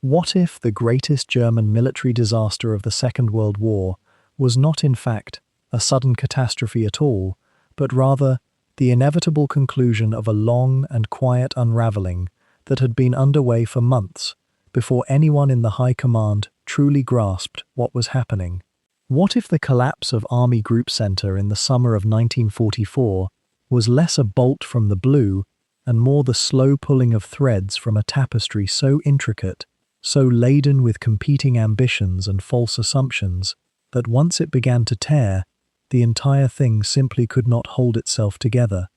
What if the greatest German military disaster of the Second World War was not, in fact, a sudden catastrophe at all, but rather the inevitable conclusion of a long and quiet unraveling that had been underway for months before anyone in the high command truly grasped what was happening? What if the collapse of Army Group Center in the summer of 1944 was less a bolt from the blue and more the slow pulling of threads from a tapestry so intricate, so laden with competing ambitions and false assumptions, that once it began to tear, the entire thing simply could not hold itself together?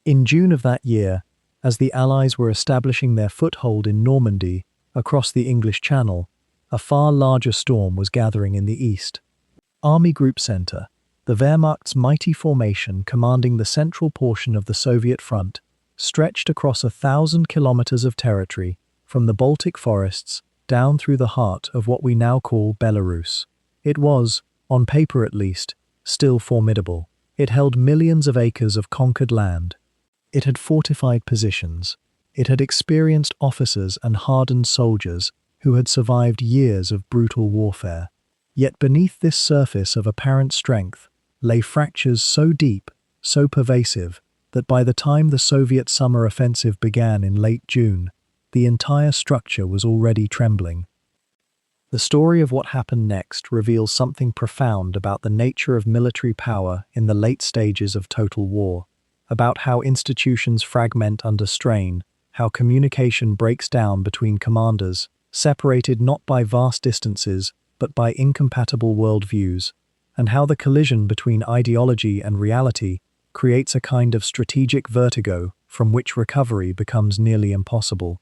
In June of that year, as the Allies were establishing their foothold in Normandy across the English Channel, a far larger storm was gathering in the east. Army Group Center, the Wehrmacht's mighty formation commanding the central portion of the Soviet front, stretched across 1,000 kilometers of territory from the Baltic forests down through the heart of what we now call Belarus. It was, on paper at least, still formidable. It held millions of acres of conquered land. It had fortified positions. It had experienced officers and hardened soldiers who had survived years of brutal warfare. Yet beneath this surface of apparent strength lay fractures so deep, so pervasive, that by the time the Soviet summer offensive began in late June, the entire structure was already trembling. The story of what happened next reveals something profound about the nature of military power in the late stages of total war, about how institutions fragment under strain, how communication breaks down between commanders, separated not by vast distances but by incompatible worldviews, and how the collision between ideology and reality creates a kind of strategic vertigo from which recovery becomes nearly impossible.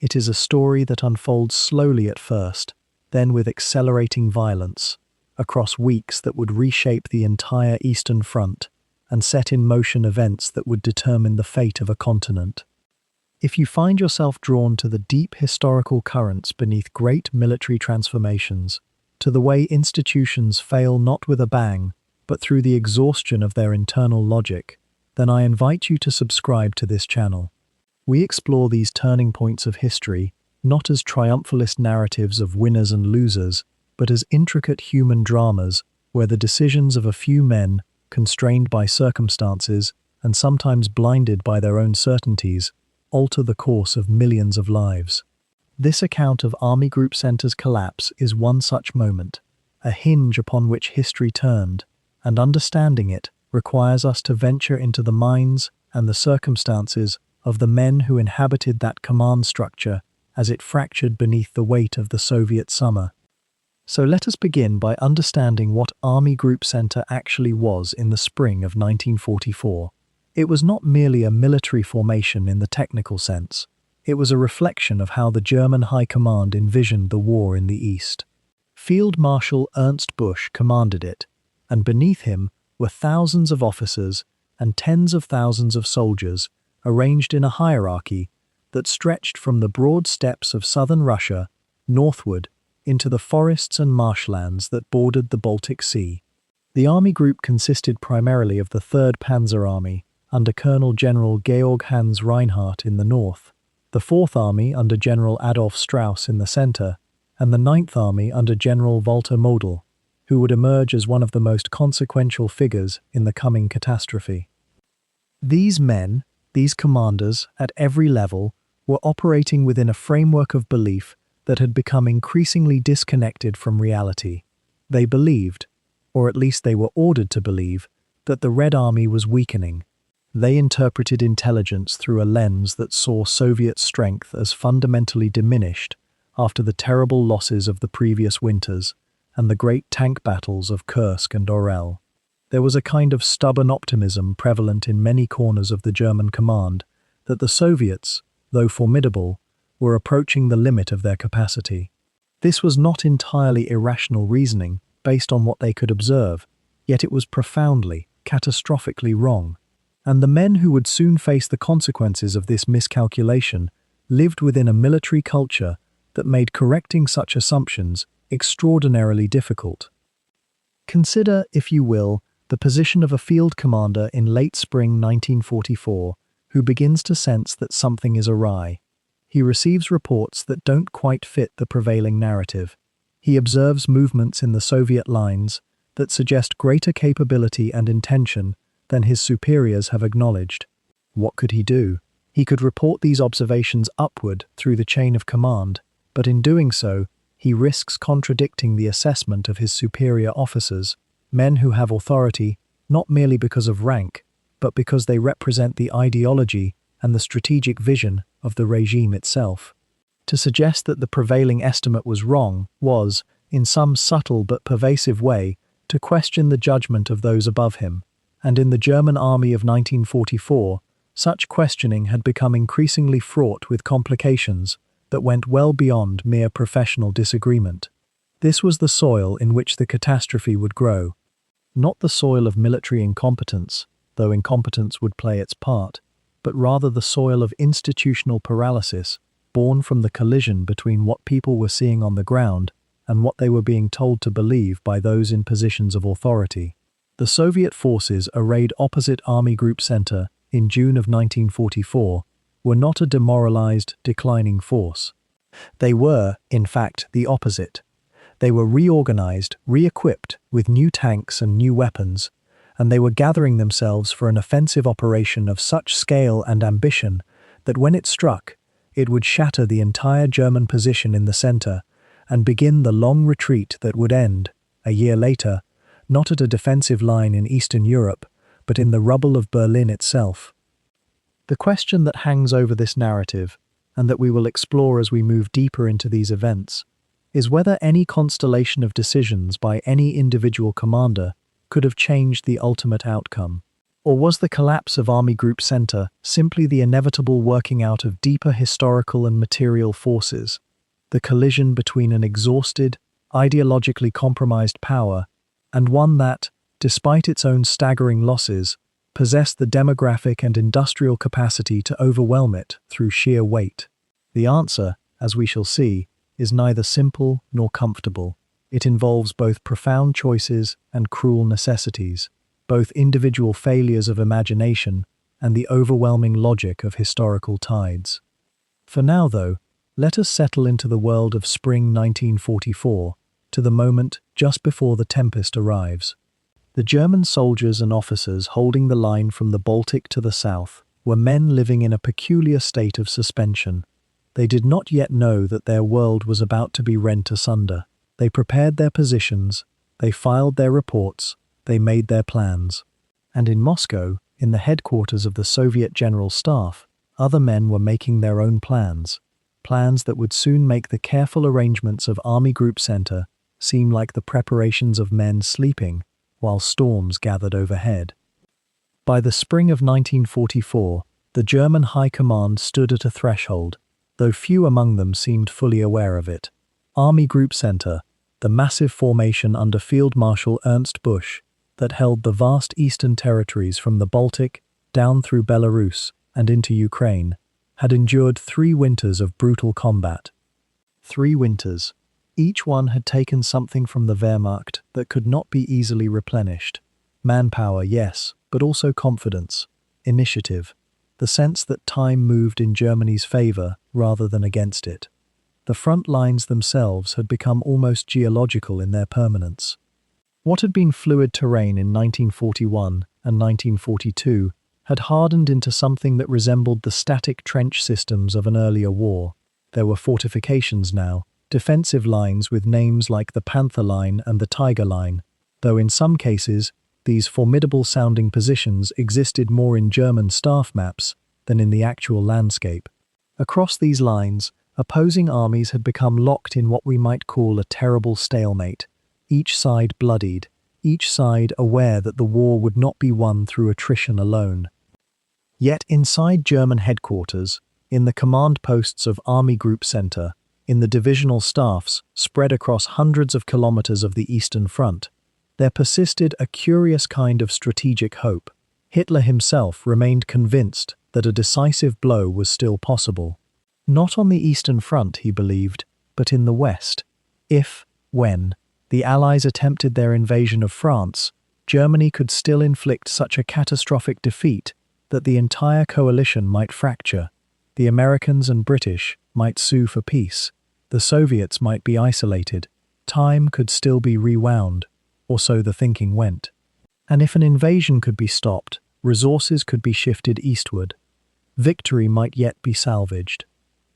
It is a story that unfolds slowly at first, then with accelerating violence, across weeks that would reshape the entire Eastern Front and set in motion events that would determine the fate of a continent. If you find yourself drawn to the deep historical currents beneath great military transformations, to the way institutions fail not with a bang, but through the exhaustion of their internal logic, then I invite you to subscribe to this channel. We explore these turning points of history not as triumphalist narratives of winners and losers, but as intricate human dramas where the decisions of a few men, constrained by circumstances and sometimes blinded by their own certainties, alter the course of millions of lives. This account of Army Group Center's collapse is one such moment, a hinge upon which history turned, and understanding it requires us to venture into the minds and the circumstances of the men who inhabited that command structure as it fractured beneath the weight of the Soviet summer. So let us begin by understanding what Army Group Center actually was in the spring of 1944. It was not merely a military formation in the technical sense. It was a reflection of how the German High Command envisioned the war in the East. Field Marshal Ernst Busch commanded it, and beneath him were thousands of officers and tens of thousands of soldiers arranged in a hierarchy that stretched from the broad steppes of southern Russia northward into the forests and marshlands that bordered the Baltic Sea. The army group consisted primarily of the 3rd Panzer Army, under Colonel General Georg Hans Reinhardt in the north, the 4th Army under General Adolf Strauss in the center, and the 9th Army under General Walter Model, who would emerge as one of the most consequential figures in the coming catastrophe. These men, these commanders, at every level, were operating within a framework of belief that had become increasingly disconnected from reality. They believed, or at least they were ordered to believe, that the Red Army was weakening. They interpreted intelligence through a lens that saw Soviet strength as fundamentally diminished after the terrible losses of the previous winters and the great tank battles of Kursk and Orel. There was a kind of stubborn optimism prevalent in many corners of the German command that the Soviets, though formidable, were approaching the limit of their capacity. This was not entirely irrational reasoning based on what they could observe, yet it was profoundly, catastrophically wrong. And the men who would soon face the consequences of this miscalculation lived within a military culture that made correcting such assumptions extraordinarily difficult. Consider, if you will, the position of a field commander in late spring 1944 who begins to sense that something is awry. he receives reports that don't quite fit the prevailing narrative. He observes movements in the Soviet lines that suggest greater capability and intention than his superiors have acknowledged. What could he do? He could report these observations upward through the chain of command, but in doing so, he risks contradicting the assessment of his superior officers, men who have authority not merely because of rank, but because they represent the ideology and the strategic vision of the regime itself. To suggest that the prevailing estimate was wrong was, in some subtle but pervasive way, to question the judgment of those above him, and in the German army of 1944, such questioning had become increasingly fraught with complications that went well beyond mere professional disagreement. This was the soil in which the catastrophe would grow. Not the soil of military incompetence, though incompetence would play its part, but rather the soil of institutional paralysis, born from the collision between what people were seeing on the ground and what they were being told to believe by those in positions of authority. The Soviet forces arrayed opposite Army Group Center in June of 1944 were not a demoralized, declining force. They were, in fact, the opposite. They were reorganized, re-equipped with new tanks and new weapons, and they were gathering themselves for an offensive operation of such scale and ambition that when it struck, it would shatter the entire German position in the center and begin the long retreat that would end, a year later, not at a defensive line in Eastern Europe, but in the rubble of Berlin itself. The question that hangs over this narrative, and that we will explore as we move deeper into these events, is whether any constellation of decisions by any individual commander could have changed the ultimate outcome. Or was the collapse of Army Group Center simply the inevitable working out of deeper historical and material forces, the collision between an exhausted, ideologically compromised power and one that, despite its own staggering losses, possessed the demographic and industrial capacity to overwhelm it through sheer weight? The answer, as we shall see, is neither simple nor comfortable. It involves both profound choices and cruel necessities, both individual failures of imagination and the overwhelming logic of historical tides. For now, though, let us settle into the world of spring 1944, to the moment just before the tempest arrives. The German soldiers and officers holding the line from the Baltic to the south were men living in a peculiar state of suspension. They did not yet know that their world was about to be rent asunder. They prepared their positions, they filed their reports, they made their plans. And in Moscow, in the headquarters of the Soviet General Staff, other men were making their own plans that would soon make the careful arrangements of Army Group Center seem like the preparations of men sleeping while storms gathered overhead. By the spring of 1944, the German High Command stood at a threshold, though few among them seemed fully aware of it. Army Group Center, the massive formation under Field Marshal Ernst Busch that held the vast eastern territories from the Baltic down through Belarus and into Ukraine, had endured 3 winters of brutal combat. 3 winters. Each one had taken something from the Wehrmacht that could not be easily replenished. Manpower, yes, but also confidence, initiative, the sense that time moved in Germany's favor rather than against it. The front lines themselves had become almost geological in their permanence. What had been fluid terrain in 1941 and 1942 had hardened into something that resembled the static trench systems of an earlier war. There were fortifications now, defensive lines with names like the Panther Line and the Tiger Line, though in some cases, these formidable-sounding positions existed more in German staff maps than in the actual landscape. Across these lines, opposing armies had become locked in what we might call a terrible stalemate, each side bloodied, each side aware that the war would not be won through attrition alone. Yet inside German headquarters, in the command posts of Army Group Center, in the divisional staffs spread across hundreds of kilometers of the Eastern Front, there persisted a curious kind of strategic hope. Hitler himself remained convinced that a decisive blow was still possible. Not on the Eastern Front, he believed, but in the West. If, when, the Allies attempted their invasion of France, Germany could still inflict such a catastrophic defeat that the entire coalition might fracture. The Americans and British might sue for peace. The Soviets might be isolated. Time could still be rewound, or so the thinking went. And if an invasion could be stopped, resources could be shifted eastward. Victory might yet be salvaged.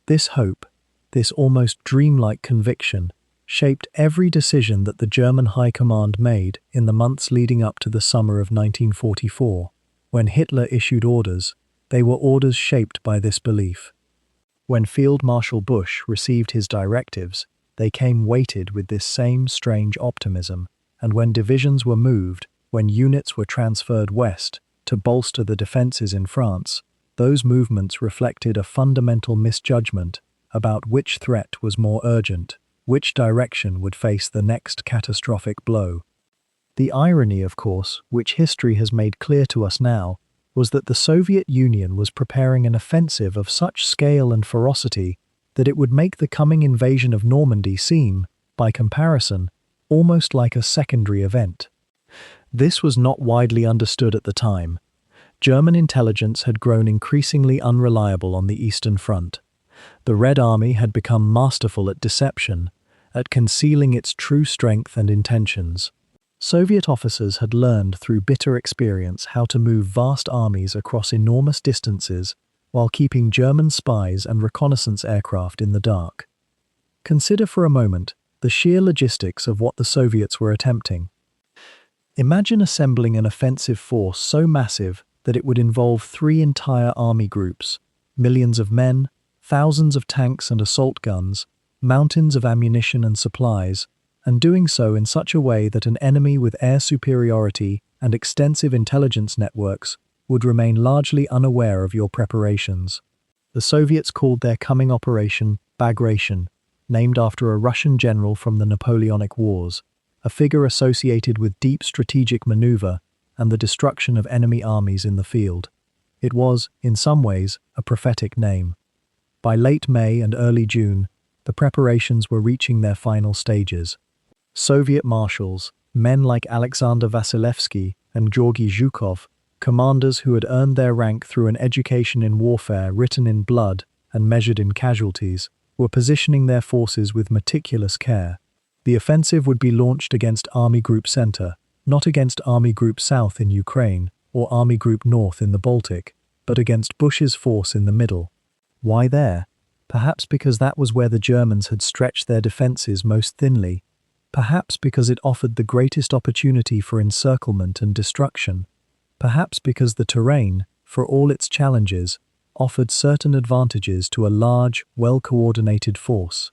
This hope, this almost dreamlike conviction, shaped every decision that the German High Command made in the months leading up to the summer of 1944. When Hitler issued orders, they were orders shaped by this belief. When Field Marshal Busch received his directives, they came weighted with this same strange optimism, and when divisions were moved, when units were transferred west to bolster the defences in France, those movements reflected a fundamental misjudgment about which threat was more urgent, which direction would face the next catastrophic blow. The irony, of course, which history has made clear to us now, was that the Soviet Union was preparing an offensive of such scale and ferocity that it would make the coming invasion of Normandy seem, by comparison, almost like a secondary event. This was not widely understood at the time. German intelligence had grown increasingly unreliable on the Eastern Front. The Red Army had become masterful at deception, at concealing its true strength and intentions. Soviet officers had learned through bitter experience how to move vast armies across enormous distances while keeping German spies and reconnaissance aircraft in the dark. Consider for a moment the sheer logistics of what the Soviets were attempting. Imagine assembling an offensive force so massive that it would involve 3 entire army groups, millions of men, thousands of tanks and assault guns, mountains of ammunition and supplies, and doing so in such a way that an enemy with air superiority and extensive intelligence networks would remain largely unaware of your preparations. The Soviets called their coming Operation Bagration, named after a Russian general from the Napoleonic Wars, a figure associated with deep strategic maneuver and the destruction of enemy armies in the field. It was, in some ways, a prophetic name. By late May and early June, the preparations were reaching their final stages. Soviet marshals, men like Alexander Vasilevsky and Georgy Zhukov, commanders who had earned their rank through an education in warfare written in blood and measured in casualties, were positioning their forces with meticulous care. The offensive would be launched against Army Group Center, not against Army Group South in Ukraine or Army Group North in the Baltic, but against Busch's force in the middle. Why there? Perhaps because that was where the Germans had stretched their defenses most thinly. Perhaps because it offered the greatest opportunity for encirclement and destruction. Perhaps because the terrain, for all its challenges, offered certain advantages to a large, well-coordinated force.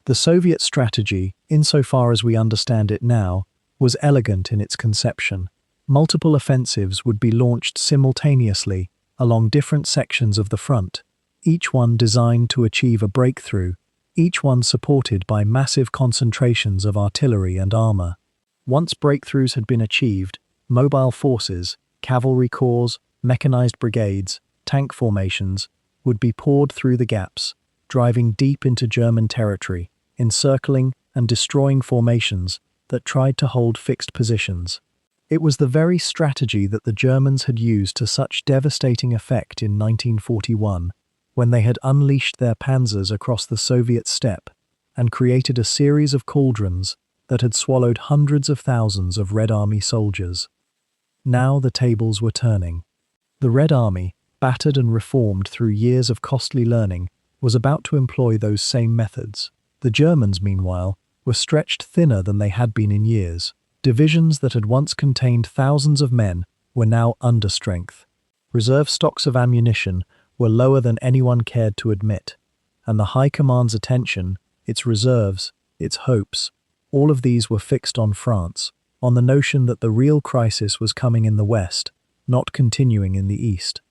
The Soviet strategy, insofar as we understand it now, was elegant in its conception. Multiple offensives would be launched simultaneously along different sections of the front, each one designed to achieve a breakthrough, each one supported by massive concentrations of artillery and armor. Once breakthroughs had been achieved, mobile forces, cavalry corps, mechanized brigades, tank formations, would be poured through the gaps, driving deep into German territory, encircling and destroying formations that tried to hold fixed positions. It was the very strategy that the Germans had used to such devastating effect in 1941, when they had unleashed their panzers across the Soviet steppe and created a series of cauldrons that had swallowed hundreds of thousands of Red Army soldiers. Now the tables were turning. The Red Army, battered and reformed through years of costly learning, was about to employ those same methods. The Germans, meanwhile, were stretched thinner than they had been in years. Divisions that had once contained thousands of men were now under strength. Reserve stocks of ammunition were lower than anyone cared to admit, and the High Command's attention, its reserves, its hopes, all of these were fixed on France, on the notion that the real crisis was coming in the West, not continuing in the East.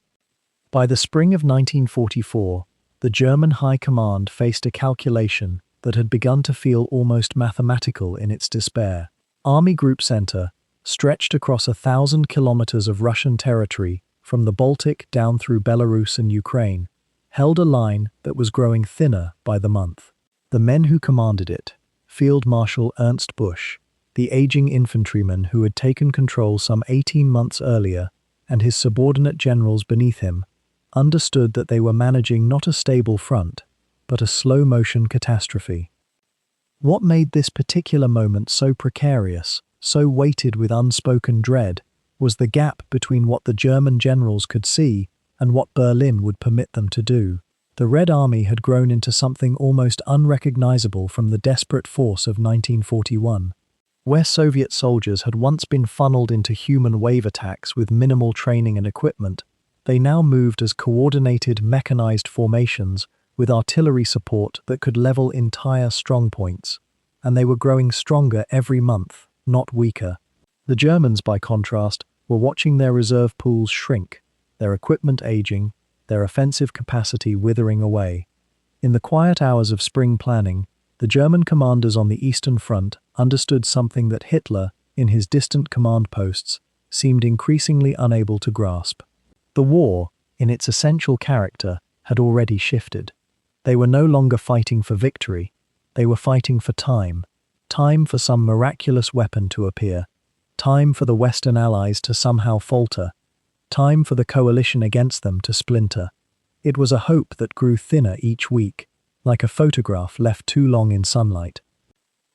By the spring of 1944, the German High Command faced a calculation that had begun to feel almost mathematical in its despair. Army Group Center, stretched across 1,000 kilometers of Russian territory from the Baltic down through Belarus and Ukraine, held a line that was growing thinner by the month. The men who commanded it, Field Marshal Ernst Busch, the aging infantryman who had taken control some 18 months earlier, and his subordinate generals beneath him, understood that they were managing not a stable front, but a slow-motion catastrophe. What made this particular moment so precarious, so weighted with unspoken dread, was the gap between what the German generals could see and what Berlin would permit them to do. The Red Army had grown into something almost unrecognizable from the desperate force of 1941. Where Soviet soldiers had once been funneled into human wave attacks with minimal training and equipment, they now moved as coordinated mechanized formations with artillery support that could level entire strongpoints. And they were growing stronger every month, not weaker. The Germans, by contrast, were watching their reserve pools shrink, their equipment aging, their offensive capacity withering away. In the quiet hours of spring planning, the German commanders on the Eastern Front understood something that Hitler, in his distant command posts, seemed increasingly unable to grasp. The war, in its essential character, had already shifted. They were no longer fighting for victory, they were fighting for time. Time for some miraculous weapon to appear. Time for the Western Allies to somehow falter. Time for the coalition against them to splinter. It was a hope that grew thinner each week, like a photograph left too long in sunlight.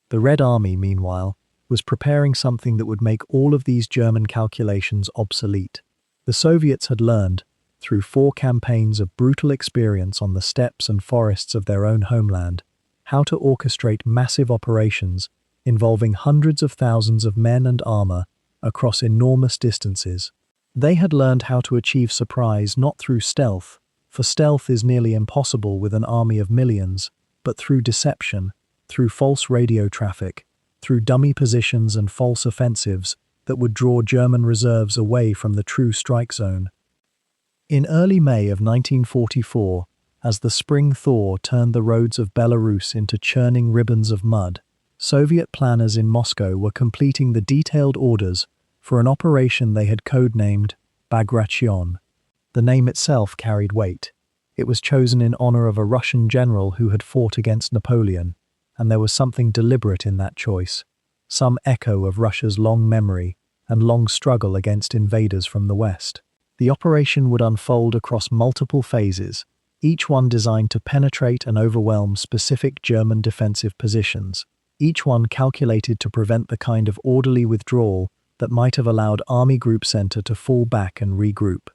The Red Army, meanwhile, was preparing something that would make all of these German calculations obsolete. The Soviets had learned, through 4 campaigns of brutal experience on the steppes and forests of their own homeland, how to orchestrate massive operations involving hundreds of thousands of men and armor across enormous distances. They had learned how to achieve surprise not through stealth, for stealth is nearly impossible with an army of millions, but through deception, through false radio traffic, through dummy positions and false offensives that would draw German reserves away from the true strike zone. In early May of 1944, as the spring thaw turned the roads of Belarus into churning ribbons of mud, Soviet planners in Moscow were completing the detailed orders for an operation they had codenamed Bagration. The name itself carried weight. It was chosen in honor of a Russian general who had fought against Napoleon, and there was something deliberate in that choice, some echo of Russia's long memory and long struggle against invaders from the West. The operation would unfold across multiple phases, each one designed to penetrate and overwhelm specific German defensive positions, each one calculated to prevent the kind of orderly withdrawal that might have allowed Army Group Center to fall back and regroup.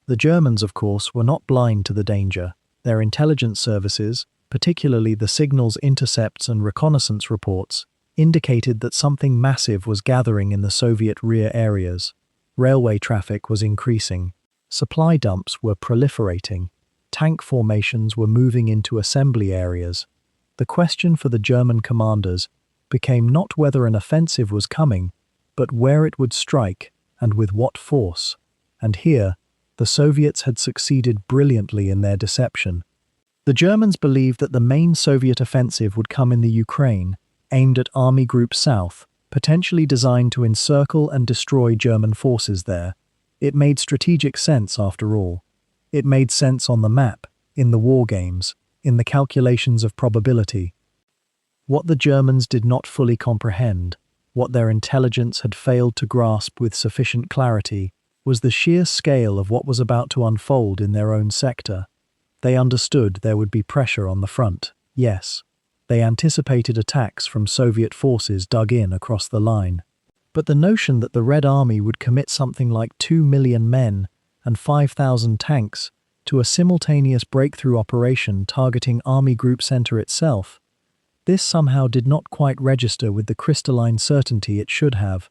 The Germans, of course, were not blind to the danger. Their intelligence services, particularly the signals intercepts and reconnaissance reports, indicated that something massive was gathering in the Soviet rear areas. Railway traffic was increasing. Supply dumps were proliferating. Tank formations were moving into assembly areas. The question for the German commanders became not whether an offensive was coming, but where it would strike and with what force. And here, the Soviets had succeeded brilliantly in their deception. The Germans believed that the main Soviet offensive would come in the Ukraine, aimed at Army Group South, potentially designed to encircle and destroy German forces there. It made strategic sense after all. It made sense on the map, in the war games, in the calculations of probability. What the Germans did not fully comprehend, what their intelligence had failed to grasp with sufficient clarity, was the sheer scale of what was about to unfold in their own sector. They understood there would be pressure on the front, yes. They anticipated attacks from Soviet forces dug in across the line. But the notion that the Red Army would commit something like 2 million men and 5,000 tanks to a simultaneous breakthrough operation targeting Army Group Center itself, this somehow did not quite register with the crystalline certainty it should have.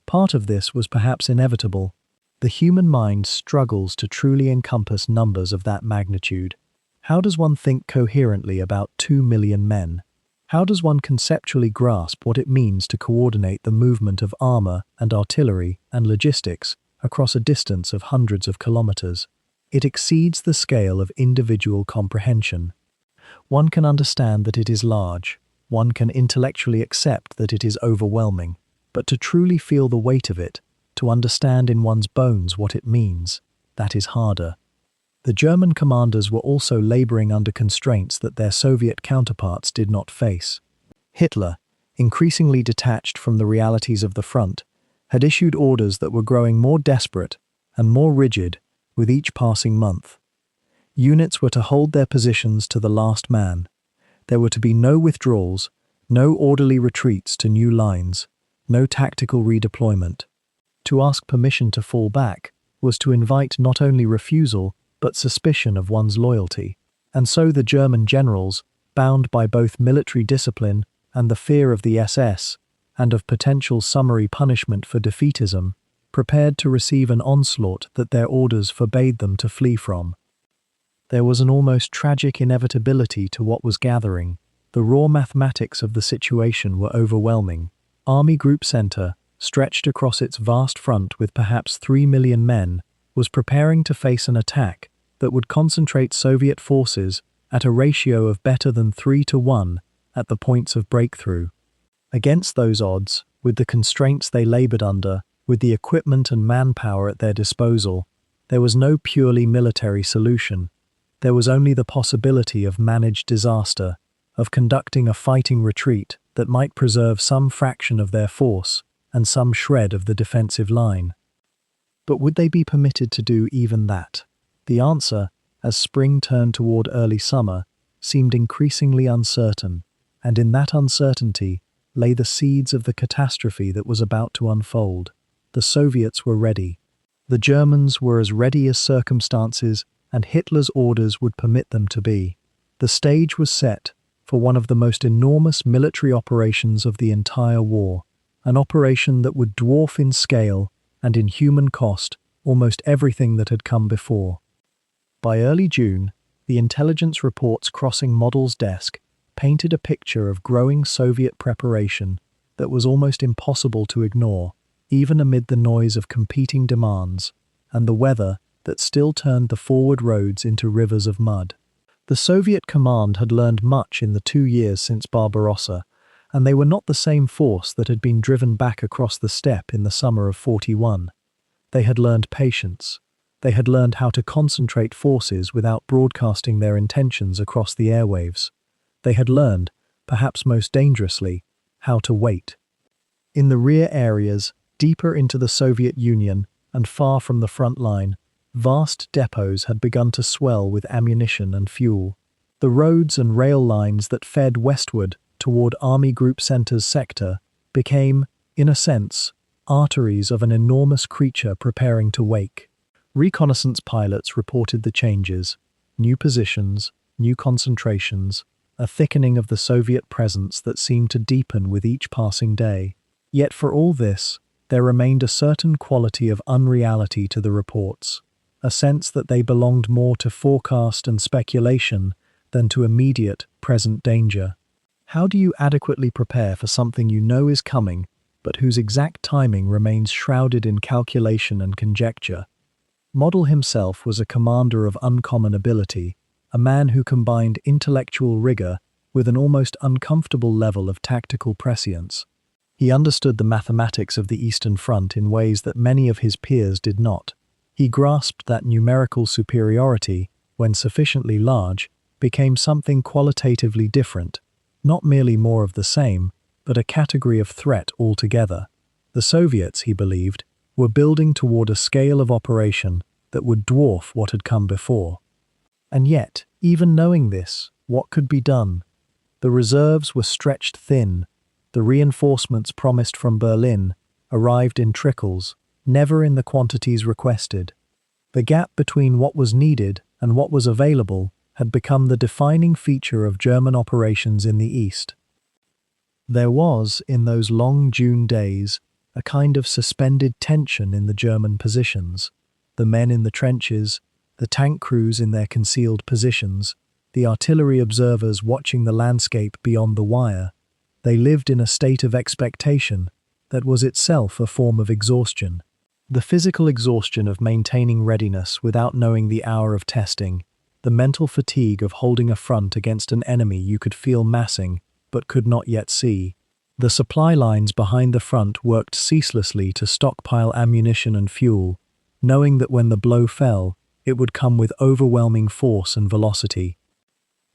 Part of this was perhaps inevitable. The human mind struggles to truly encompass numbers of that magnitude. How does one think coherently about 2 million men? How does one conceptually grasp what it means to coordinate the movement of armor and artillery and logistics across a distance of hundreds of kilometers? It exceeds the scale of individual comprehension. One can understand that it is large. One can intellectually accept that it is overwhelming. But to truly feel the weight of it, to understand in one's bones what it means, that is harder. The German commanders were also laboring under constraints that their Soviet counterparts did not face. Hitler, increasingly detached from the realities of the front, had issued orders that were growing more desperate and more rigid with each passing month. Units were to hold their positions to the last man. There were to be no withdrawals, no orderly retreats to new lines, no tactical redeployment. To ask permission to fall back was to invite not only refusal, but suspicion of one's loyalty. And so the German generals, bound by both military discipline and the fear of the SS, and of potential summary punishment for defeatism, prepared to receive an onslaught that their orders forbade them to flee from. There was an almost tragic inevitability to what was gathering. The raw mathematics of the situation were overwhelming. Army Group Center, stretched across its vast front with perhaps 3 million men, was preparing to face an attack that would concentrate Soviet forces at a ratio of better than 3-1 at the points of breakthrough. Against those odds, with the constraints they labored under, with the equipment and manpower at their disposal, there was no purely military solution. There was only the possibility of managed disaster, of conducting a fighting retreat that might preserve some fraction of their force and some shred of the defensive line. But would they be permitted to do even that? The answer, as spring turned toward early summer, seemed increasingly uncertain, and in that uncertainty lay the seeds of the catastrophe that was about to unfold. The Soviets were ready. The Germans were as ready as circumstances and Hitler's orders would permit them to be. The stage was set for one of the most enormous military operations of the entire war, an operation that would dwarf in scale and in human cost almost everything that had come before. By early June, the intelligence reports crossing Model's desk painted a picture of growing Soviet preparation that was almost impossible to ignore, even amid the noise of competing demands and the weather that still turned the forward roads into rivers of mud. The Soviet command had learned much in the 2 years since Barbarossa, and they were not the same force that had been driven back across the steppe in the summer of 41. They had learned patience. They had learned how to concentrate forces without broadcasting their intentions across the airwaves. They had learned, perhaps most dangerously, how to wait. In the rear areas, deeper into the Soviet Union and far from the front line, vast depots had begun to swell with ammunition and fuel. The roads and rail lines that fed westward toward Army Group Center's sector became, in a sense, arteries of an enormous creature preparing to wake. Reconnaissance pilots reported the changes, new positions, new concentrations, a thickening of the Soviet presence that seemed to deepen with each passing day. Yet for all this, there remained a certain quality of unreality to the reports, a sense that they belonged more to forecast and speculation than to immediate, present danger. How do you adequately prepare for something you know is coming, but whose exact timing remains shrouded in calculation and conjecture? Model himself was a commander of uncommon ability, a man who combined intellectual rigor with an almost uncomfortable level of tactical prescience. He understood the mathematics of the Eastern Front in ways that many of his peers did not. He grasped that numerical superiority, when sufficiently large, became something qualitatively different, not merely more of the same, but a category of threat altogether. The Soviets, he believed, were building toward a scale of operation that would dwarf what had come before. And yet, even knowing this, what could be done? The reserves were stretched thin. The reinforcements promised from Berlin arrived in trickles, never in the quantities requested. The gap between what was needed and what was available had become the defining feature of German operations in the East. There was, in those long June days, a kind of suspended tension in the German positions. The men in the trenches, the tank crews in their concealed positions, the artillery observers watching the landscape beyond the wire. They lived in a state of expectation that was itself a form of exhaustion. The physical exhaustion of maintaining readiness without knowing the hour of testing, the mental fatigue of holding a front against an enemy you could feel massing but could not yet see. The supply lines behind the front worked ceaselessly to stockpile ammunition and fuel, knowing that when the blow fell, it would come with overwhelming force and velocity.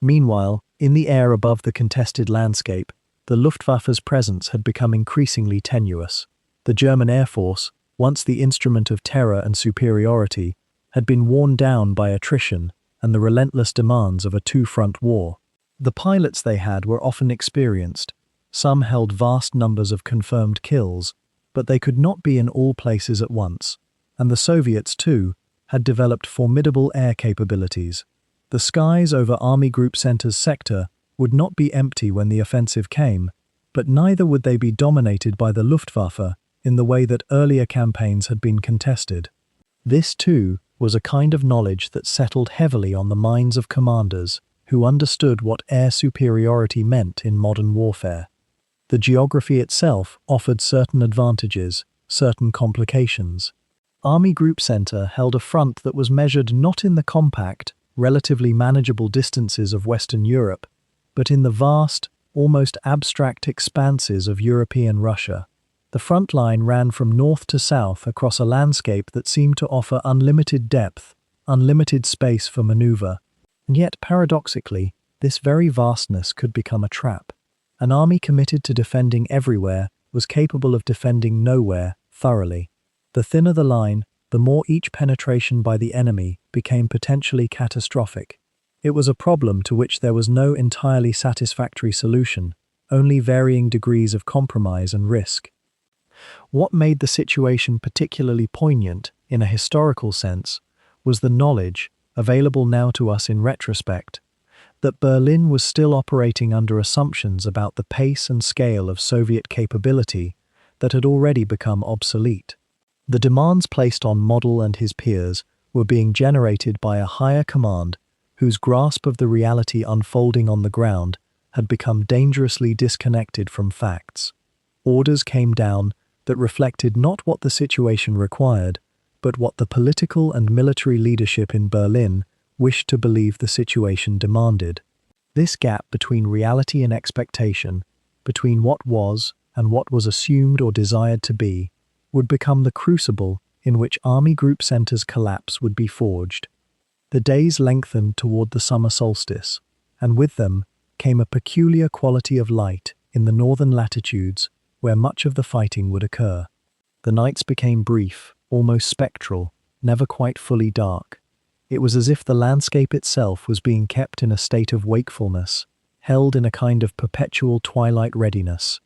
Meanwhile, in the air above the contested landscape, the Luftwaffe's presence had become increasingly tenuous. The German Air Force, once the instrument of terror and superiority, had been worn down by attrition and the relentless demands of a two-front war. The pilots they had were often experienced. Some held vast numbers of confirmed kills, but they could not be in all places at once. And the Soviets, too, had developed formidable air capabilities. The skies over Army Group Center's sector would not be empty when the offensive came, but neither would they be dominated by the Luftwaffe in the way that earlier campaigns had been contested. This, too, was a kind of knowledge that settled heavily on the minds of commanders who understood what air superiority meant in modern warfare. The geography itself offered certain advantages, certain complications. Army Group Center held a front that was measured not in the compact, relatively manageable distances of Western Europe, but in the vast, almost abstract expanses of European Russia. The front line ran from north to south across a landscape that seemed to offer unlimited depth, unlimited space for maneuver. And yet, paradoxically, this very vastness could become a trap. An army committed to defending everywhere was capable of defending nowhere thoroughly. The thinner the line, the more each penetration by the enemy became potentially catastrophic. It was a problem to which there was no entirely satisfactory solution, only varying degrees of compromise and risk. What made the situation particularly poignant, in a historical sense, was the knowledge, available now to us in retrospect, that Berlin was still operating under assumptions about the pace and scale of Soviet capability that had already become obsolete. The demands placed on Model and his peers were being generated by a higher command whose grasp of the reality unfolding on the ground had become dangerously disconnected from facts. Orders came down that reflected not what the situation required, but what the political and military leadership in Berlin wished to believe the situation demanded. This gap between reality and expectation, between what was and what was assumed or desired to be, would become the crucible in which Army Group Center's collapse would be forged. The days lengthened toward the summer solstice, and with them came a peculiar quality of light in the northern latitudes where much of the fighting would occur. The nights became brief, almost spectral, never quite fully dark. It was as if the landscape itself was being kept in a state of wakefulness, held in a kind of perpetual twilight readiness.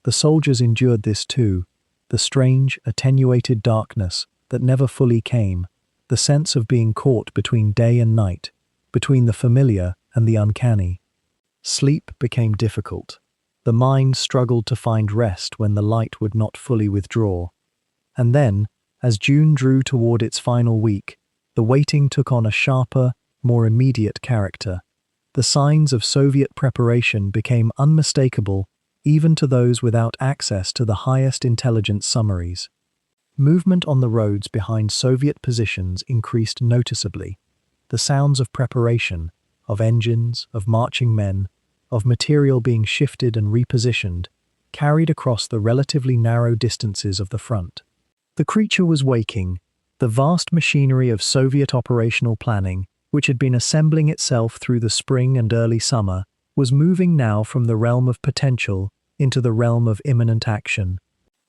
The soldiers endured this too, the strange, attenuated darkness that never fully came, the sense of being caught between day and night, between the familiar and the uncanny. Sleep became difficult. The mind struggled to find rest when the light would not fully withdraw. And then, as June drew toward its final week, the waiting took on a sharper, more immediate character. The signs of Soviet preparation became unmistakable even to those without access to the highest intelligence summaries. Movement on the roads behind Soviet positions increased noticeably. The sounds of preparation, of engines, of marching men, of material being shifted and repositioned, carried across the relatively narrow distances of the front. The creature was waking. The vast machinery of Soviet operational planning, which had been assembling itself through the spring and early summer, was moving now from the realm of potential into the realm of imminent action.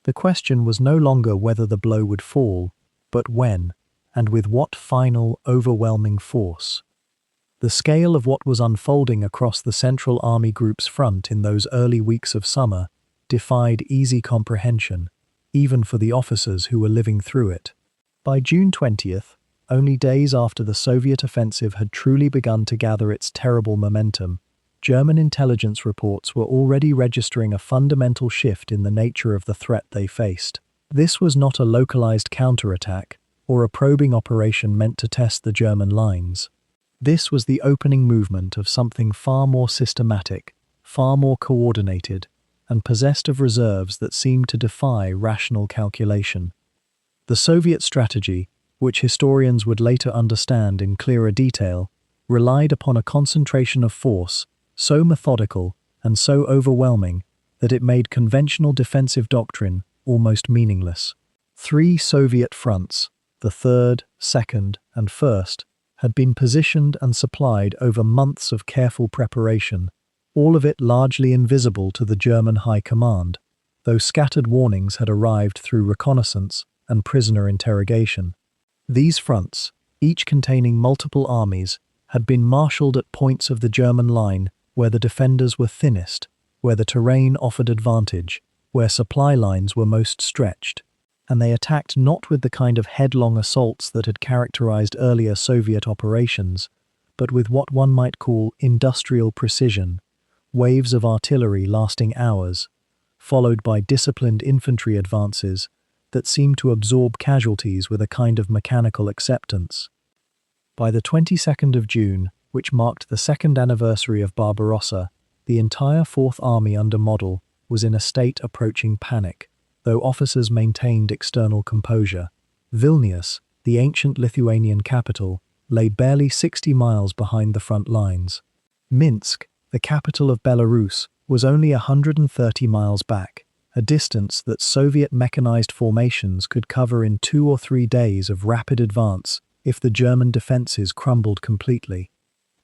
The question was no longer whether the blow would fall, but when, and with what final, overwhelming force. The scale of what was unfolding across the Central Army Group's front in those early weeks of summer defied easy comprehension, even for the officers who were living through it. By June 20th, only days after the Soviet offensive had truly begun to gather its terrible momentum, German intelligence reports were already registering a fundamental shift in the nature of the threat they faced. This was not a localized counterattack or a probing operation meant to test the German lines. This was the opening movement of something far more systematic, far more coordinated, and possessed of reserves that seemed to defy rational calculation. The Soviet strategy, which historians would later understand in clearer detail, relied upon a concentration of force so methodical and so overwhelming that it made conventional defensive doctrine almost meaningless. 3 Soviet fronts, the 3rd, 2nd, and 1st, had been positioned and supplied over months of careful preparation, all of it largely invisible to the German High Command, though scattered warnings had arrived through reconnaissance and prisoner interrogation. These fronts, each containing multiple armies, had been marshaled at points of the German line where the defenders were thinnest, where the terrain offered advantage, where supply lines were most stretched. And they attacked not with the kind of headlong assaults that had characterized earlier Soviet operations, but with what one might call industrial precision, waves of artillery lasting hours, followed by disciplined infantry advances that seemed to absorb casualties with a kind of mechanical acceptance. By the 22nd of June, which marked the second anniversary of Barbarossa, the entire Fourth Army under Model was in a state approaching panic, though officers maintained external composure. Vilnius, the ancient Lithuanian capital, lay barely 60 miles behind the front lines. Minsk, the capital of Belarus, was only 130 miles back, a distance that Soviet mechanized formations could cover in 2 or 3 days of rapid advance if the German defenses crumbled completely.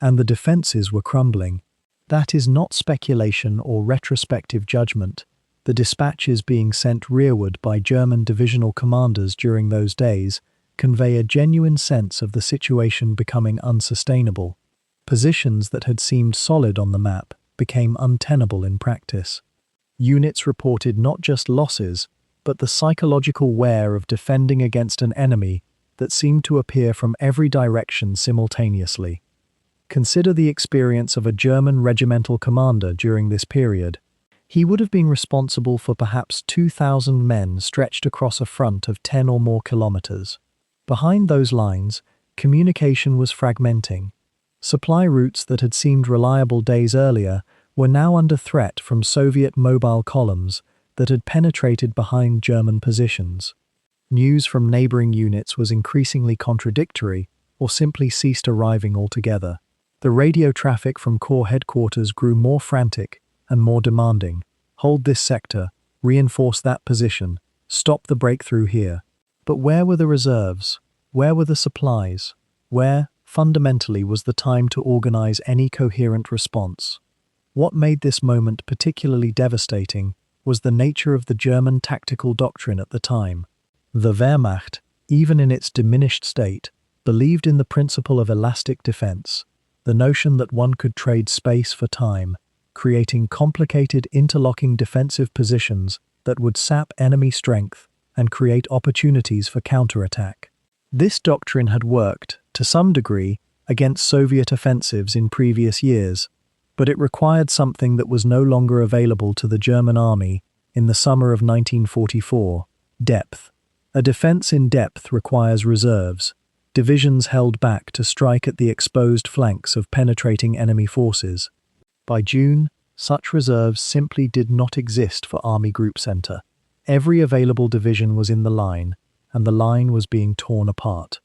And the defenses were crumbling. That is not speculation or retrospective judgment. The dispatches being sent rearward by German divisional commanders during those days convey a genuine sense of the situation becoming unsustainable. Positions that had seemed solid on the map became untenable in practice. Units reported not just losses, but the psychological wear of defending against an enemy that seemed to appear from every direction simultaneously. Consider the experience of a German regimental commander during this period. He would have been responsible for perhaps 2,000 men stretched across a front of 10 or more kilometers. Behind those lines, communication was fragmenting. Supply routes that had seemed reliable days earlier were now under threat from Soviet mobile columns that had penetrated behind German positions. News from neighboring units was increasingly contradictory or simply ceased arriving altogether. The radio traffic from Corps headquarters grew more frantic and more demanding. Hold this sector, reinforce that position, stop the breakthrough here. But where were the reserves? Where were the supplies? Where, fundamentally, was the time to organize any coherent response? What made this moment particularly devastating was the nature of the German tactical doctrine at the time. The Wehrmacht, even in its diminished state, believed in the principle of elastic defense, the notion that one could trade space for time, creating complicated interlocking defensive positions that would sap enemy strength and create opportunities for counterattack. This doctrine had worked, to some degree, against Soviet offensives in previous years, but it required something that was no longer available to the German army in the summer of 1944: depth. A defense in depth requires reserves, divisions held back to strike at the exposed flanks of penetrating enemy forces. By June, such reserves simply did not exist for Army Group Center. Every available division was in the line, and the line was being torn apart.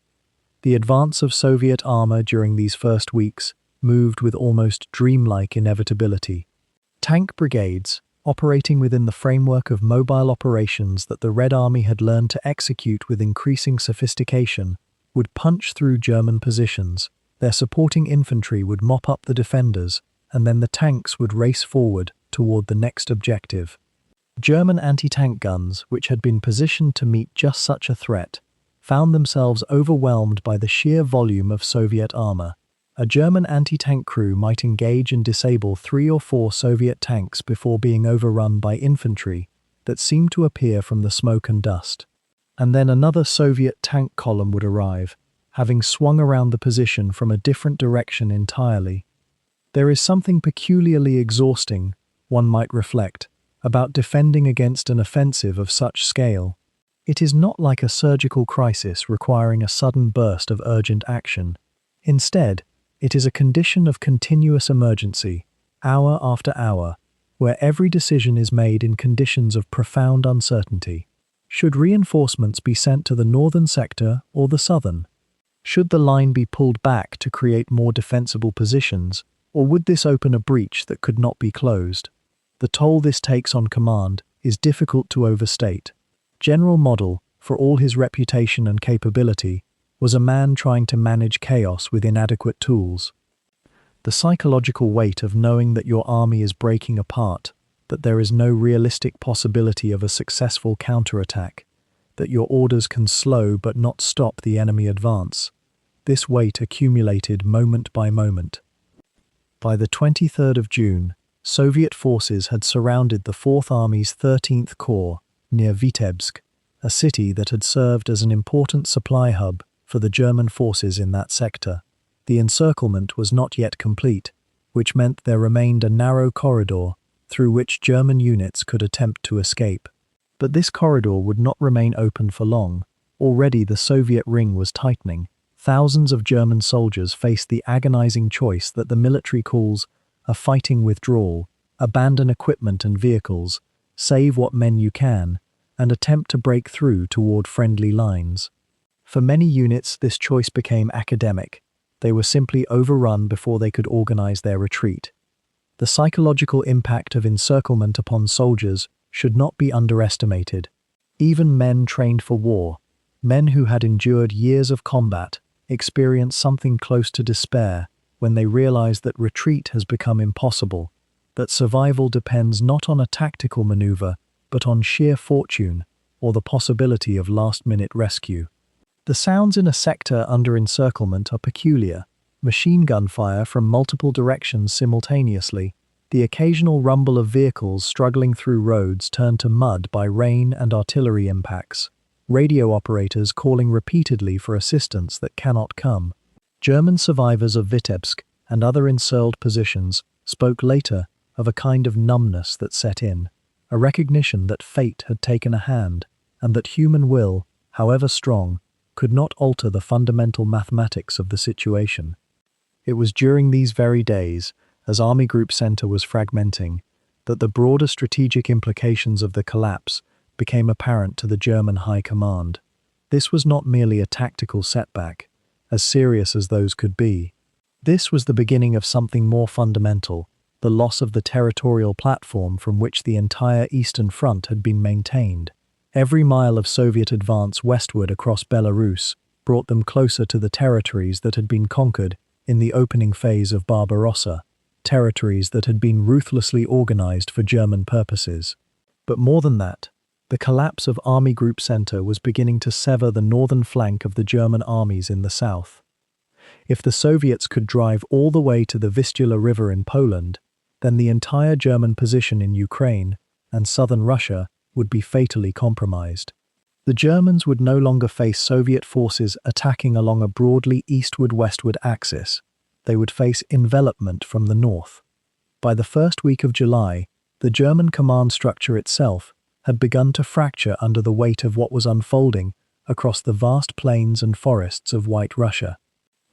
The advance of Soviet armor during these first weeks moved with almost dreamlike inevitability. Tank brigades, operating within the framework of mobile operations that the Red Army had learned to execute with increasing sophistication, would punch through German positions. Their supporting infantry would mop up the defenders, and then the tanks would race forward toward the next objective. German anti-tank guns, which had been positioned to meet just such a threat, found themselves overwhelmed by the sheer volume of Soviet armor. A German anti-tank crew might engage and disable 3 or 4 Soviet tanks before being overrun by infantry that seemed to appear from the smoke and dust. And then another Soviet tank column would arrive, having swung around the position from a different direction entirely. There is something peculiarly exhausting, one might reflect, about defending against an offensive of such scale. It is not like a surgical crisis requiring a sudden burst of urgent action. Instead, it is a condition of continuous emergency, hour after hour, where every decision is made in conditions of profound uncertainty. Should reinforcements be sent to the northern sector or the southern? Should the line be pulled back to create more defensible positions, or would this open a breach that could not be closed? The toll this takes on command is difficult to overstate. General Model, for all his reputation and capability, was a man trying to manage chaos with inadequate tools. The psychological weight of knowing that your army is breaking apart, that there is no realistic possibility of a successful counterattack, that your orders can slow but not stop the enemy advance, This weight accumulated moment by moment. By the 23rd of June, Soviet forces had surrounded the Fourth Army's 13th Corps near Vitebsk, a city that had served as an important supply hub for the German forces in that sector. The encirclement was not yet complete, which meant there remained a narrow corridor through which German units could attempt to escape. But this corridor would not remain open for long. Already the Soviet ring was tightening. Thousands of German soldiers faced the agonizing choice that the military calls a fighting withdrawal: abandon equipment and vehicles, save what men you can, and attempt to break through toward friendly lines. For many units, this choice became academic. They were simply overrun before they could organize their retreat. The psychological impact of encirclement upon soldiers should not be underestimated. Even men trained for war, men who had endured years of combat, experienced something close to despair when they realize that retreat has become impossible, that survival depends not on a tactical maneuver, but on sheer fortune or the possibility of last-minute rescue. The sounds in a sector under encirclement are peculiar: machine gun fire from multiple directions simultaneously, the occasional rumble of vehicles struggling through roads turned to mud by rain and artillery impacts, radio operators calling repeatedly for assistance that cannot come. German survivors of Vitebsk and other encircled positions spoke later of a kind of numbness that set in, a recognition that fate had taken a hand, and that human will, however strong, could not alter the fundamental mathematics of the situation. It was during these very days, as Army Group Center was fragmenting, that the broader strategic implications of the collapse became apparent to the German High Command. This was not merely a tactical setback, as serious as those could be. This was the beginning of something more fundamental: the loss of the territorial platform from which the entire Eastern Front had been maintained. Every mile of Soviet advance westward across Belarus brought them closer to the territories that had been conquered in the opening phase of Barbarossa, territories that had been ruthlessly organized for German purposes. But more than that, the collapse of Army Group Center was beginning to sever the northern flank of the German armies in the south. If the Soviets could drive all the way to the Vistula River in Poland, then the entire German position in Ukraine and southern Russia would be fatally compromised. The Germans would no longer face Soviet forces attacking along a broadly eastward-westward axis. They would face envelopment from the north. By the first week of July, the German command structure itself had begun to fracture under the weight of what was unfolding across the vast plains and forests of White Russia.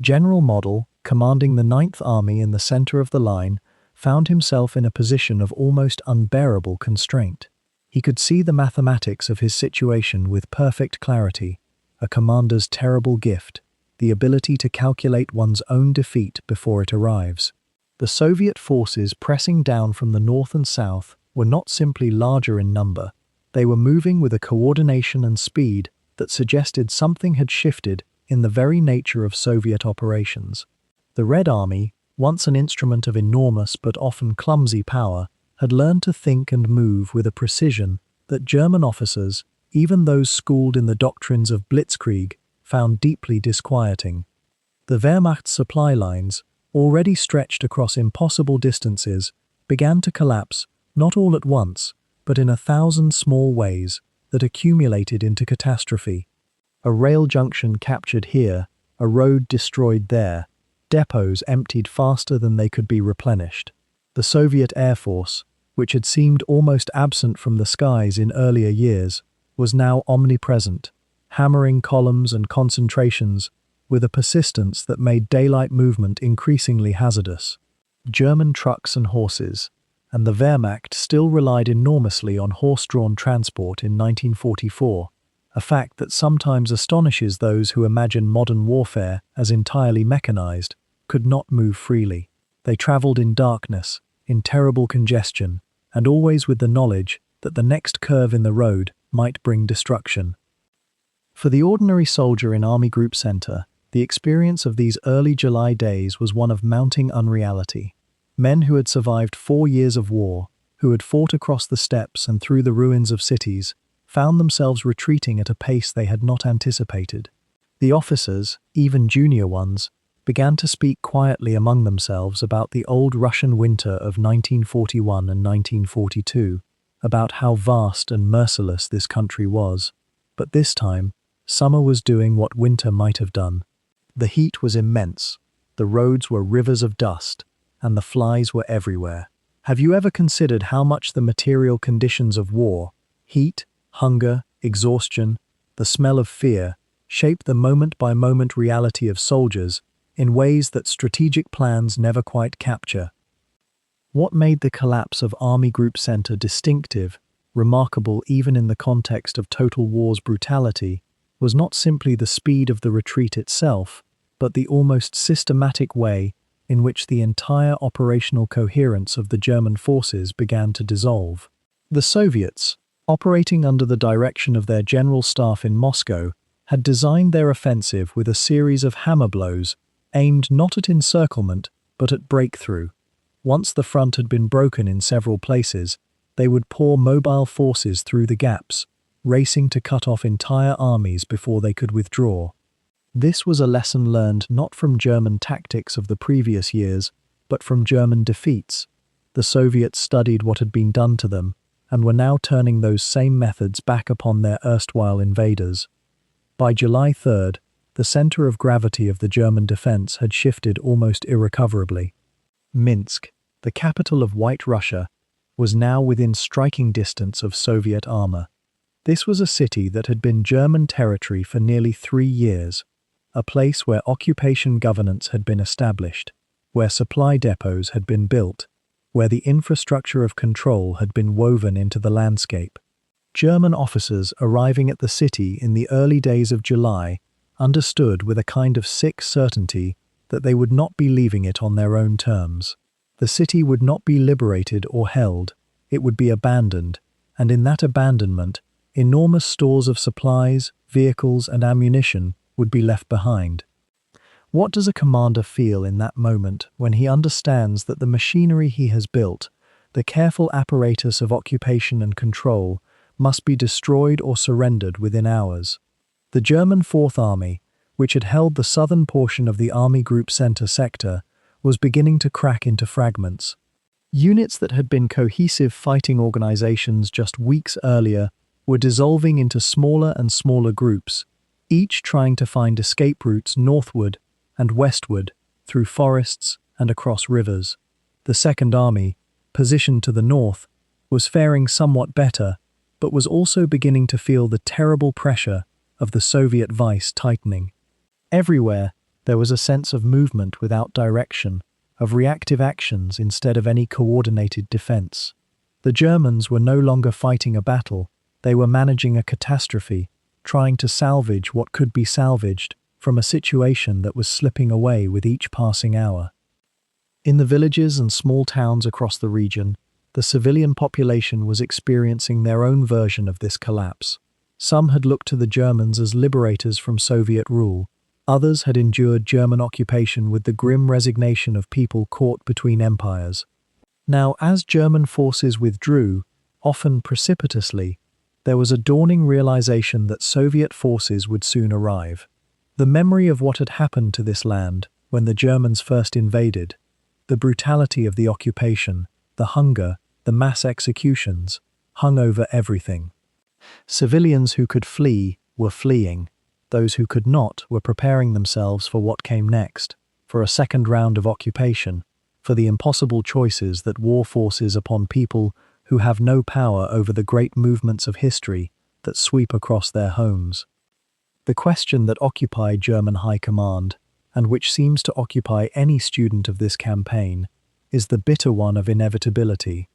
General Model, commanding the Ninth Army in the center of the line, found himself in a position of almost unbearable constraint. He could see the mathematics of his situation with perfect clarity, a commander's terrible gift, the ability to calculate one's own defeat before it arrives. The Soviet forces pressing down from the north and south were not simply larger in number, they were moving with a coordination and speed that suggested something had shifted in the very nature of Soviet operations. The Red Army, once an instrument of enormous but often clumsy power, had learned to think and move with a precision that German officers, even those schooled in the doctrines of blitzkrieg, found deeply disquieting. The Wehrmacht's supply lines, already stretched across impossible distances, began to collapse, not all at once, but in 1,000 small ways that accumulated into catastrophe. A rail junction captured here, a road destroyed there, depots emptied faster than they could be replenished. The Soviet Air Force, which had seemed almost absent from the skies in earlier years, was now omnipresent, hammering columns and concentrations with a persistence that made daylight movement increasingly hazardous. German trucks and horses, and the Wehrmacht still relied enormously on horse-drawn transport in 1944, a fact that sometimes astonishes those who imagine modern warfare as entirely mechanized, could not move freely. They traveled in darkness, in terrible congestion, and always with the knowledge that the next curve in the road might bring destruction. For the ordinary soldier in Army Group Center, the experience of these early July days was one of mounting unreality. Men who had survived 4 years of war, who had fought across the steppes and through the ruins of cities, found themselves retreating at a pace they had not anticipated. The officers, even junior ones, began to speak quietly among themselves about the old Russian winter of 1941 and 1942, about how vast and merciless this country was. But this time, summer was doing what winter might have done. The heat was immense, the roads were rivers of dust, and the flies were everywhere. Have you ever considered how much the material conditions of war, heat, hunger, exhaustion, the smell of fear, shape the moment-by-moment reality of soldiers in ways that strategic plans never quite capture? What made the collapse of Army Group Center distinctive, remarkable even in the context of total war's brutality, was not simply the speed of the retreat itself, but the almost systematic way in which the entire operational coherence of the German forces began to dissolve. The Soviets, operating under the direction of their general staff in Moscow, had designed their offensive with a series of hammer blows aimed not at encirclement but at breakthrough. Once the front had been broken in several places, they would pour mobile forces through the gaps, racing to cut off entire armies before they could withdraw. This was a lesson learned not from German tactics of the previous years, but from German defeats. The Soviets studied what had been done to them, and were now turning those same methods back upon their erstwhile invaders. By July 3rd, the center of gravity of the German defense had shifted almost irrecoverably. Minsk, the capital of White Russia, was now within striking distance of Soviet armor. This was a city that had been German territory for nearly 3 years, a place where occupation governance had been established, where supply depots had been built, where the infrastructure of control had been woven into the landscape. German officers arriving at the city in the early days of July understood with a kind of sick certainty that they would not be leaving it on their own terms. The city would not be liberated or held, it would be abandoned, and in that abandonment, enormous stores of supplies, vehicles, and ammunition would be left behind. What does a commander feel in that moment when he understands that the machinery he has built, the careful apparatus of occupation and control, must be destroyed or surrendered within hours? The German Fourth Army, which had held the southern portion of the Army Group Center sector, was beginning to crack into fragments. Units that had been cohesive fighting organizations just weeks earlier were dissolving into smaller and smaller groups, each trying to find escape routes northward and westward through forests and across rivers. The Second Army, positioned to the north, was faring somewhat better, but was also beginning to feel the terrible pressure of the Soviet vice tightening. Everywhere, there was a sense of movement without direction, of reactive actions instead of any coordinated defense. The Germans were no longer fighting a battle, they were managing a catastrophe, trying to salvage what could be salvaged from a situation that was slipping away with each passing hour. In the villages and small towns across the region, the civilian population was experiencing their own version of this collapse. Some had looked to the Germans as liberators from Soviet rule. Others had endured German occupation with the grim resignation of people caught between empires. Now, as German forces withdrew, often precipitously, there was a dawning realization that Soviet forces would soon arrive. The memory of what had happened to this land when the Germans first invaded, the brutality of the occupation, the hunger, the mass executions, hung over everything. Civilians who could flee were fleeing. Those who could not were preparing themselves for what came next, for a second round of occupation, for the impossible choices that war forces upon people who have no power over the great movements of history that sweep across their homes. The question that occupied German High Command, and which seems to occupy any student of this campaign, is the bitter one of inevitability.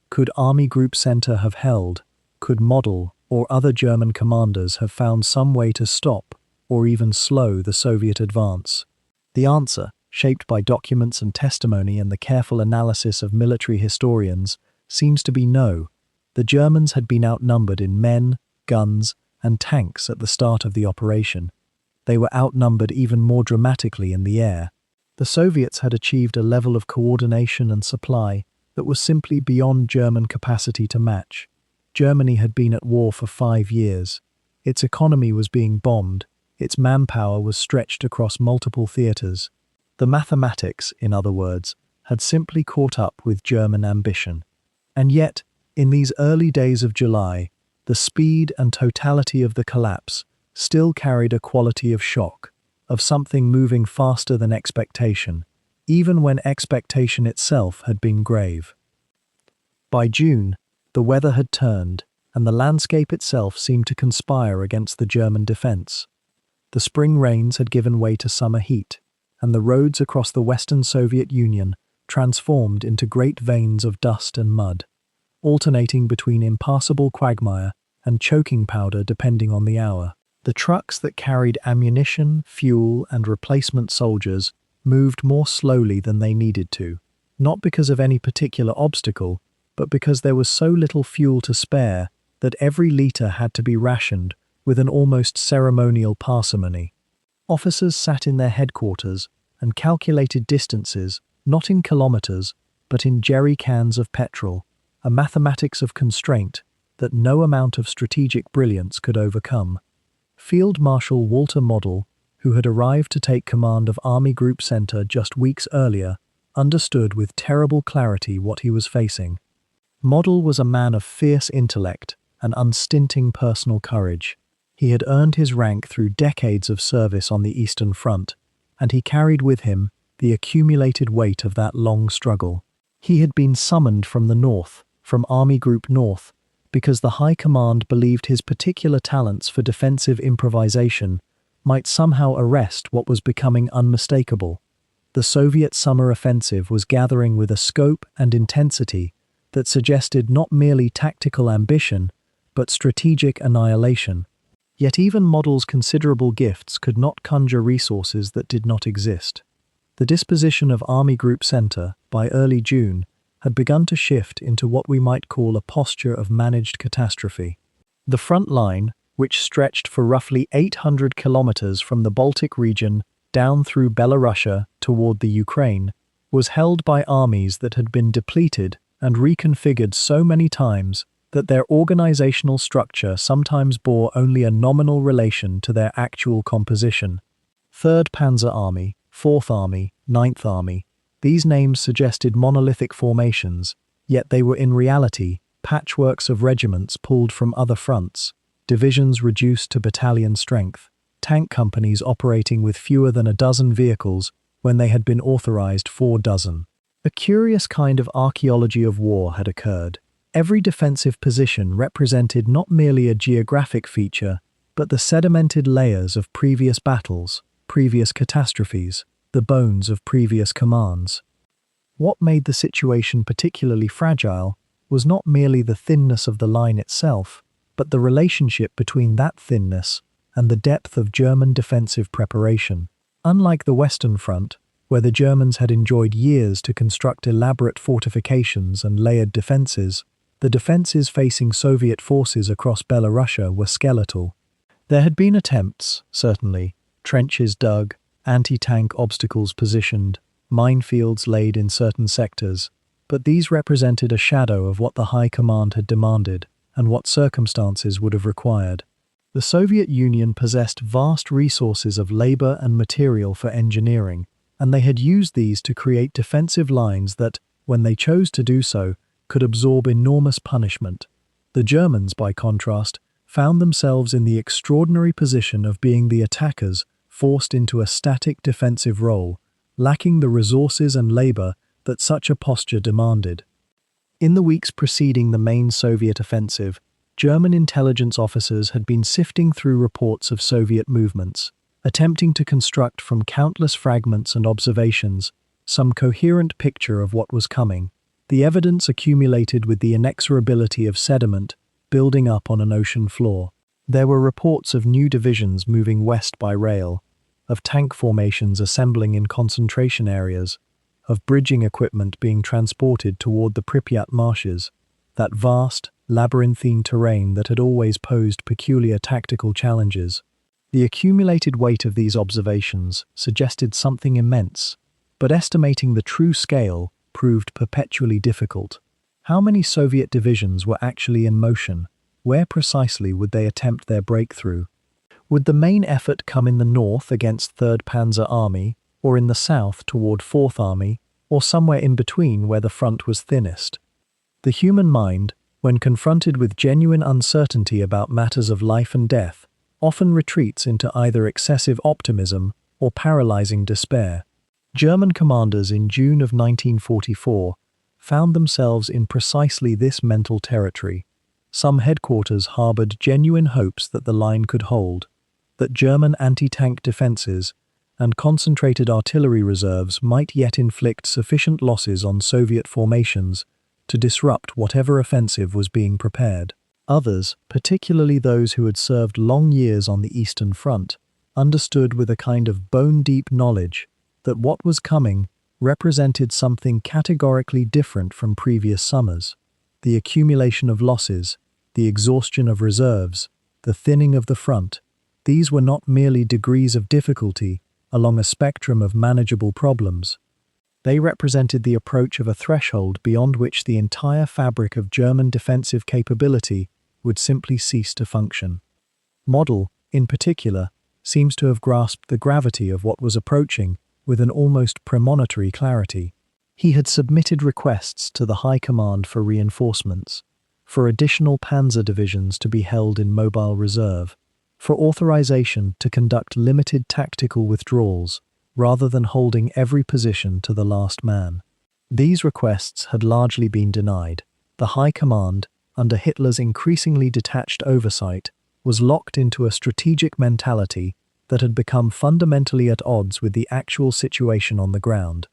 Could Army Group Center have held? Could Model or other German commanders have found some way to stop or even slow the Soviet advance? The answer, shaped by documents and testimony and the careful analysis of military historians, seems to be no. The Germans had been outnumbered in men, guns, and tanks at the start of the operation. They were outnumbered even more dramatically in the air. The Soviets had achieved a level of coordination and supply that was simply beyond German capacity to match. Germany had been at war for 5 years. Its economy was being bombed, its manpower was stretched across multiple theatres. The mathematics, in other words, had simply caught up with German ambition. And yet, in these early days of July, the speed and totality of the collapse still carried a quality of shock, of something moving faster than expectation, even when expectation itself had been grave. By June, the weather had turned, and the landscape itself seemed to conspire against the German defense. The spring rains had given way to summer heat, and the roads across the Western Soviet Union transformed into great veins of dust and mud, alternating between impassable quagmire and choking powder depending on the hour. The trucks that carried ammunition, fuel, and replacement soldiers moved more slowly than they needed to, not because of any particular obstacle, but because there was so little fuel to spare that every litre had to be rationed with an almost ceremonial parsimony. Officers sat in their headquarters and calculated distances, not in kilometres, but in jerry cans of petrol, a mathematics of constraint that no amount of strategic brilliance could overcome. Field Marshal Walter Model, who had arrived to take command of Army Group Center just weeks earlier, understood with terrible clarity what he was facing. Model was a man of fierce intellect and unstinting personal courage. He had earned his rank through decades of service on the Eastern Front, and he carried with him the accumulated weight of that long struggle. He had been summoned from the North, from Army Group North, because the High Command believed his particular talents for defensive improvisation might somehow arrest what was becoming unmistakable. The Soviet summer offensive was gathering with a scope and intensity that suggested not merely tactical ambition, but strategic annihilation. Yet even Model's considerable gifts could not conjure resources that did not exist. The disposition of Army Group Center, by early June, had begun to shift into what we might call a posture of managed catastrophe. The front line, which stretched for roughly 800 kilometers from the Baltic region down through Belarus toward the Ukraine, was held by armies that had been depleted and reconfigured so many times that their organizational structure sometimes bore only a nominal relation to their actual composition. 3rd Panzer Army, 4th Army, 9th Army. These names suggested monolithic formations, yet they were in reality patchworks of regiments pulled from other fronts, divisions reduced to battalion strength, tank companies operating with fewer than a dozen vehicles when they had been authorized 4 dozen. A curious kind of archaeology of war had occurred. Every defensive position represented not merely a geographic feature, but the sedimented layers of previous battles, previous catastrophes, the bones of previous commands. What made the situation particularly fragile was not merely the thinness of the line itself, but the relationship between that thinness and the depth of German defensive preparation. Unlike the Western Front, where the Germans had enjoyed years to construct elaborate fortifications and layered defenses, the defenses facing Soviet forces across Belarus were skeletal. There had been attempts, certainly, trenches dug, anti-tank obstacles positioned, minefields laid in certain sectors, but these represented a shadow of what the High Command had demanded and what circumstances would have required. The Soviet Union possessed vast resources of labor and material for engineering, and they had used these to create defensive lines that, when they chose to do so, could absorb enormous punishment. The Germans, by contrast, found themselves in the extraordinary position of being the attackers forced into a static defensive role, lacking the resources and labor that such a posture demanded. In the weeks preceding the main Soviet offensive, German intelligence officers had been sifting through reports of Soviet movements, attempting to construct from countless fragments and observations some coherent picture of what was coming. The evidence accumulated with the inexorability of sediment building up on an ocean floor. There were reports of new divisions moving west by rail, of tank formations assembling in concentration areas, of bridging equipment being transported toward the Pripyat marshes, that vast, labyrinthine terrain that had always posed peculiar tactical challenges. The accumulated weight of these observations suggested something immense, but estimating the true scale proved perpetually difficult. How many Soviet divisions were actually in motion? Where precisely would they attempt their breakthrough? Would the main effort come in the north against 3rd Panzer Army, or in the south toward 4th Army, or somewhere in between where the front was thinnest? The human mind, when confronted with genuine uncertainty about matters of life and death, often retreats into either excessive optimism or paralyzing despair. German commanders in June of 1944 found themselves in precisely this mental territory. Some headquarters harbored genuine hopes that the line could hold, that German anti-tank defenses and concentrated artillery reserves might yet inflict sufficient losses on Soviet formations to disrupt whatever offensive was being prepared. Others, particularly those who had served long years on the Eastern Front, understood with a kind of bone-deep knowledge that what was coming represented something categorically different from previous summers. The accumulation of losses, the exhaustion of reserves, the thinning of the front, these were not merely degrees of difficulty along a spectrum of manageable problems. They represented the approach of a threshold beyond which the entire fabric of German defensive capability would simply cease to function. Model, in particular, seems to have grasped the gravity of what was approaching with an almost premonitory clarity. He had submitted requests to the High Command for reinforcements, for additional panzer divisions to be held in mobile reserve, for authorization to conduct limited tactical withdrawals, rather than holding every position to the last man. These requests had largely been denied. The High Command, under Hitler's increasingly detached oversight, was locked into a strategic mentality that had become fundamentally at odds with the actual situation on the ground.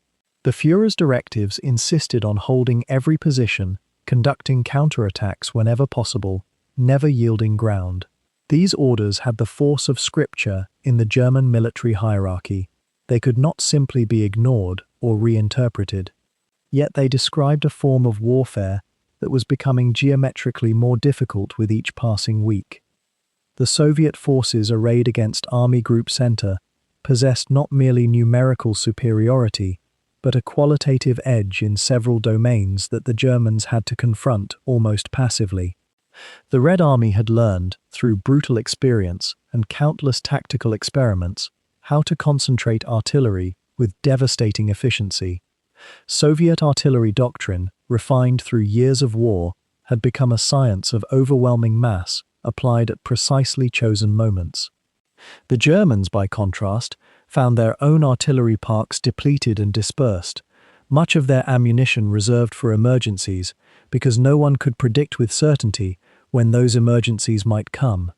The Führer's directives insisted on holding every position, conducting counterattacks whenever possible, never yielding ground. These orders had the force of scripture in the German military hierarchy. They could not simply be ignored or reinterpreted. Yet they described a form of warfare that was becoming geometrically more difficult with each passing week. The Soviet forces arrayed against Army Group Center possessed not merely numerical superiority, but a qualitative edge in several domains that the Germans had to confront almost passively. The Red Army had learned, through brutal experience and countless tactical experiments, how to concentrate artillery with devastating efficiency. Soviet artillery doctrine, refined through years of war, had become a science of overwhelming mass applied at precisely chosen moments. The Germans, by contrast, found their own artillery parks depleted and dispersed, much of their ammunition reserved for emergencies, because no one could predict with certainty when those emergencies might come.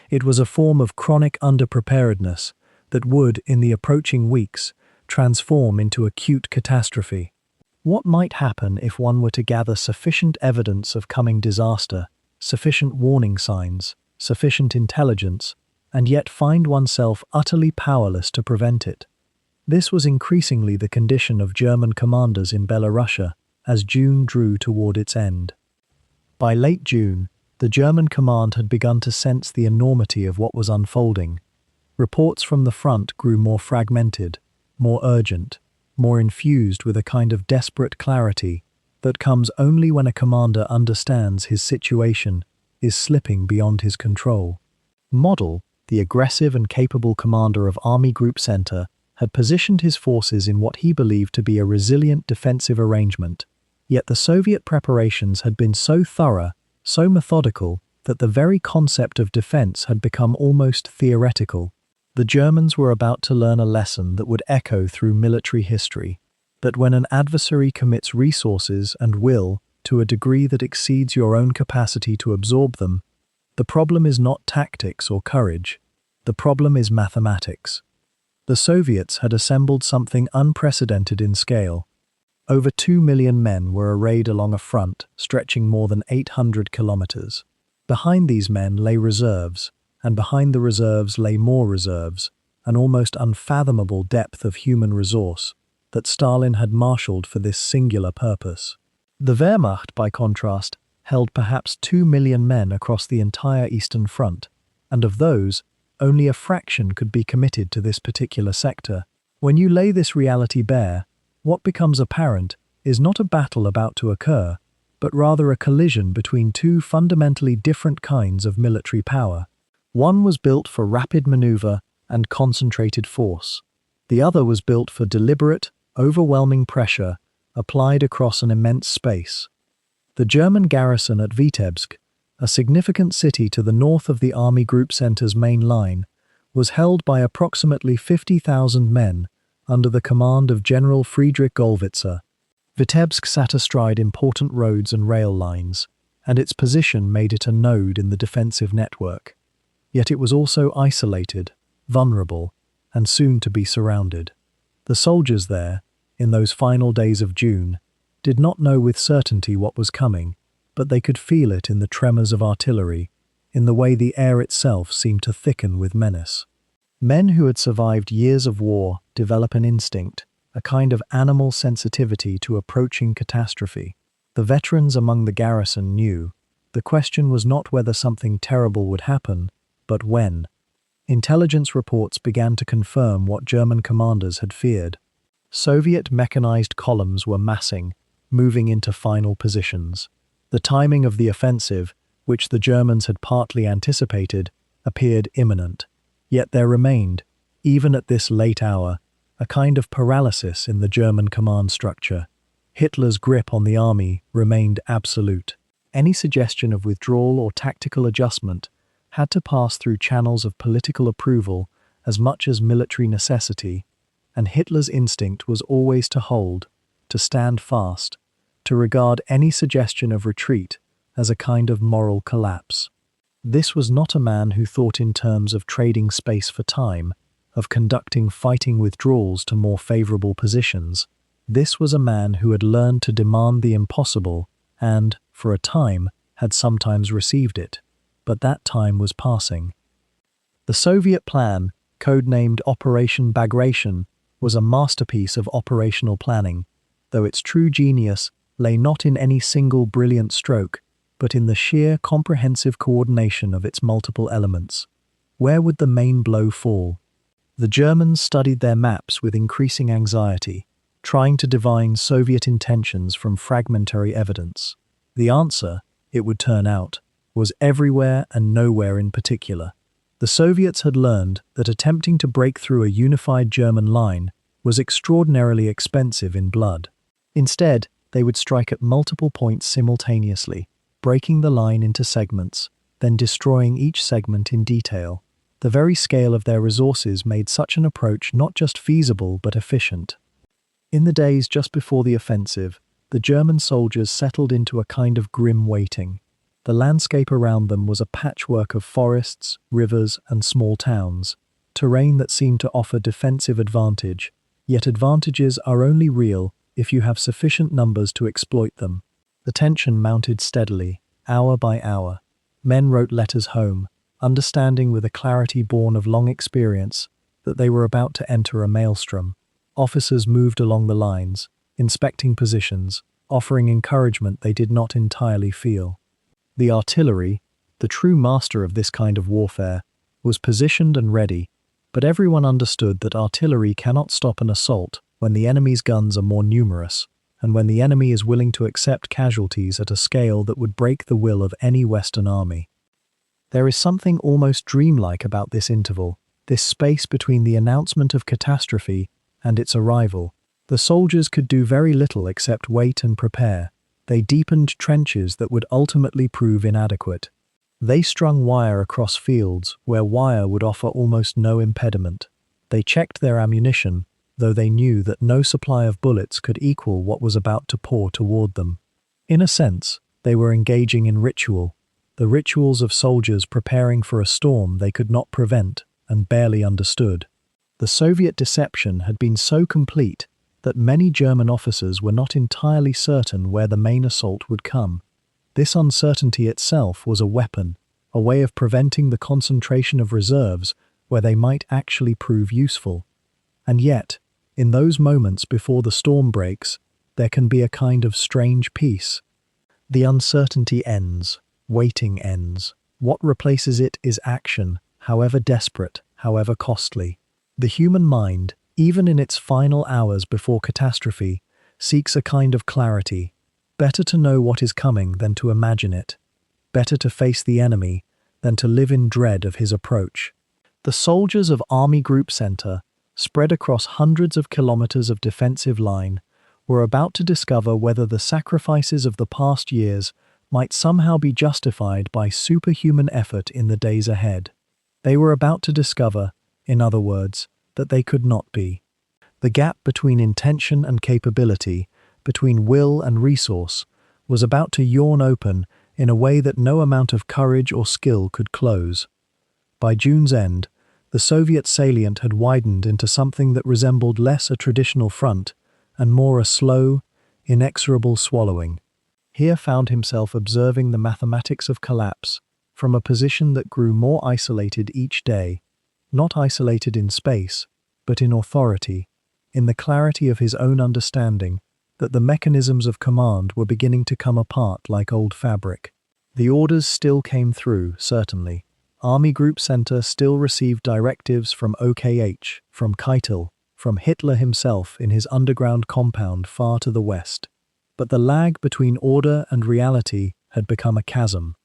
It was a form of chronic underpreparedness that would, in the approaching weeks, transform into acute catastrophe. What might happen if one were to gather sufficient evidence of coming disaster, sufficient warning signs, sufficient intelligence, and yet find oneself utterly powerless to prevent it? This was increasingly the condition of German commanders in Belarus as June drew toward its end. By late June, the German command had begun to sense the enormity of what was unfolding. Reports from the front grew more fragmented, more urgent, more infused with a kind of desperate clarity that comes only when a commander understands his situation is slipping beyond his control. Model, the aggressive and capable commander of Army Group Center, had positioned his forces in what he believed to be a resilient defensive arrangement, yet the Soviet preparations had been so thorough, so methodical, that the very concept of defense had become almost theoretical. The Germans were about to learn a lesson that would echo through military history, that when an adversary commits resources and will to a degree that exceeds your own capacity to absorb them, the problem is not tactics or courage. The problem is mathematics. The Soviets had assembled something unprecedented in scale. Over 2 million men were arrayed along a front stretching more than 800 kilometers. Behind these men lay reserves, and behind the reserves lay more reserves, an almost unfathomable depth of human resource that Stalin had marshaled for this singular purpose. The Wehrmacht, by contrast, held perhaps 2 million men across the entire Eastern Front, and of those, only a fraction could be committed to this particular sector. When you lay this reality bare, what becomes apparent is not a battle about to occur, but rather a collision between two fundamentally different kinds of military power. One was built for rapid maneuver and concentrated force. The other was built for deliberate, overwhelming pressure applied across an immense space. The German garrison at Vitebsk, a significant city to the north of the Army Group Center's main line, was held by approximately 50,000 men under the command of General Friedrich Gollwitzer. Vitebsk sat astride important roads and rail lines, and its position made it a node in the defensive network. Yet it was also isolated, vulnerable, and soon to be surrounded. The soldiers there, in those final days of June, did not know with certainty what was coming, but they could feel it in the tremors of artillery, in the way the air itself seemed to thicken with menace. Men who had survived years of war develop an instinct, a kind of animal sensitivity to approaching catastrophe. The veterans among the garrison knew the question was not whether something terrible would happen, but when. Intelligence reports began to confirm what German commanders had feared. Soviet mechanized columns were massing, moving into final positions. The timing of the offensive, which the Germans had partly anticipated, appeared imminent. Yet there remained, even at this late hour, a kind of paralysis in the German command structure. Hitler's grip on the army remained absolute. Any suggestion of withdrawal or tactical adjustment had to pass through channels of political approval as much as military necessity, and Hitler's instinct was always to hold, to stand fast, to regard any suggestion of retreat as a kind of moral collapse. This was not a man who thought in terms of trading space for time, of conducting fighting withdrawals to more favorable positions. This was a man who had learned to demand the impossible and, for a time, had sometimes received it. But that time was passing. The Soviet plan, codenamed Operation Bagration, was a masterpiece of operational planning, though its true genius lay not in any single brilliant stroke, but in the sheer comprehensive coordination of its multiple elements. Where would the main blow fall? The Germans studied their maps with increasing anxiety, trying to divine Soviet intentions from fragmentary evidence. The answer, it would turn out, was everywhere and nowhere in particular. The Soviets had learned that attempting to break through a unified German line was extraordinarily expensive in blood. Instead, they would strike at multiple points simultaneously, breaking the line into segments, then destroying each segment in detail. The very scale of their resources made such an approach not just feasible but efficient. In the days just before the offensive, the German soldiers settled into a kind of grim waiting. The landscape around them was a patchwork of forests, rivers, and small towns, terrain that seemed to offer defensive advantage, yet advantages are only real if you have sufficient numbers to exploit them. The tension mounted steadily, hour by hour. Men wrote letters home, understanding with a clarity born of long experience that they were about to enter a maelstrom. Officers moved along the lines, inspecting positions, offering encouragement they did not entirely feel. The artillery, the true master of this kind of warfare, was positioned and ready, but everyone understood that artillery cannot stop an assault when the enemy's guns are more numerous, and when the enemy is willing to accept casualties at a scale that would break the will of any Western army. There is something almost dreamlike about this interval, this space between the announcement of catastrophe and its arrival. The soldiers could do very little except wait and prepare. They deepened trenches that would ultimately prove inadequate. They strung wire across fields where wire would offer almost no impediment. They checked their ammunition, though they knew that no supply of bullets could equal what was about to pour toward them. In a sense, they were engaging in ritual, the rituals of soldiers preparing for a storm they could not prevent and barely understood. The Soviet deception had been so complete that many German officers were not entirely certain where the main assault would come. This uncertainty itself was a weapon, a way of preventing the concentration of reserves where they might actually prove useful. And yet, in those moments before the storm breaks, there can be a kind of strange peace. The uncertainty ends, waiting ends. What replaces it is action, however desperate, however costly. The human mind, even in its final hours before catastrophe, seeks a kind of clarity. Better to know what is coming than to imagine it. Better to face the enemy than to live in dread of his approach. The soldiers of Army Group Center, spread across hundreds of kilometers of defensive line, were about to discover whether the sacrifices of the past years might somehow be justified by superhuman effort in the days ahead. They were about to discover, in other words, that they could not be. The gap between intention and capability, between will and resource, was about to yawn open in a way that no amount of courage or skill could close. By June's end, the Soviet salient had widened into something that resembled less a traditional front and more a slow, inexorable swallowing. Heer found himself observing the mathematics of collapse from a position that grew more isolated each day, not isolated in space, but in authority, in the clarity of his own understanding that the mechanisms of command were beginning to come apart like old fabric. The orders still came through, certainly. Army Group Center still received directives from OKH, from Keitel, from Hitler himself in his underground compound far to the west. But the lag between order and reality had become a chasm.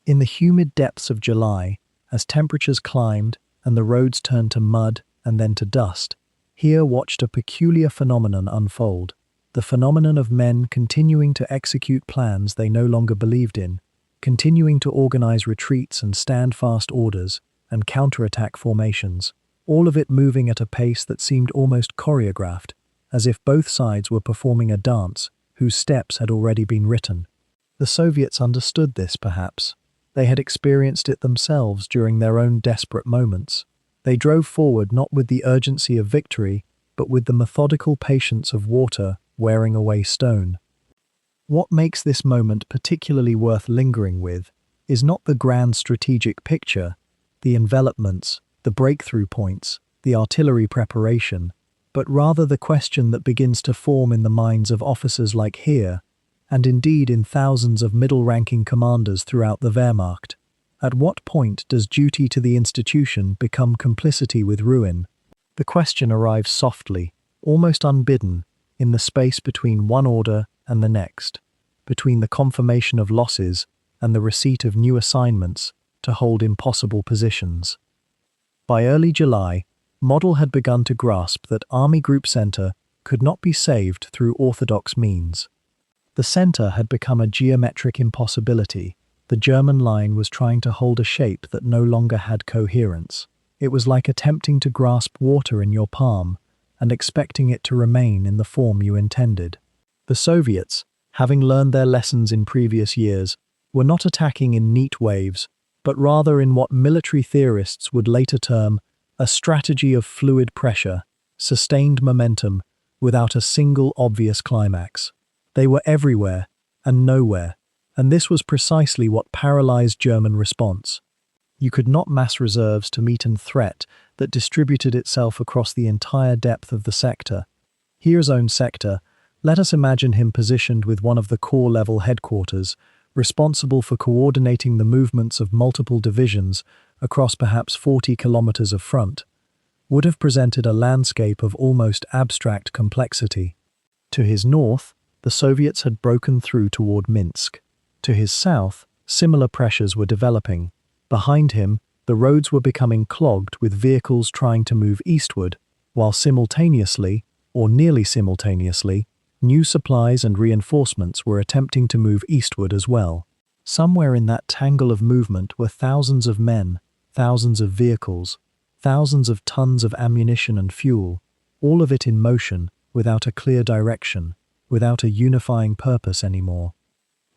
In the humid depths of July, as temperatures climbed and the roads turned to mud and then to dust, Heer watched a peculiar phenomenon unfold, the phenomenon of men continuing to execute plans they no longer believed in, continuing to organize retreats and stand-fast orders and counterattack formations, all of it moving at a pace that seemed almost choreographed, as if both sides were performing a dance whose steps had already been written. The Soviets understood this, perhaps. They had experienced it themselves during their own desperate moments. They drove forward not with the urgency of victory, but with the methodical patience of water wearing away stone. What makes this moment particularly worth lingering with is not the grand strategic picture, the envelopments, the breakthrough points, the artillery preparation, but rather the question that begins to form in the minds of officers like Heer, and indeed in thousands of middle-ranking commanders throughout the Wehrmacht. At what point does duty to the institution become complicity with ruin? The question arrives softly, almost unbidden, in the space between one order and the next, between the confirmation of losses and the receipt of new assignments to hold impossible positions. By early July, Model had begun to grasp that Army Group Center could not be saved through orthodox means. The center had become a geometric impossibility. The German line was trying to hold a shape that no longer had coherence. It was like attempting to grasp water in your palm and expecting it to remain in the form you intended. The Soviets, having learned their lessons in previous years, were not attacking in neat waves, but rather in what military theorists would later term a strategy of fluid pressure, sustained momentum, without a single obvious climax. They were everywhere and nowhere, and this was precisely what paralyzed German response. You could not mass reserves to meet a threat that distributed itself across the entire depth of the sector. Heer's own sector, let us imagine him positioned with one of the corps-level headquarters, responsible for coordinating the movements of multiple divisions across perhaps 40 kilometers of front, would have presented a landscape of almost abstract complexity. To his north, the Soviets had broken through toward Minsk. To his south, similar pressures were developing. Behind him, the roads were becoming clogged with vehicles trying to move eastward, while simultaneously, or nearly simultaneously, new supplies and reinforcements were attempting to move eastward as well. Somewhere in that tangle of movement were thousands of men, thousands of vehicles, thousands of tons of ammunition and fuel, all of it in motion, without a clear direction, without a unifying purpose anymore.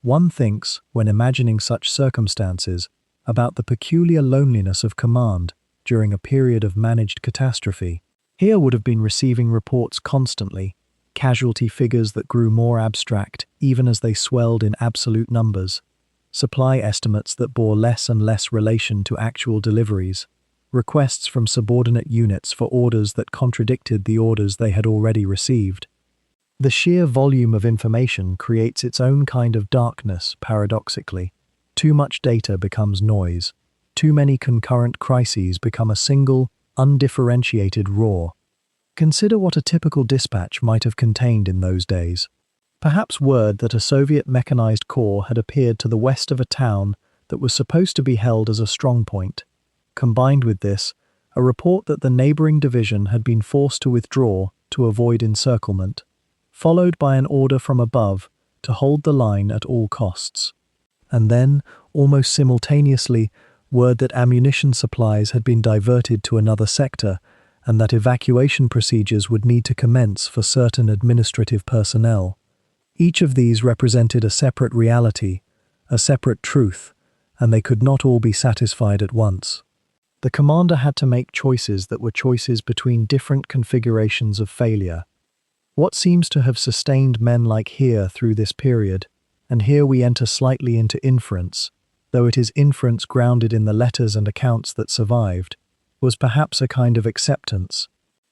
One thinks, when imagining such circumstances, about the peculiar loneliness of command during a period of managed catastrophe. Heer would have been receiving reports constantly, casualty figures that grew more abstract even as they swelled in absolute numbers, supply estimates that bore less and less relation to actual deliveries, requests from subordinate units for orders that contradicted the orders they had already received. The sheer volume of information creates its own kind of darkness, paradoxically. Too much data becomes noise. Too many concurrent crises become a single, undifferentiated roar. Consider what a typical dispatch might have contained in those days. Perhaps word that a Soviet mechanized corps had appeared to the west of a town that was supposed to be held as a strongpoint. Combined with this, a report that the neighbouring division had been forced to withdraw to avoid encirclement, followed by an order from above to hold the line at all costs. And then, almost simultaneously, word that ammunition supplies had been diverted to another sector and that evacuation procedures would need to commence for certain administrative personnel. Each of these represented a separate reality, a separate truth, and they could not all be satisfied at once. The commander had to make choices that were choices between different configurations of failure. What seems to have sustained men like Heer through this period, and here we enter slightly into inference, though it is inference grounded in the letters and accounts that survived, was perhaps a kind of acceptance.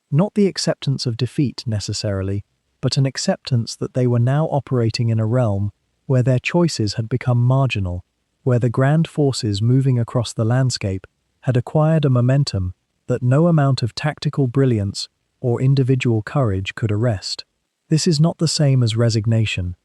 Not the acceptance of defeat necessarily, but an acceptance that they were now operating in a realm where their choices had become marginal, where the grand forces moving across the landscape had acquired a momentum that no amount of tactical brilliance or individual courage could arrest. This is not the same as resignation.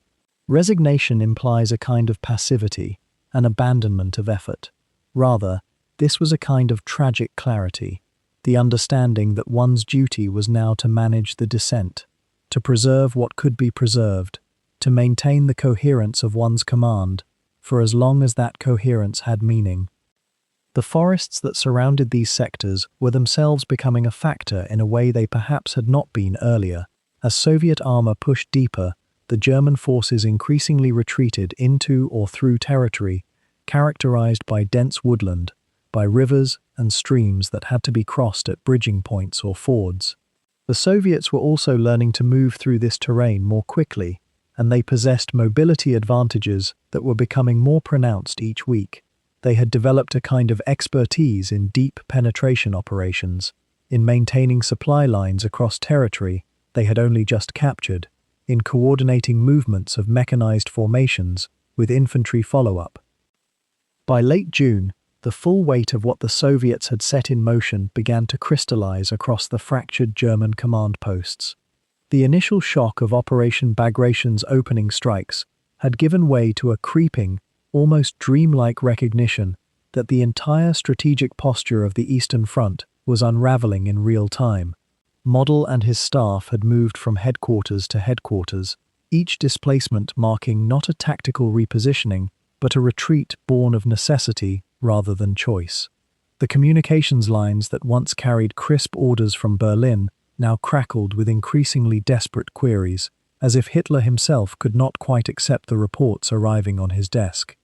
Resignation implies a kind of passivity, an abandonment of effort. Rather, this was a kind of tragic clarity, the understanding that one's duty was now to manage the descent, to preserve what could be preserved, to maintain the coherence of one's command, for as long as that coherence had meaning. The forests that surrounded these sectors were themselves becoming a factor in a way they perhaps had not been earlier. As Soviet armor pushed deeper, the German forces increasingly retreated into or through territory characterized by dense woodland, by rivers and streams that had to be crossed at bridging points or fords. The Soviets were also learning to move through this terrain more quickly, and they possessed mobility advantages that were becoming more pronounced each week. They had developed a kind of expertise in deep penetration operations, in maintaining supply lines across territory they had only just captured, in coordinating movements of mechanized formations with infantry follow-up. By late June, the full weight of what the Soviets had set in motion began to crystallize across the fractured German command posts. The initial shock of Operation Bagration's opening strikes had given way to a creeping, almost dreamlike recognition that the entire strategic posture of the Eastern Front was unraveling in real time. Model and his staff had moved from headquarters to headquarters, each displacement marking not a tactical repositioning, but a retreat born of necessity rather than choice. The communications lines that once carried crisp orders from Berlin now crackled with increasingly desperate queries, as if Hitler himself could not quite accept the reports arriving on his desk.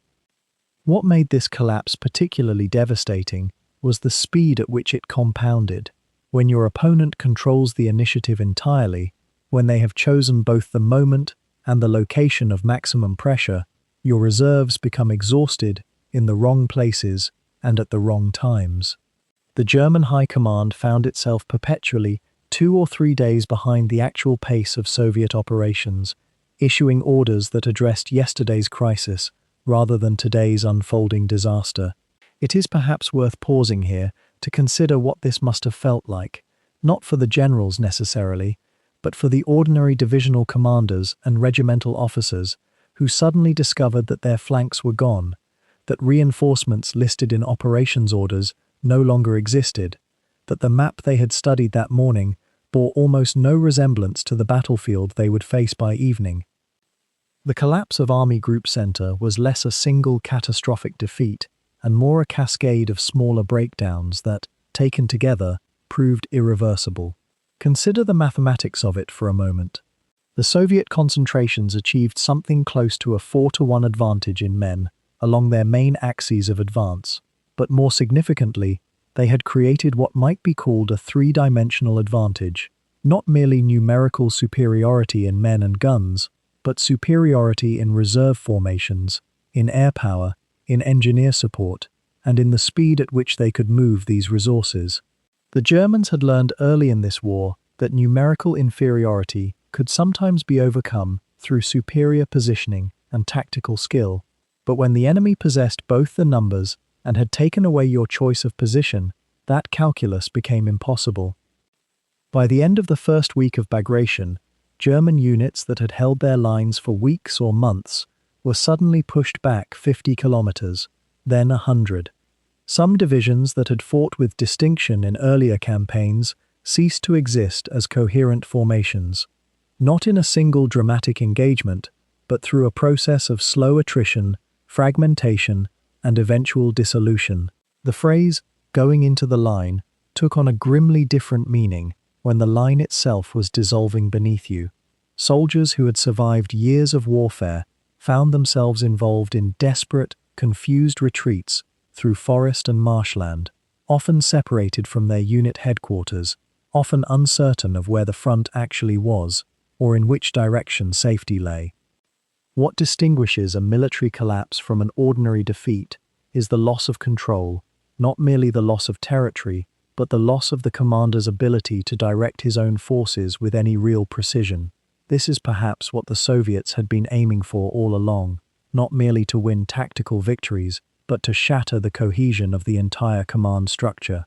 What made this collapse particularly devastating was the speed at which it compounded. When your opponent controls the initiative entirely, when they have chosen both the moment and the location of maximum pressure, your reserves become exhausted in the wrong places and at the wrong times. The German High Command found itself perpetually 2 or 3 days behind the actual pace of Soviet operations, issuing orders that addressed yesterday's crisis rather than today's unfolding disaster. It is perhaps worth pausing here to consider what this must have felt like, not for the generals necessarily, but for the ordinary divisional commanders and regimental officers who suddenly discovered that their flanks were gone, that reinforcements listed in operations orders no longer existed, that the map they had studied that morning bore almost no resemblance to the battlefield they would face by evening. The collapse of Army Group Center was less a single catastrophic defeat and more a cascade of smaller breakdowns that, taken together, proved irreversible. Consider the mathematics of it for a moment. The Soviet concentrations achieved something close to a 4-to-1 advantage in men along their main axes of advance, but more significantly, they had created what might be called a 3-dimensional advantage, not merely numerical superiority in men and guns, but superiority in reserve formations, in air power, in engineer support, and in the speed at which they could move these resources. The Germans had learned early in this war that numerical inferiority could sometimes be overcome through superior positioning and tactical skill, but when the enemy possessed both the numbers and had taken away your choice of position, that calculus became impossible. By the end of the first week of Bagration, German units that had held their lines for weeks or months were suddenly pushed back 50 kilometers, then 100. Some divisions that had fought with distinction in earlier campaigns ceased to exist as coherent formations, not in a single dramatic engagement, but through a process of slow attrition, fragmentation, and eventual dissolution. The phrase, "going into the line," took on a grimly different meaning when the line itself was dissolving beneath you. Soldiers who had survived years of warfare found themselves involved in desperate, confused retreats through forest and marshland, often separated from their unit headquarters, often uncertain of where the front actually was, or in which direction safety lay. What distinguishes a military collapse from an ordinary defeat is the loss of control, not merely the loss of territory, but the loss of the commander's ability to direct his own forces with any real precision. This is perhaps what the Soviets had been aiming for all along, not merely to win tactical victories, but to shatter the cohesion of the entire command structure.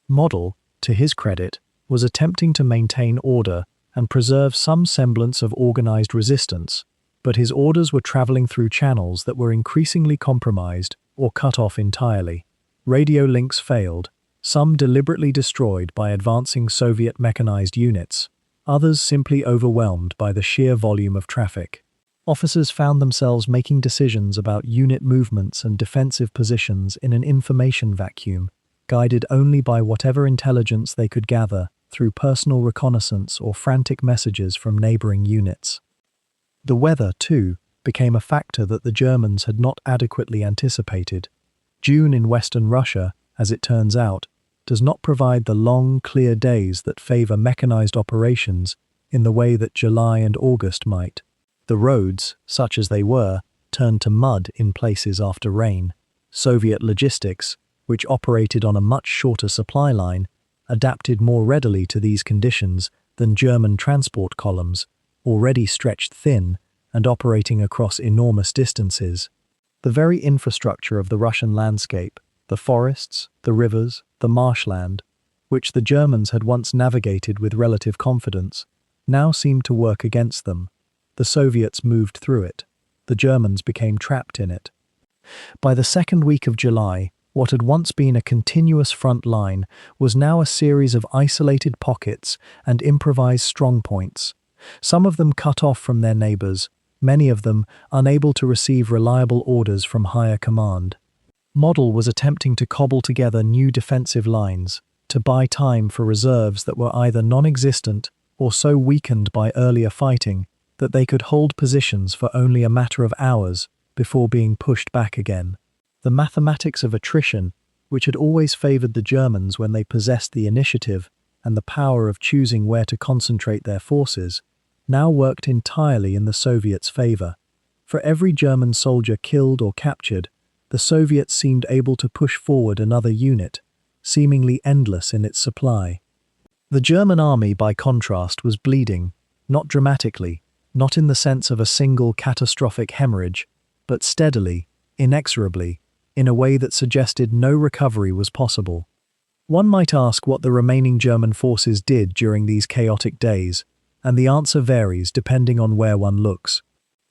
Model, to his credit, was attempting to maintain order and preserve some semblance of organized resistance, but his orders were traveling through channels that were increasingly compromised or cut off entirely. Radio links failed, some deliberately destroyed by advancing Soviet mechanized units, others simply overwhelmed by the sheer volume of traffic. Officers found themselves making decisions about unit movements and defensive positions in an information vacuum, guided only by whatever intelligence they could gather through personal reconnaissance or frantic messages from neighboring units. The weather, too, became a factor that the Germans had not adequately anticipated. June in Western Russia, as it turns out, does not provide the long, clear days that favor mechanized operations in the way that July and August might. The roads, such as they were, turned to mud in places after rain. Soviet logistics, which operated on a much shorter supply line, adapted more readily to these conditions than German transport columns, already stretched thin and operating across enormous distances. The very infrastructure of the Russian landscape, the forests, the rivers, the marshland, which the Germans had once navigated with relative confidence, now seemed to work against them. The Soviets moved through it. The Germans became trapped in it. By the second week of July, what had once been a continuous front line was now a series of isolated pockets and improvised strongpoints, some of them cut off from their neighbors, many of them unable to receive reliable orders from higher command. Model was attempting to cobble together new defensive lines, to buy time for reserves that were either non-existent or so weakened by earlier fighting that they could hold positions for only a matter of hours before being pushed back again. The mathematics of attrition, which had always favored the Germans when they possessed the initiative and the power of choosing where to concentrate their forces, now worked entirely in the Soviets' favor. For every German soldier killed or captured, the Soviets seemed able to push forward another unit, seemingly endless in its supply. The German army, by contrast, was bleeding, not dramatically, not in the sense of a single catastrophic hemorrhage, but steadily, inexorably, in a way that suggested no recovery was possible. One might ask what the remaining German forces did during these chaotic days, and the answer varies depending on where one looks.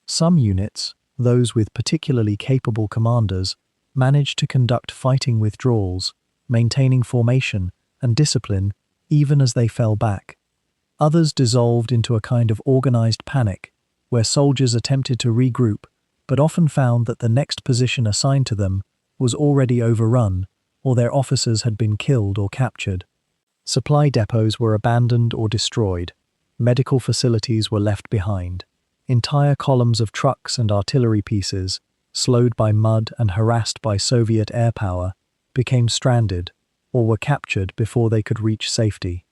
Some units, those with particularly capable commanders, managed to conduct fighting withdrawals, maintaining formation and discipline even as they fell back. Others dissolved into a kind of organized panic, where soldiers attempted to regroup, but often found that the next position assigned to them was already overrun, or their officers had been killed or captured. Supply depots were abandoned or destroyed. Medical facilities were left behind. Entire columns of trucks and artillery pieces, slowed by mud and harassed by Soviet air power, became stranded or were captured before they could reach safety.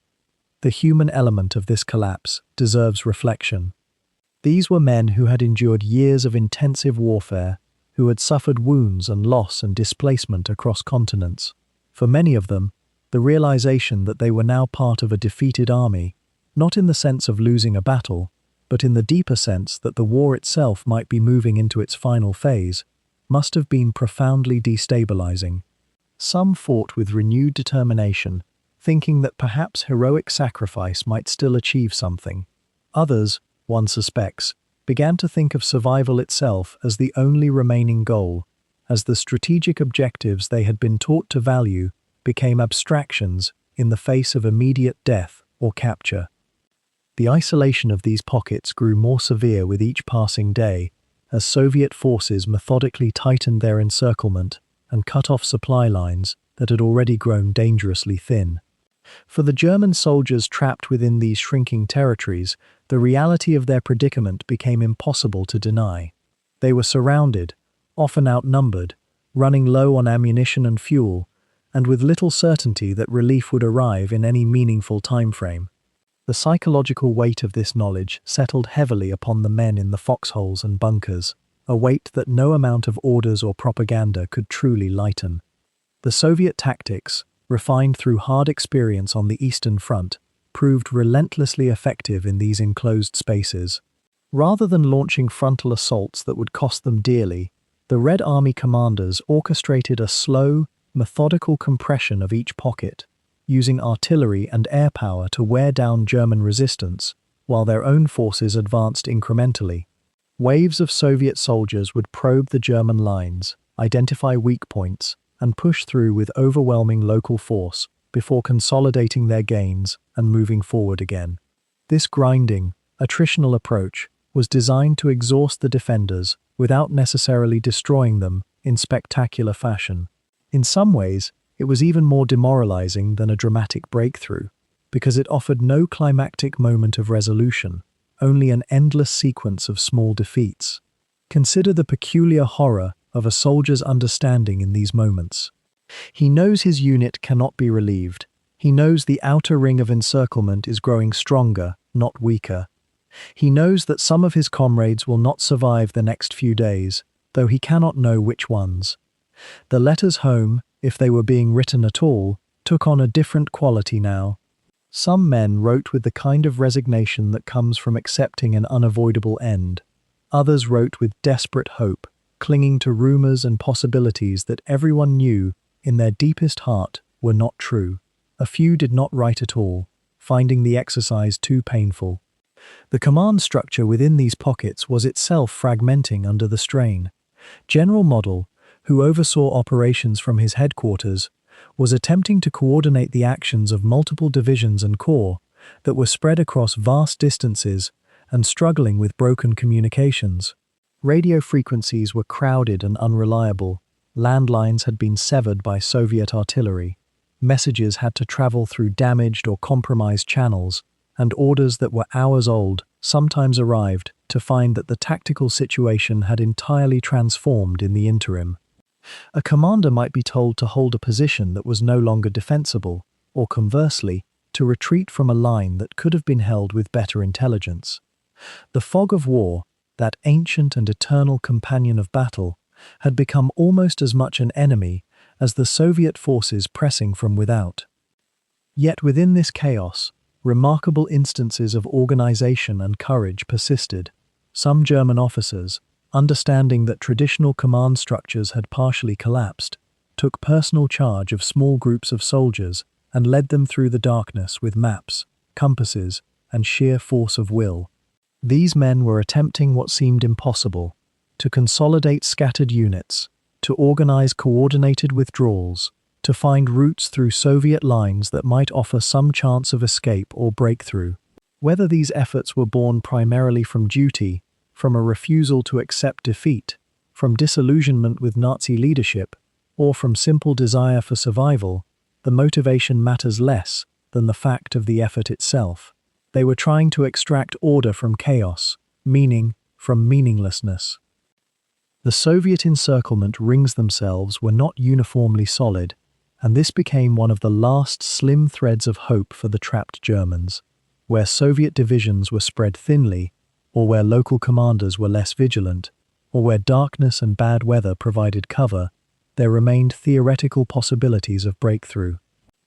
The human element of this collapse deserves reflection. These were men who had endured years of intensive warfare, who had suffered wounds and loss and displacement across continents. For many of them, the realization that they were now part of a defeated army, not in the sense of losing a battle, but in the deeper sense that the war itself might be moving into its final phase, must have been profoundly destabilizing. Some fought with renewed determination, thinking that perhaps heroic sacrifice might still achieve something. Others, one suspects, began to think of survival itself as the only remaining goal, as the strategic objectives they had been taught to value became abstractions in the face of immediate death or capture. The isolation of these pockets grew more severe with each passing day, as Soviet forces methodically tightened their encirclement and cut off supply lines that had already grown dangerously thin. For the German soldiers trapped within these shrinking territories, the reality of their predicament became impossible to deny. They were surrounded, often outnumbered, running low on ammunition and fuel, and with little certainty that relief would arrive in any meaningful time frame. The psychological weight of this knowledge settled heavily upon the men in the foxholes and bunkers, a weight that no amount of orders or propaganda could truly lighten. The Soviet tactics, refined through hard experience on the Eastern Front, proved relentlessly effective in these enclosed spaces. Rather than launching frontal assaults that would cost them dearly, the Red Army commanders orchestrated a slow, methodical compression of each pocket, using artillery and air power to wear down German resistance, while their own forces advanced incrementally. Waves of Soviet soldiers would probe the German lines, identify weak points, and push through with overwhelming local force before consolidating their gains and moving forward again. This grinding, attritional approach was designed to exhaust the defenders without necessarily destroying them in spectacular fashion. In some ways, it was even more demoralizing than a dramatic breakthrough, because it offered no climactic moment of resolution, only an endless sequence of small defeats. Consider the peculiar horror of a soldier's understanding in these moments. He knows his unit cannot be relieved. He knows the outer ring of encirclement is growing stronger, not weaker. He knows that some of his comrades will not survive the next few days, though he cannot know which ones. The letters home, if they were being written at all, took on a different quality now. Some men wrote with the kind of resignation that comes from accepting an unavoidable end. Others wrote with desperate hope, clinging to rumors and possibilities that everyone knew, in their deepest heart, were not true. A few did not write at all, finding the exercise too painful. The command structure within these pockets was itself fragmenting under the strain. General Model, who oversaw operations from his headquarters, was attempting to coordinate the actions of multiple divisions and corps that were spread across vast distances and struggling with broken communications. Radio frequencies were crowded and unreliable. Landlines had been severed by Soviet artillery. Messages had to travel through damaged or compromised channels, and orders that were hours old sometimes arrived to find that the tactical situation had entirely transformed in the interim. A commander might be told to hold a position that was no longer defensible, or conversely, to retreat from a line that could have been held with better intelligence. The fog of war, that ancient and eternal companion of battle, had become almost as much an enemy as the Soviet forces pressing from without. Yet within this chaos, remarkable instances of organization and courage persisted. Some German officers, understanding that traditional command structures had partially collapsed, took personal charge of small groups of soldiers and led them through the darkness with maps, compasses, and sheer force of will. These men were attempting what seemed impossible: to consolidate scattered units, to organize coordinated withdrawals, to find routes through Soviet lines that might offer some chance of escape or breakthrough. Whether these efforts were born primarily from duty, from a refusal to accept defeat, from disillusionment with Nazi leadership, or from simple desire for survival, the motivation matters less than the fact of the effort itself. They were trying to extract order from chaos, meaning from meaninglessness. The Soviet encirclement rings themselves were not uniformly solid, and this became one of the last slim threads of hope for the trapped Germans. Where Soviet divisions were spread thinly, or where local commanders were less vigilant, or where darkness and bad weather provided cover, there remained theoretical possibilities of breakthrough.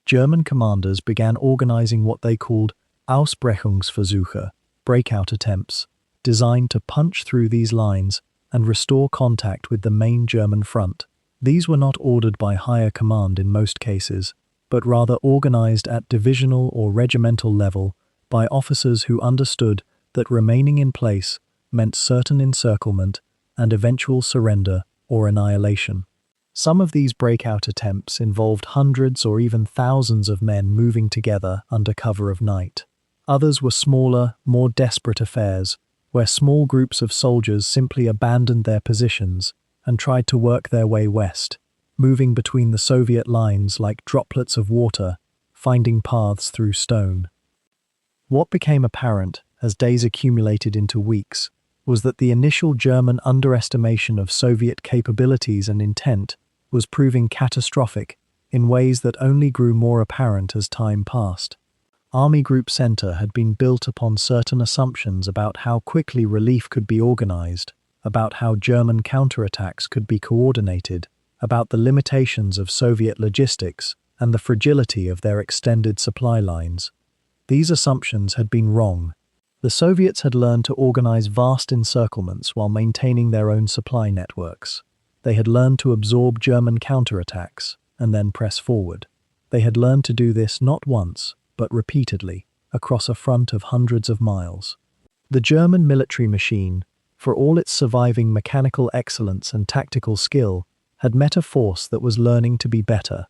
German commanders began organizing what they called Ausbrechungsversuche, breakout attempts, designed to punch through these lines and restore contact with the main German front. These were not ordered by higher command in most cases, but rather organized at divisional or regimental level by officers who understood that remaining in place meant certain encirclement and eventual surrender or annihilation. Some of these breakout attempts involved hundreds or even thousands of men moving together under cover of night. Others were smaller, more desperate affairs, where small groups of soldiers simply abandoned their positions and tried to work their way west, moving between the Soviet lines like droplets of water, finding paths through stone. What became apparent as days accumulated into weeks was that the initial German underestimation of Soviet capabilities and intent was proving catastrophic in ways that only grew more apparent as time passed. Army Group Center had been built upon certain assumptions about how quickly relief could be organized, about how German counterattacks could be coordinated, about the limitations of Soviet logistics and the fragility of their extended supply lines. These assumptions had been wrong. The Soviets had learned to organize vast encirclements while maintaining their own supply networks. They had learned to absorb German counterattacks and then press forward. They had learned to do this not once, but repeatedly, across a front of hundreds of miles. The German military machine, for all its surviving mechanical excellence and tactical skill, had met a force that was learning to be better.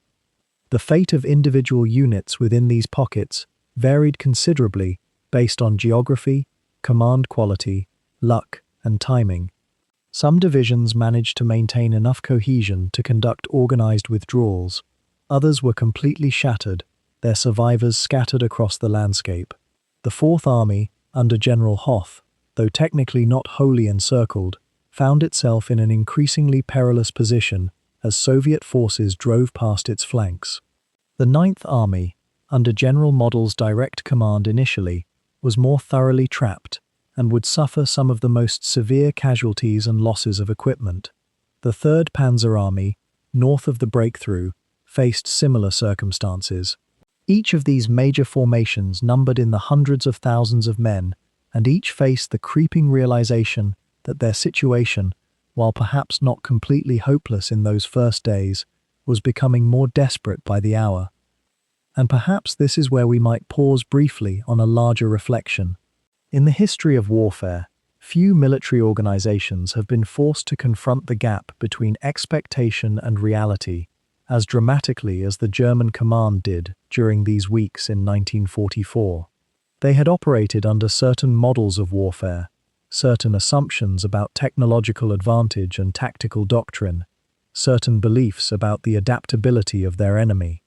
The fate of individual units within these pockets varied considerably based on geography, command quality, luck, and timing. Some divisions managed to maintain enough cohesion to conduct organized withdrawals. Others were completely shattered, their survivors scattered across the landscape. The Fourth Army, under General Hoth, though technically not wholly encircled, found itself in an increasingly perilous position as Soviet forces drove past its flanks. The Ninth Army, under General Model's direct command initially, was more thoroughly trapped and would suffer some of the most severe casualties and losses of equipment. The Third Panzer Army, north of the breakthrough, faced similar circumstances. Each of these major formations numbered in the hundreds of thousands of men, and each faced the creeping realization that their situation, while perhaps not completely hopeless in those first days, was becoming more desperate by the hour. And perhaps this is where we might pause briefly on a larger reflection. In the history of warfare, few military organizations have been forced to confront the gap between expectation and reality as dramatically as the German command did during these weeks in 1944. They had operated under certain models of warfare, certain assumptions about technological advantage and tactical doctrine, certain beliefs about the adaptability of their enemy.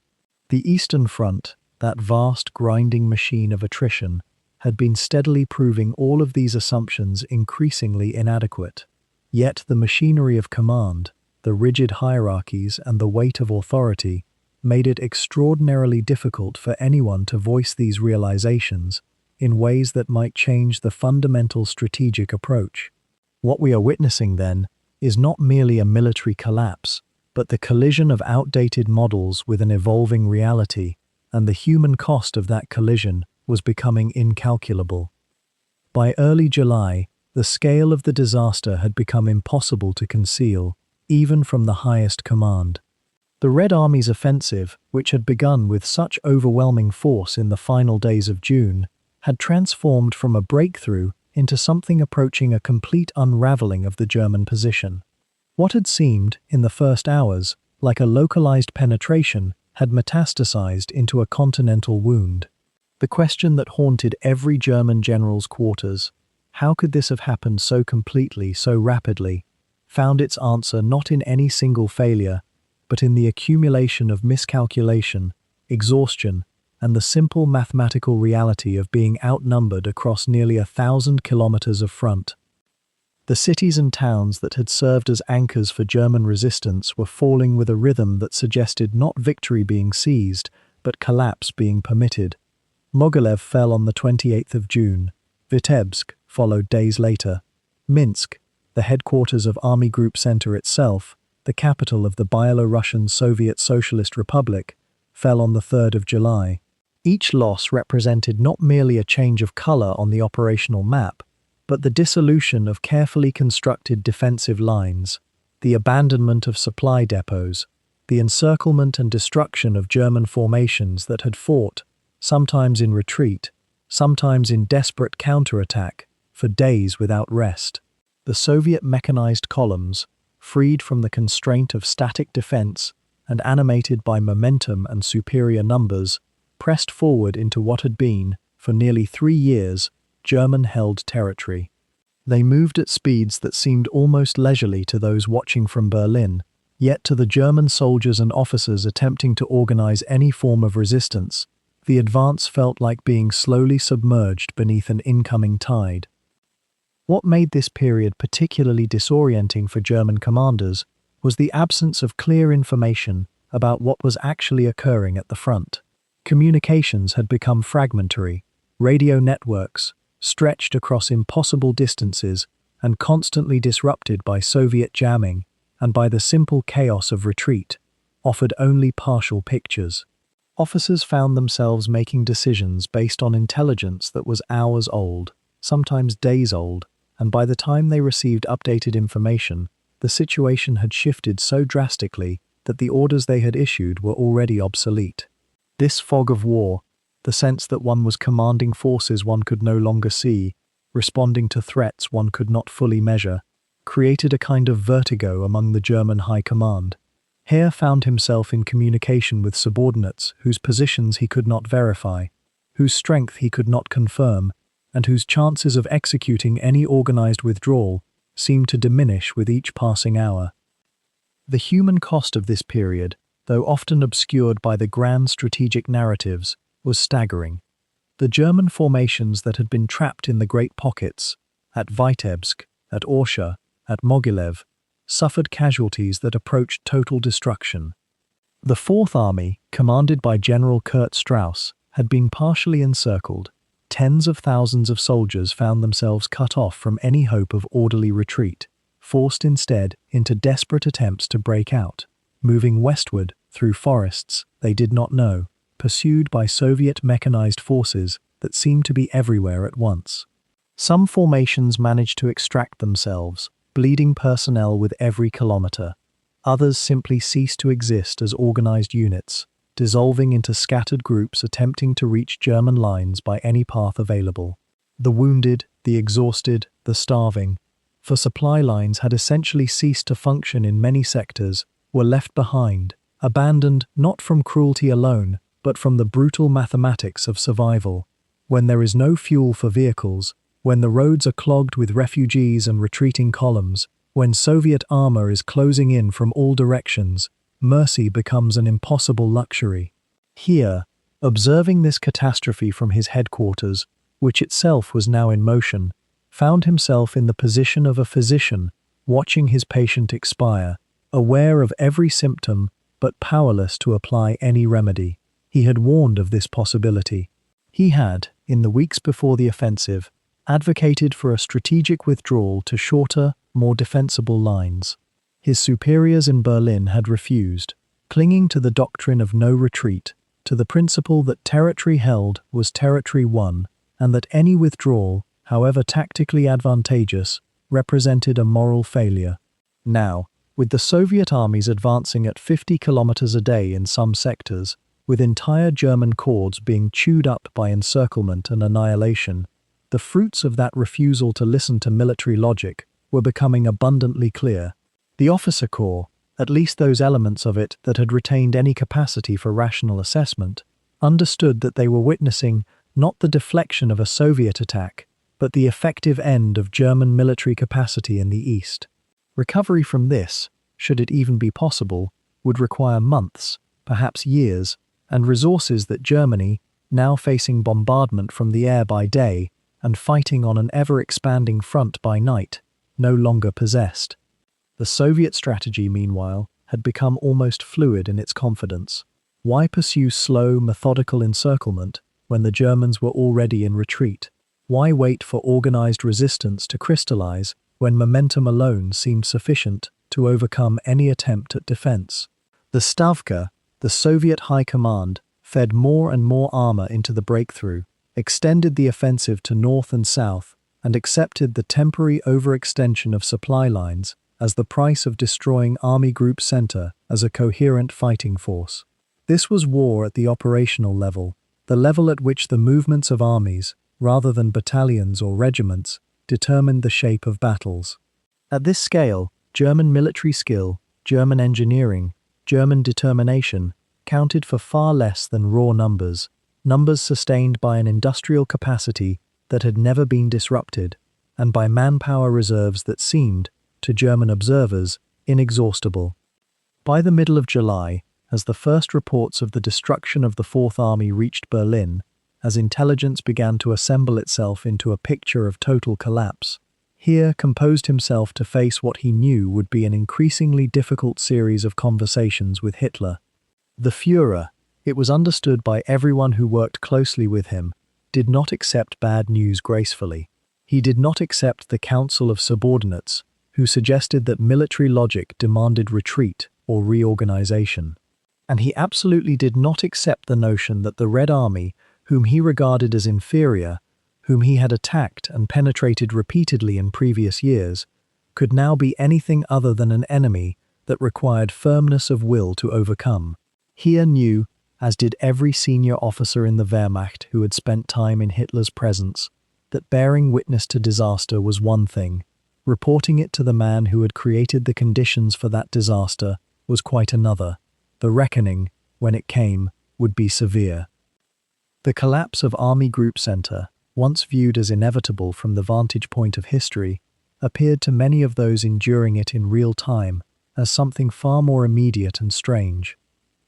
The Eastern Front, that vast grinding machine of attrition, had been steadily proving all of these assumptions increasingly inadequate. Yet the machinery of command, the rigid hierarchies and the weight of authority made it extraordinarily difficult for anyone to voice these realizations in ways that might change the fundamental strategic approach. What we are witnessing, then, is not merely a military collapse, but the collision of outdated models with an evolving reality, and the human cost of that collision was becoming incalculable. By early July, the scale of the disaster had become impossible to conceal, even from the highest command. The Red Army's offensive, which had begun with such overwhelming force in the final days of June, had transformed from a breakthrough into something approaching a complete unraveling of the German position. What had seemed, in the first hours, like a localized penetration had metastasized into a continental wound. The question that haunted every German general's quarters, how could this have happened so completely, so rapidly, found its answer not in any single failure, but in the accumulation of miscalculation, exhaustion, and the simple mathematical reality of being outnumbered across nearly 1,000 kilometers of front. The cities and towns that had served as anchors for German resistance were falling with a rhythm that suggested not victory being seized, but collapse being permitted. Mogilev fell on the 28th of June. Vitebsk followed days later. Minsk, the headquarters of Army Group Center itself, the capital of the Byelorussian Soviet Socialist Republic, fell on the 3rd of July. Each loss represented not merely a change of color on the operational map, but the dissolution of carefully constructed defensive lines, the abandonment of supply depots, the encirclement and destruction of German formations that had fought, sometimes in retreat, sometimes in desperate counterattack, for days without rest. The Soviet mechanized columns, freed from the constraint of static defense and animated by momentum and superior numbers, pressed forward into what had been, for nearly 3 years, German-held territory. They moved at speeds that seemed almost leisurely to those watching from Berlin, yet to the German soldiers and officers attempting to organize any form of resistance, the advance felt like being slowly submerged beneath an incoming tide. What made this period particularly disorienting for German commanders was the absence of clear information about what was actually occurring at the front. Communications had become fragmentary, radio networks, stretched across impossible distances and constantly disrupted by Soviet jamming and by the simple chaos of retreat, offered only partial pictures. Officers found themselves making decisions based on intelligence that was hours old, sometimes days old, and by the time they received updated information, the situation had shifted so drastically that the orders they had issued were already obsolete. This fog of war, the sense that one was commanding forces one could no longer see, responding to threats one could not fully measure, created a kind of vertigo among the German high command. Heer found himself in communication with subordinates whose positions he could not verify, whose strength he could not confirm, and whose chances of executing any organized withdrawal seemed to diminish with each passing hour. The human cost of this period, though often obscured by the grand strategic narratives, was staggering. The German formations that had been trapped in the Great Pockets, at Vitebsk, at Orsha, at Mogilev, suffered casualties that approached total destruction. The Fourth Army, commanded by General Kurt Strauss, had been partially encircled. Tens of thousands of soldiers found themselves cut off from any hope of orderly retreat, forced instead into desperate attempts to break out, moving westward through forests they did not know, pursued by Soviet mechanized forces that seemed to be everywhere at once. Some formations managed to extract themselves, bleeding personnel with every kilometer. Others simply ceased to exist as organized units, dissolving into scattered groups attempting to reach German lines by any path available. The wounded, the exhausted, the starving, for supply lines had essentially ceased to function in many sectors, were left behind, abandoned not from cruelty alone, but from the brutal mathematics of survival. When there is no fuel for vehicles, when the roads are clogged with refugees and retreating columns, when Soviet armor is closing in from all directions, mercy becomes an impossible luxury. Heer, observing this catastrophe from his headquarters, which itself was now in motion, found himself in the position of a physician watching his patient expire, aware of every symptom but powerless to apply any remedy. He had warned of this possibility. He had, in the weeks before the offensive, advocated for a strategic withdrawal to shorter, more defensible lines. His superiors in Berlin had refused, clinging to the doctrine of no retreat, to the principle that territory held was territory won, and that any withdrawal, however tactically advantageous, represented a moral failure. Now, with the Soviet armies advancing at 50 kilometers a day in some sectors, with entire German corps being chewed up by encirclement and annihilation, the fruits of that refusal to listen to military logic were becoming abundantly clear. The officer corps, at least those elements of it that had retained any capacity for rational assessment, understood that they were witnessing not the deflection of a Soviet attack, but the effective end of German military capacity in the East. Recovery from this, should it even be possible, would require months, perhaps years, and resources that Germany, now facing bombardment from the air by day and fighting on an ever-expanding front by night, no longer possessed. The Soviet strategy, meanwhile, had become almost fluid in its confidence. Why pursue slow, methodical encirclement when the Germans were already in retreat? Why wait for organized resistance to crystallize when momentum alone seemed sufficient to overcome any attempt at defense? The Stavka, the Soviet High Command, fed more and more armor into the breakthrough, extended the offensive to north and south, and accepted the temporary overextension of supply lines as the price of destroying Army Group Center as a coherent fighting force. This was war at the operational level, the level at which the movements of armies, rather than battalions or regiments, determined the shape of battles. At this scale, German military skill, German engineering, German determination counted for far less than raw numbers, numbers sustained by an industrial capacity that had never been disrupted, and by manpower reserves that seemed, to German observers, inexhaustible. By the middle of July, as the first reports of the destruction of the Fourth Army reached Berlin, as intelligence began to assemble itself into a picture of total collapse, Heer composed himself to face what he knew would be an increasingly difficult series of conversations with Hitler. The Führer, it was understood by everyone who worked closely with him, did not accept bad news gracefully. He did not accept the council of subordinates, who suggested that military logic demanded retreat or reorganization. And he absolutely did not accept the notion that the Red Army, whom he regarded as inferior, whom he had attacked and penetrated repeatedly in previous years, could now be anything other than an enemy that required firmness of will to overcome. Heer knew, as did every senior officer in the Wehrmacht who had spent time in Hitler's presence, that bearing witness to disaster was one thing, reporting it to the man who had created the conditions for that disaster was quite another. The reckoning, when it came, would be severe. The collapse of Army Group Center, once viewed as inevitable from the vantage point of history, appeared to many of those enduring it in real time as something far more immediate and strange,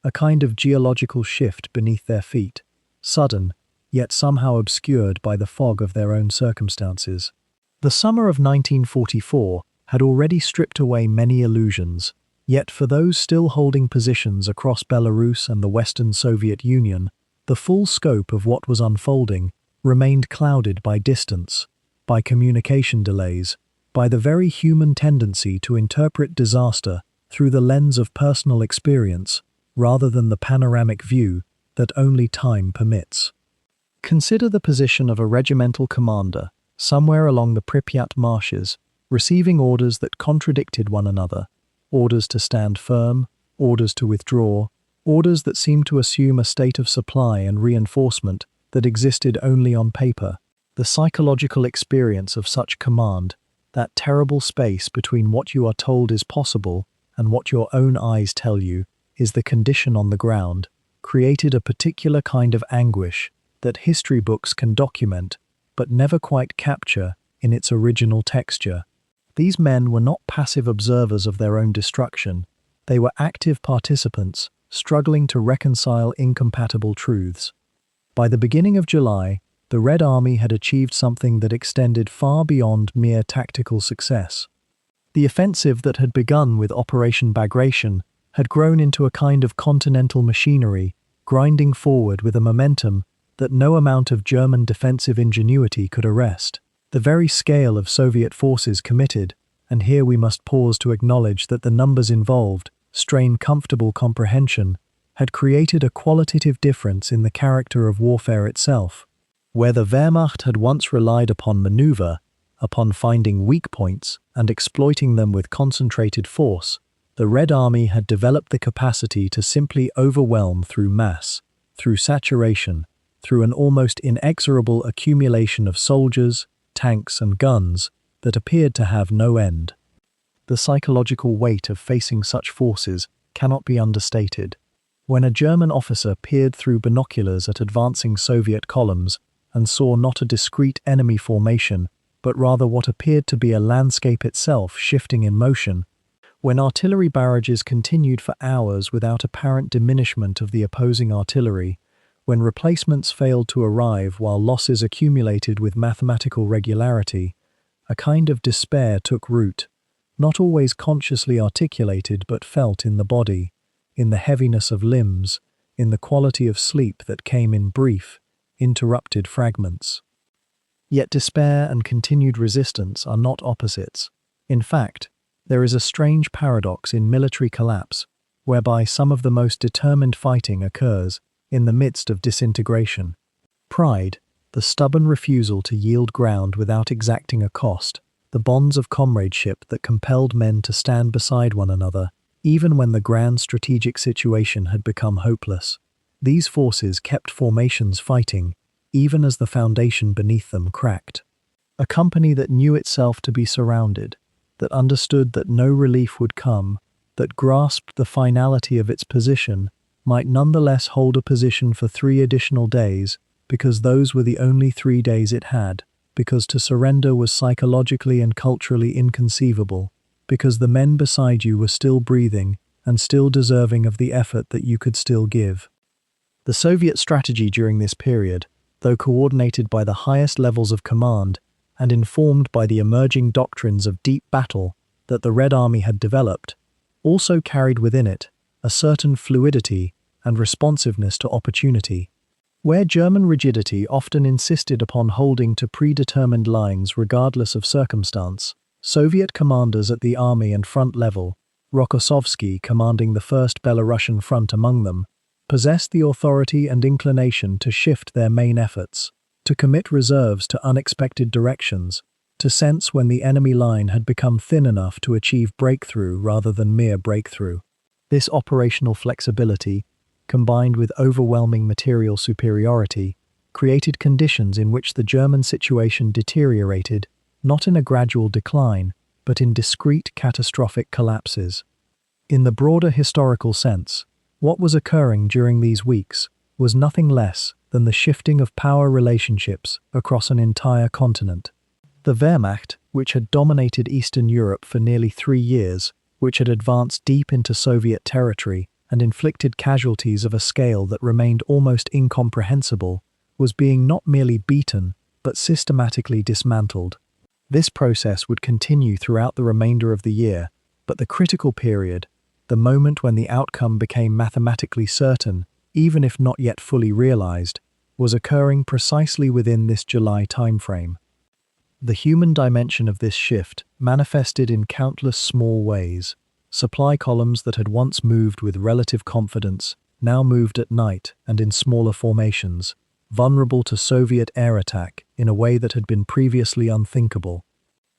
a kind of geological shift beneath their feet, sudden, yet somehow obscured by the fog of their own circumstances. The summer of 1944 had already stripped away many illusions, yet for those still holding positions across Belarus and the Western Soviet Union, the full scope of what was unfolding remained clouded by distance, by communication delays, by the very human tendency to interpret disaster through the lens of personal experience rather than the panoramic view that only time permits. Consider the position of a regimental commander somewhere along the Pripyat marshes, receiving orders that contradicted one another, orders to stand firm, orders to withdraw, orders that seemed to assume a state of supply and reinforcement that existed only on paper. The psychological experience of such command, that terrible space between what you are told is possible and what your own eyes tell you is the condition on the ground, created a particular kind of anguish that history books can document but never quite capture in its original texture. These men were not passive observers of their own destruction, they were active participants struggling to reconcile incompatible truths. By the beginning of July, the Red Army had achieved something that extended far beyond mere tactical success. The offensive that had begun with Operation Bagration had grown into a kind of continental machinery, grinding forward with a momentum that no amount of German defensive ingenuity could arrest. The very scale of Soviet forces committed, and here we must pause to acknowledge that the numbers involved strain comfortable comprehension, had created a qualitative difference in the character of warfare itself. Where the Wehrmacht had once relied upon maneuver, upon finding weak points and exploiting them with concentrated force, the Red Army had developed the capacity to simply overwhelm through mass, through saturation, through an almost inexorable accumulation of soldiers, tanks and guns that appeared to have no end. The psychological weight of facing such forces cannot be understated. When a German officer peered through binoculars at advancing Soviet columns and saw not a discrete enemy formation, but rather what appeared to be a landscape itself shifting in motion, when artillery barrages continued for hours without apparent diminishment of the opposing artillery, when replacements failed to arrive while losses accumulated with mathematical regularity, a kind of despair took root, not always consciously articulated but felt in the body, in the heaviness of limbs, in the quality of sleep that came in brief, interrupted fragments. Yet despair and continued resistance are not opposites. In fact, there is a strange paradox in military collapse, whereby some of the most determined fighting occurs in the midst of disintegration. Pride, the stubborn refusal to yield ground without exacting a cost, the bonds of comradeship that compelled men to stand beside one another, even when the grand strategic situation had become hopeless. These forces kept formations fighting, even as the foundation beneath them cracked. A company that knew itself to be surrounded, that understood that no relief would come, that grasped the finality of its position, might nonetheless hold a position for 3 additional days, because those were the only 3 days it had, because to surrender was psychologically and culturally inconceivable, because the men beside you were still breathing and still deserving of the effort that you could still give. The Soviet strategy during this period, though coordinated by the highest levels of command and informed by the emerging doctrines of deep battle that the Red Army had developed, also carried within it a certain fluidity and responsiveness to opportunity. Where German rigidity often insisted upon holding to predetermined lines regardless of circumstance, Soviet commanders at the army and front level, Rokossovsky commanding the First Belarusian Front among them, possessed the authority and inclination to shift their main efforts, to commit reserves to unexpected directions, to sense when the enemy line had become thin enough to achieve breakthrough rather than mere breakthrough. This operational flexibility, combined with overwhelming material superiority, created conditions in which the German situation deteriorated, not in a gradual decline, but in discrete catastrophic collapses. In the broader historical sense, what was occurring during these weeks was nothing less than the shifting of power relationships across an entire continent. The Wehrmacht, which had dominated Eastern Europe for nearly 3 years, which had advanced deep into Soviet territory and inflicted casualties of a scale that remained almost incomprehensible, was being not merely beaten, but systematically dismantled. This process would continue throughout the remainder of the year, but the critical period, the moment when the outcome became mathematically certain, even if not yet fully realized, was occurring precisely within this July timeframe. The human dimension of this shift manifested in countless small ways. Supply columns that had once moved with relative confidence now moved at night and in smaller formations, vulnerable to Soviet air attack in a way that had been previously unthinkable.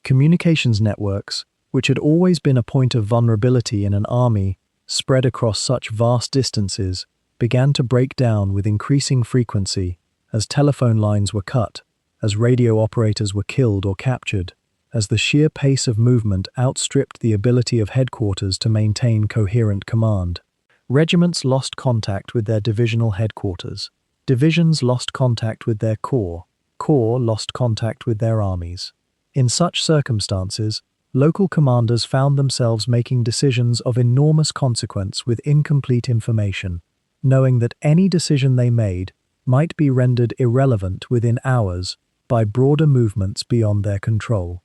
Communications networks, which had always been a point of vulnerability in an army spread across such vast distances, began to break down with increasing frequency as telephone lines were cut, as radio operators were killed or captured, as the sheer pace of movement outstripped the ability of headquarters to maintain coherent command. Regiments lost contact with their divisional headquarters. Divisions lost contact with their corps. Corps lost contact with their armies. In such circumstances, local commanders found themselves making decisions of enormous consequence with incomplete information, knowing that any decision they made might be rendered irrelevant within hours by broader movements beyond their control.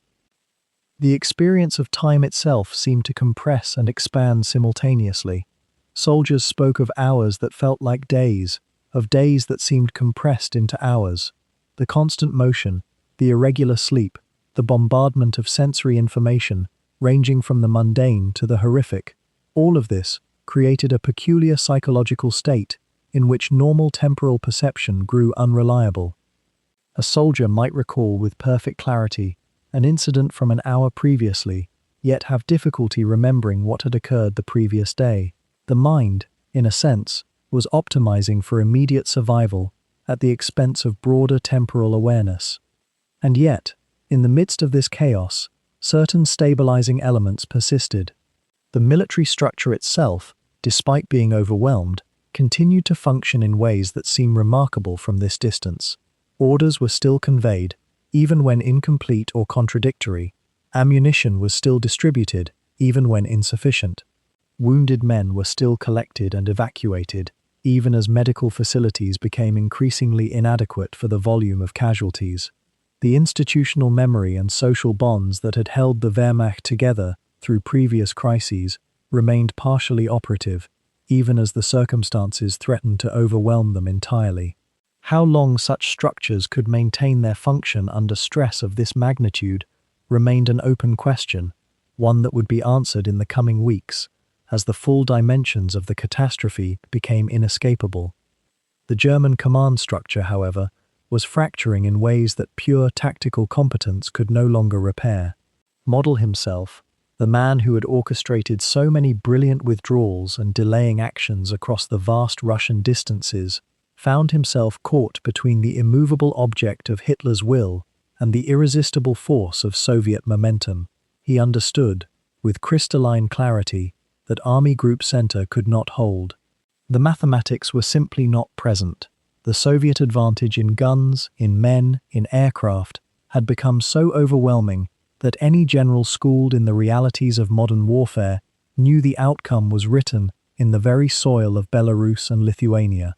The experience of time itself seemed to compress and expand simultaneously. Soldiers spoke of hours that felt like days, of days that seemed compressed into hours. The constant motion, the irregular sleep, the bombardment of sensory information, ranging from the mundane to the horrific, all of this created a peculiar psychological state in which normal temporal perception grew unreliable. A soldier might recall with perfect clarity an incident from an hour previously, yet have difficulty remembering what had occurred the previous day. The mind, in a sense, was optimizing for immediate survival at the expense of broader temporal awareness. And yet, in the midst of this chaos, certain stabilizing elements persisted. The military structure itself, despite being overwhelmed, continued to function in ways that seem remarkable from this distance. Orders were still conveyed, even when incomplete or contradictory. Ammunition was still distributed, even when insufficient. Wounded men were still collected and evacuated, even as medical facilities became increasingly inadequate for the volume of casualties. The institutional memory and social bonds that had held the Wehrmacht together through previous crises remained partially operative, even as the circumstances threatened to overwhelm them entirely. How long such structures could maintain their function under stress of this magnitude remained an open question, one that would be answered in the coming weeks, as the full dimensions of the catastrophe became inescapable. The German command structure, however, was fracturing in ways that pure tactical competence could no longer repair. Model himself, the man who had orchestrated so many brilliant withdrawals and delaying actions across the vast Russian distances, found himself caught between the immovable object of Hitler's will and the irresistible force of Soviet momentum. He understood, with crystalline clarity, that Army Group Center could not hold. The mathematics were simply not present. The Soviet advantage in guns, in men, in aircraft had become so overwhelming that any general schooled in the realities of modern warfare knew the outcome was written in the very soil of Belarus and Lithuania.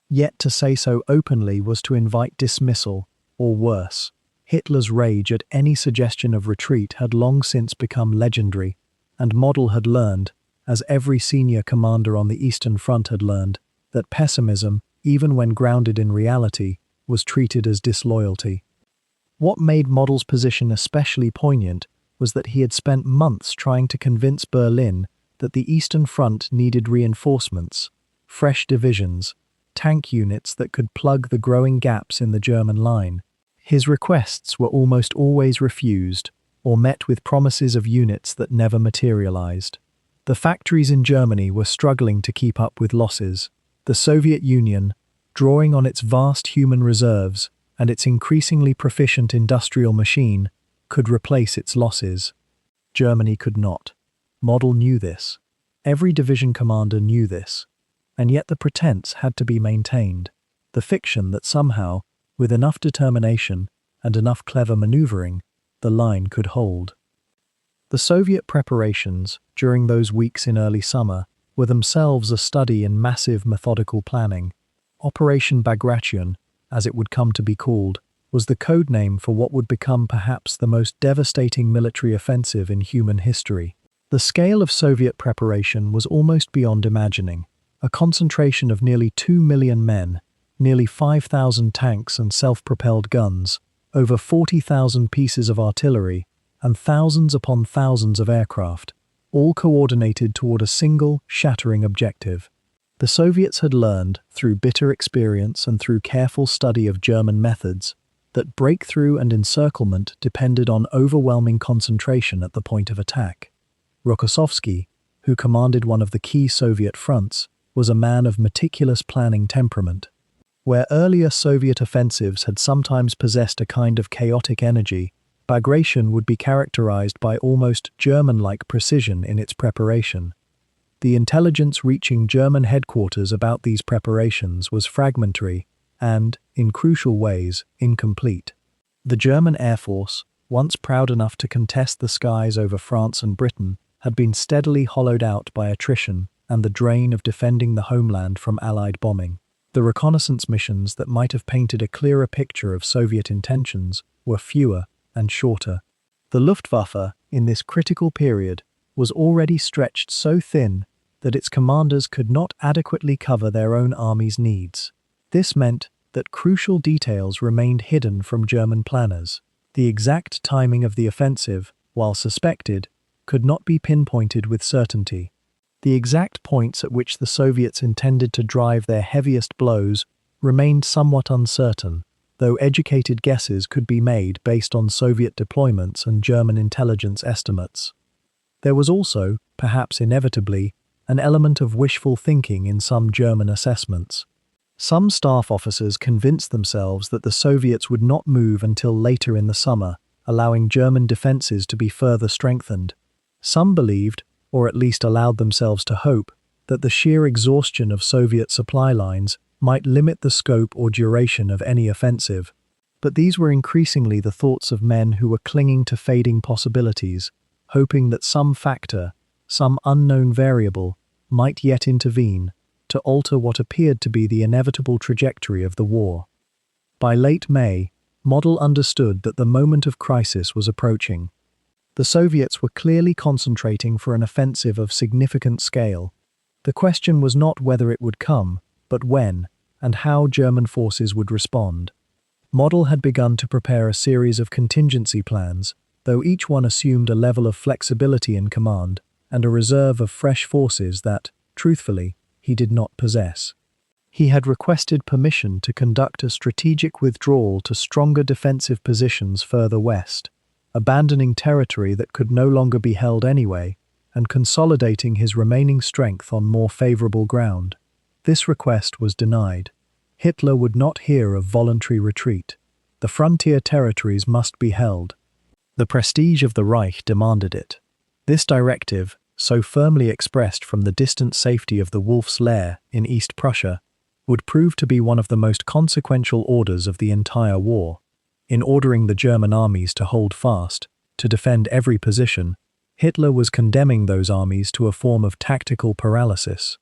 Yet to say so openly was to invite dismissal, or worse. Hitler's rage at any suggestion of retreat had long since become legendary, and Model had learned, as every senior commander on the Eastern Front had learned, that pessimism, even when grounded in reality, was treated as disloyalty. What made Model's position especially poignant was that he had spent months trying to convince Berlin that the Eastern Front needed reinforcements, fresh divisions, tank units that could plug the growing gaps in the German line. His requests were almost always refused, or met with promises of units that never materialized. The factories in Germany were struggling to keep up with losses. The Soviet Union, drawing on its vast human reserves and its increasingly proficient industrial machine, could replace its losses. Germany could not. Model knew this. Every division commander knew this. And yet the pretense had to be maintained. The fiction that somehow, with enough determination and enough clever maneuvering, the line could hold. The Soviet preparations, during those weeks in early summer, were themselves a study in massive methodical planning. Operation Bagration, as it would come to be called, was the code name for what would become perhaps the most devastating military offensive in human history. The scale of Soviet preparation was almost beyond imagining. A concentration of nearly 2 million men, nearly 5,000 tanks and self-propelled guns, over 40,000 pieces of artillery, and thousands upon thousands of aircraft, all coordinated toward a single, shattering objective. The Soviets had learned, through bitter experience and through careful study of German methods, that breakthrough and encirclement depended on overwhelming concentration at the point of attack. Rokossovsky, who commanded one of the key Soviet fronts, was a man of meticulous planning temperament. Where earlier Soviet offensives had sometimes possessed a kind of chaotic energy, Bagration would be characterized by almost German-like precision in its preparation. The intelligence reaching German headquarters about these preparations was fragmentary and, in crucial ways, incomplete. The German Air Force, once proud enough to contest the skies over France and Britain, had been steadily hollowed out by attrition and the drain of defending the homeland from Allied bombing. The reconnaissance missions that might have painted a clearer picture of Soviet intentions were fewer and shorter. The Luftwaffe, in this critical period, was already stretched so thin that its commanders could not adequately cover their own army's needs. This meant that crucial details remained hidden from German planners. The exact timing of the offensive, while suspected, could not be pinpointed with certainty. The exact points at which the Soviets intended to drive their heaviest blows remained somewhat uncertain, though educated guesses could be made based on Soviet deployments and German intelligence estimates. There was also, perhaps inevitably, an element of wishful thinking in some German assessments. Some staff officers convinced themselves that the Soviets would not move until later in the summer, allowing German defenses to be further strengthened. Some believed, or at least allowed themselves to hope, that the sheer exhaustion of Soviet supply lines might limit the scope or duration of any offensive. But these were increasingly the thoughts of men who were clinging to fading possibilities, hoping that some factor, some unknown variable, might yet intervene to alter what appeared to be the inevitable trajectory of the war. By late May, Model understood that the moment of crisis was approaching. The Soviets were clearly concentrating for an offensive of significant scale. The question was not whether it would come, but when, and how German forces would respond. Model had begun to prepare a series of contingency plans, though each one assumed a level of flexibility in command and a reserve of fresh forces that, truthfully, he did not possess. He had requested permission to conduct a strategic withdrawal to stronger defensive positions further west, abandoning territory that could no longer be held anyway, and consolidating his remaining strength on more favorable ground. This request was denied. Hitler would not hear of voluntary retreat. The frontier territories must be held. The prestige of the Reich demanded it. This directive, so firmly expressed from the distant safety of the Wolf's Lair in East Prussia, would prove to be one of the most consequential orders of the entire war. In ordering the German armies to hold fast, to defend every position, Hitler was condemning those armies to a form of tactical paralysis.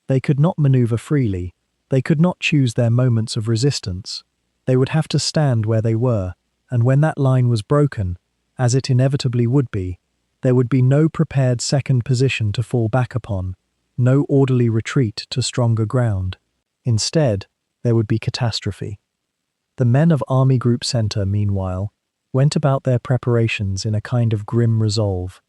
They could not maneuver freely, they could not choose their moments of resistance. They would have to stand where they were, and when that line was broken, as it inevitably would be, there would be no prepared second position to fall back upon, no orderly retreat to stronger ground. Instead, there would be catastrophe. The men of Army Group Center, meanwhile, went about their preparations in a kind of grim resolve.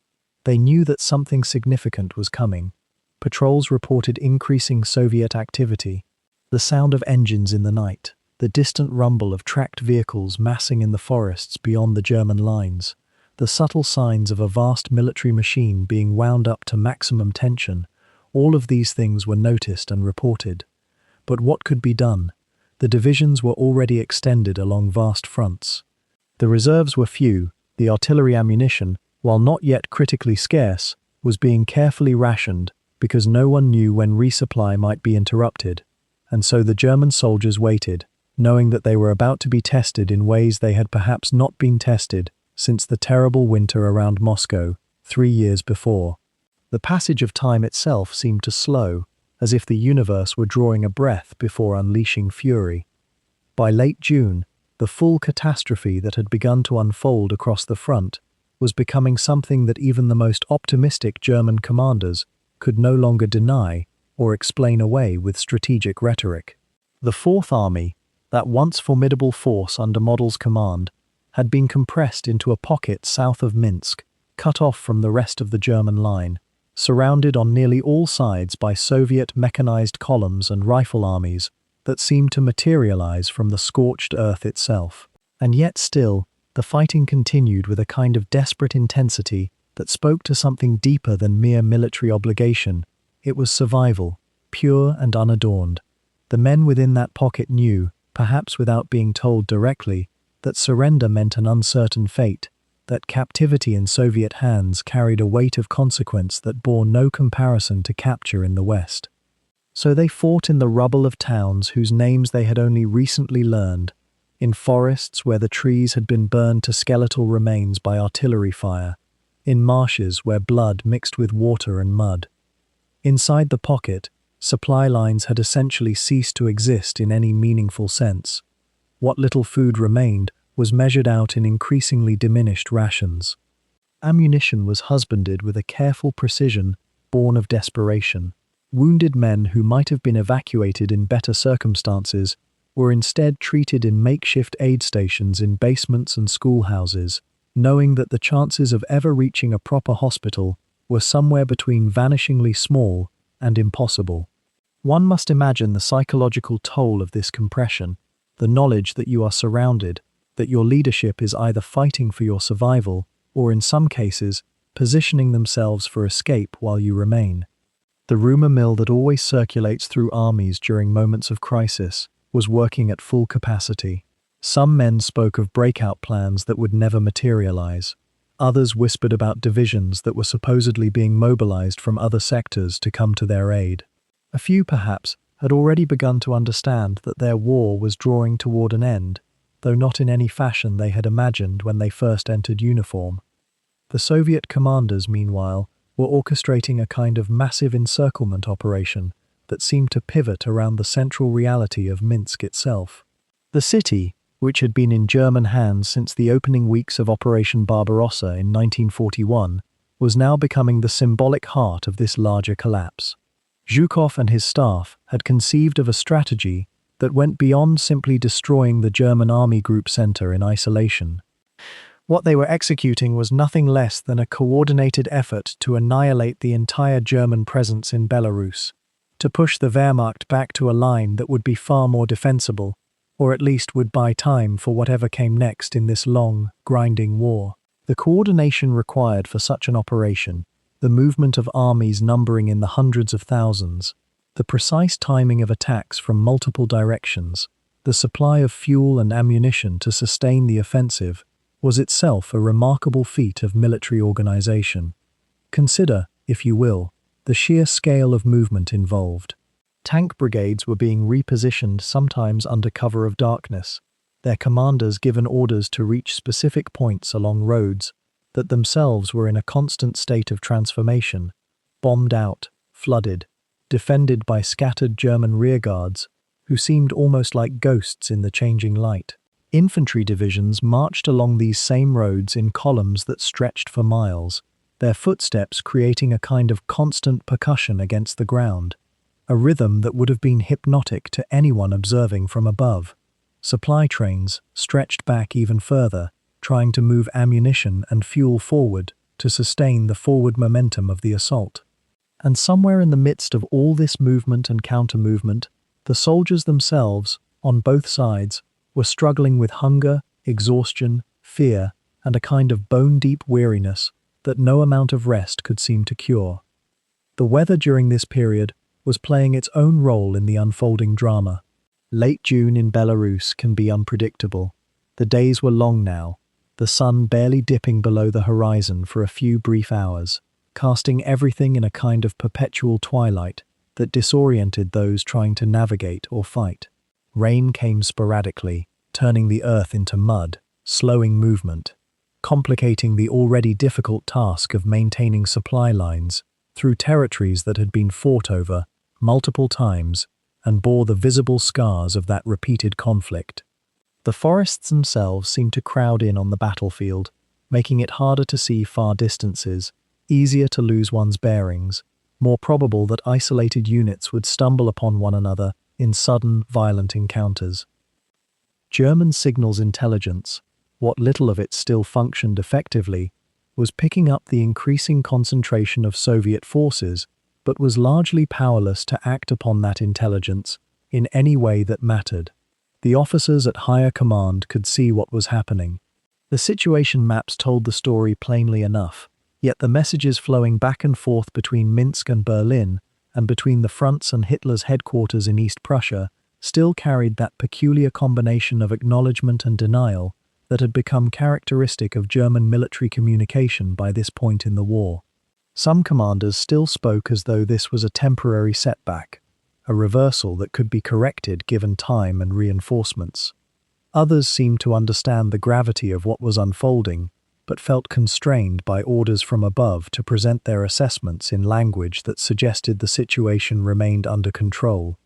They knew that something significant was coming. Patrols reported increasing Soviet activity. The sound of engines in the night, the distant rumble of tracked vehicles massing in the forests beyond the German lines, the subtle signs of a vast military machine being wound up to maximum tension, all of these things were noticed and reported. But what could be done? The divisions were already extended along vast fronts. The reserves were few, the artillery ammunition, while not yet critically scarce, was being carefully rationed because no one knew when resupply might be interrupted, and so the German soldiers waited, knowing that they were about to be tested in ways they had perhaps not been tested since the terrible winter around Moscow 3 years before. The passage of time itself seemed to slow, as if the universe were drawing a breath before unleashing fury. By late June, the full catastrophe that had begun to unfold across the front was becoming something that even the most optimistic German commanders could no longer deny or explain away with strategic rhetoric. The Fourth Army, that once formidable force under Model's command, had been compressed into a pocket south of Minsk, cut off from the rest of the German line, surrounded on nearly all sides by Soviet mechanized columns and rifle armies that seemed to materialize from the scorched earth itself. And yet still, the fighting continued with a kind of desperate intensity that spoke to something deeper than mere military obligation. It was survival, pure and unadorned. The men within that pocket knew, perhaps without being told directly, that surrender meant an uncertain fate, that captivity in Soviet hands carried a weight of consequence that bore no comparison to capture in the West. So they fought in the rubble of towns whose names they had only recently learned, in forests where the trees had been burned to skeletal remains by artillery fire, in marshes where blood mixed with water and mud. Inside the pocket, supply lines had essentially ceased to exist in any meaningful sense. What little food remained was measured out in increasingly diminished rations. Ammunition was husbanded with a careful precision born of desperation. Wounded men who might have been evacuated in better circumstances were instead treated in makeshift aid stations in basements and schoolhouses, knowing that the chances of ever reaching a proper hospital were somewhere between vanishingly small and impossible. One must imagine the psychological toll of this compression, the knowledge that you are surrounded, that your leadership is either fighting for your survival or, in some cases, positioning themselves for escape while you remain. The rumor mill that always circulates through armies during moments of crisis was working at full capacity. Some men spoke of breakout plans that would never materialize. Others whispered about divisions that were supposedly being mobilized from other sectors to come to their aid. A few, perhaps, had already begun to understand that their war was drawing toward an end, though not in any fashion they had imagined when they first entered uniform. The Soviet commanders, meanwhile, were orchestrating a kind of massive encirclement operation that seemed to pivot around the central reality of Minsk itself. The city, which had been in German hands since the opening weeks of Operation Barbarossa in 1941, was now becoming the symbolic heart of this larger collapse. Zhukov and his staff had conceived of a strategy that went beyond simply destroying the German Army Group Center in isolation. What they were executing was nothing less than a coordinated effort to annihilate the entire German presence in Belarus, to push the Wehrmacht back to a line that would be far more defensible, or at least would buy time for whatever came next in this long, grinding war. The coordination required for such an operation, the movement of armies numbering in the hundreds of thousands, the precise timing of attacks from multiple directions, the supply of fuel and ammunition to sustain the offensive, was itself a remarkable feat of military organization. Consider, if you will, the sheer scale of movement involved. Tank brigades were being repositioned sometimes under cover of darkness, their commanders given orders to reach specific points along roads that themselves were in a constant state of transformation, bombed out, flooded, defended by scattered German rearguards who seemed almost like ghosts in the changing light. Infantry divisions marched along these same roads in columns that stretched for miles, their footsteps creating a kind of constant percussion against the ground, a rhythm that would have been hypnotic to anyone observing from above. Supply trains stretched back even further, trying to move ammunition and fuel forward to sustain the forward momentum of the assault. And somewhere in the midst of all this movement and counter-movement, the soldiers themselves, on both sides, were struggling with hunger, exhaustion, fear, and a kind of bone-deep weariness that no amount of rest could seem to cure. The weather during this period was playing its own role in the unfolding drama. Late June in Belarus can be unpredictable. The days were long now, the sun barely dipping below the horizon for a few brief hours, casting everything in a kind of perpetual twilight that disoriented those trying to navigate or fight. Rain came sporadically, turning the earth into mud, slowing movement, complicating the already difficult task of maintaining supply lines through territories that had been fought over multiple times and bore the visible scars of that repeated conflict. The forests themselves seemed to crowd in on the battlefield, making it harder to see far distances, easier to lose one's bearings, more probable that isolated units would stumble upon one another in sudden, violent encounters. German signals intelligence, what little of it still functioned effectively, was picking up the increasing concentration of Soviet forces, but was largely powerless to act upon that intelligence in any way that mattered. The officers at higher command could see what was happening. The situation maps told the story plainly enough, yet the messages flowing back and forth between Minsk and Berlin, and between the fronts and Hitler's headquarters in East Prussia, still carried that peculiar combination of acknowledgement and denial that had become characteristic of German military communication by this point in the war. Some commanders still spoke as though this was a temporary setback, a reversal that could be corrected given time and reinforcements. Others seemed to understand the gravity of what was unfolding, but felt constrained by orders from above to present their assessments in language that suggested the situation remained under control.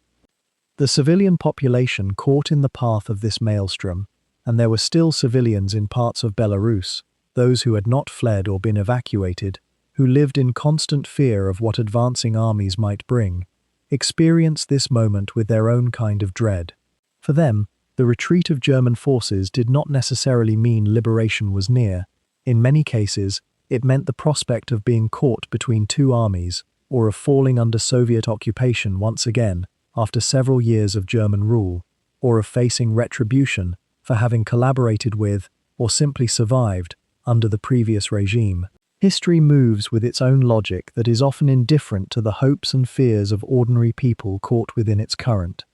The civilian population caught in the path of this maelstrom, and there were still civilians in parts of Belarus, those who had not fled or been evacuated, who lived in constant fear of what advancing armies might bring, experienced this moment with their own kind of dread. For them, the retreat of German forces did not necessarily mean liberation was near. In many cases, it meant the prospect of being caught between two armies, or of falling under Soviet occupation once again after several years of German rule, or of facing retribution for having collaborated with, or simply survived, under the previous regime. History moves with its own logic that is often indifferent to the hopes and fears of ordinary people caught within its current.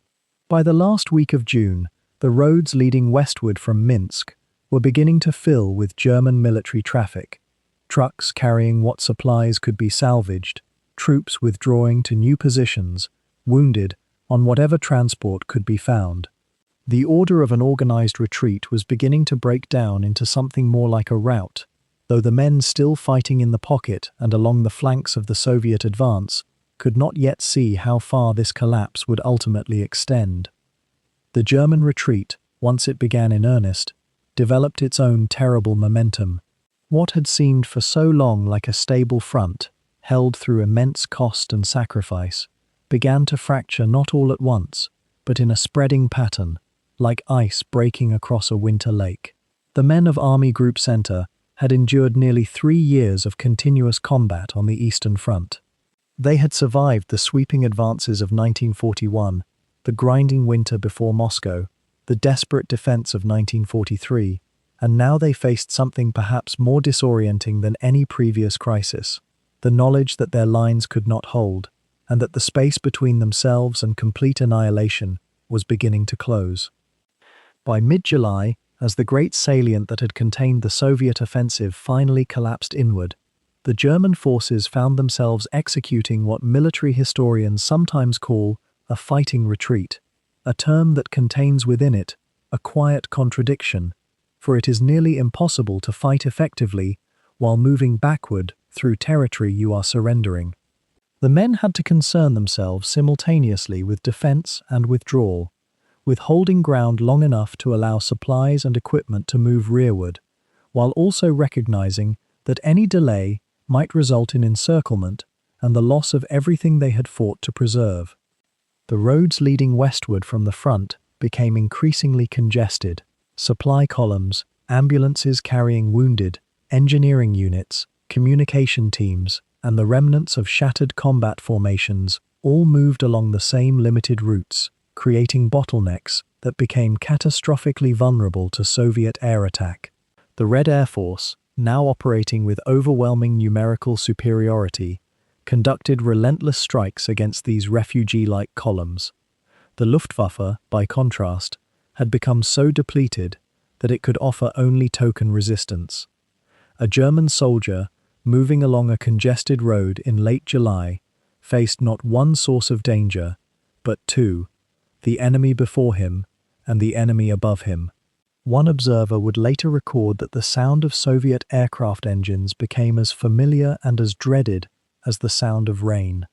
By the last week of June, the roads leading westward from Minsk were beginning to fill with German military traffic, trucks carrying what supplies could be salvaged, troops withdrawing to new positions, wounded on whatever transport could be found. The order of an organized retreat was beginning to break down into something more like a rout, though the men still fighting in the pocket and along the flanks of the Soviet advance could not yet see how far this collapse would ultimately extend. The German retreat, once it began in earnest, developed its own terrible momentum. What had seemed for so long like a stable front, held through immense cost and sacrifice, began to fracture not all at once, but in a spreading pattern, like ice breaking across a winter lake. The men of Army Group Center had endured nearly 3 years of continuous combat on the Eastern Front. They had survived the sweeping advances of 1941, the grinding winter before Moscow, the desperate defense of 1943, and now they faced something perhaps more disorienting than any previous crisis, the knowledge that their lines could not hold, and that the space between themselves and complete annihilation was beginning to close. By mid-July, as the great salient that had contained the Soviet offensive finally collapsed inward, the German forces found themselves executing what military historians sometimes call a fighting retreat, a term that contains within it a quiet contradiction, for it is nearly impossible to fight effectively while moving backward through territory you are surrendering. The men had to concern themselves simultaneously with defense and withdrawal, with holding ground long enough to allow supplies and equipment to move rearward, while also recognizing that any delay might result in encirclement and the loss of everything they had fought to preserve. The roads leading westward from the front became increasingly congested. Supply columns, ambulances carrying wounded, engineering units, communication teams, and the remnants of shattered combat formations all moved along the same limited routes, creating bottlenecks that became catastrophically vulnerable to Soviet air attack. The Red Air Force, now operating with overwhelming numerical superiority, conducted relentless strikes against these refugee-like columns. The Luftwaffe, by contrast, had become so depleted that it could offer only token resistance. A German soldier, moving along a congested road in late July, faced not one source of danger, but two: the enemy before him and the enemy above him. One observer would later record that the sound of Soviet aircraft engines became as familiar and as dreaded as the sound of rain.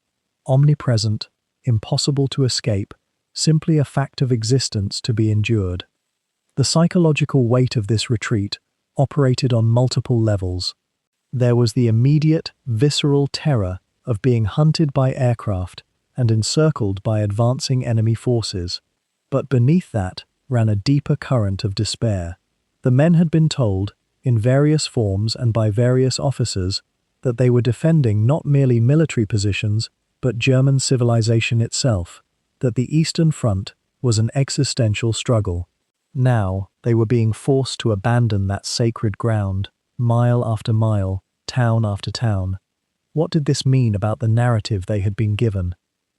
Omnipresent, impossible to escape, simply a fact of existence to be endured. The psychological weight of this retreat operated on multiple levels. There was the immediate, visceral terror of being hunted by aircraft and encircled by advancing enemy forces. But beneath that ran a deeper current of despair. The men had been told, in various forms and by various officers, that they were defending not merely military positions, but German civilization itself, that the Eastern Front was an existential struggle. Now, they were being forced to abandon that sacred ground, mile after mile, town after town. What did this mean about the narrative they had been given?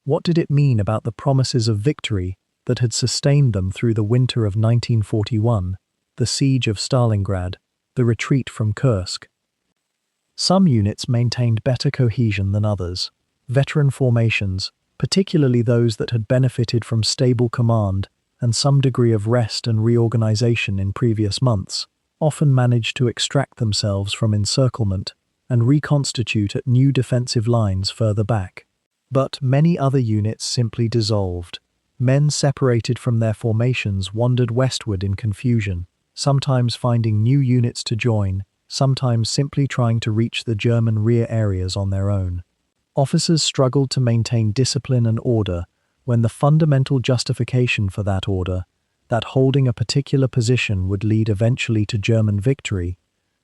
What did it mean about the promises of victory that had sustained them through the winter of 1941, the siege of Stalingrad, the retreat from Kursk? Some units maintained better cohesion than others. Veteran formations, particularly those that had benefited from stable command and some degree of rest and reorganization in previous months, often managed to extract themselves from encirclement and reconstitute at new defensive lines further back. But many other units simply dissolved. Men separated from their formations wandered westward in confusion, sometimes finding new units to join, sometimes simply trying to reach the German rear areas on their own. Officers struggled to maintain discipline and order when the fundamental justification for that order, that holding a particular position would lead eventually to German victory,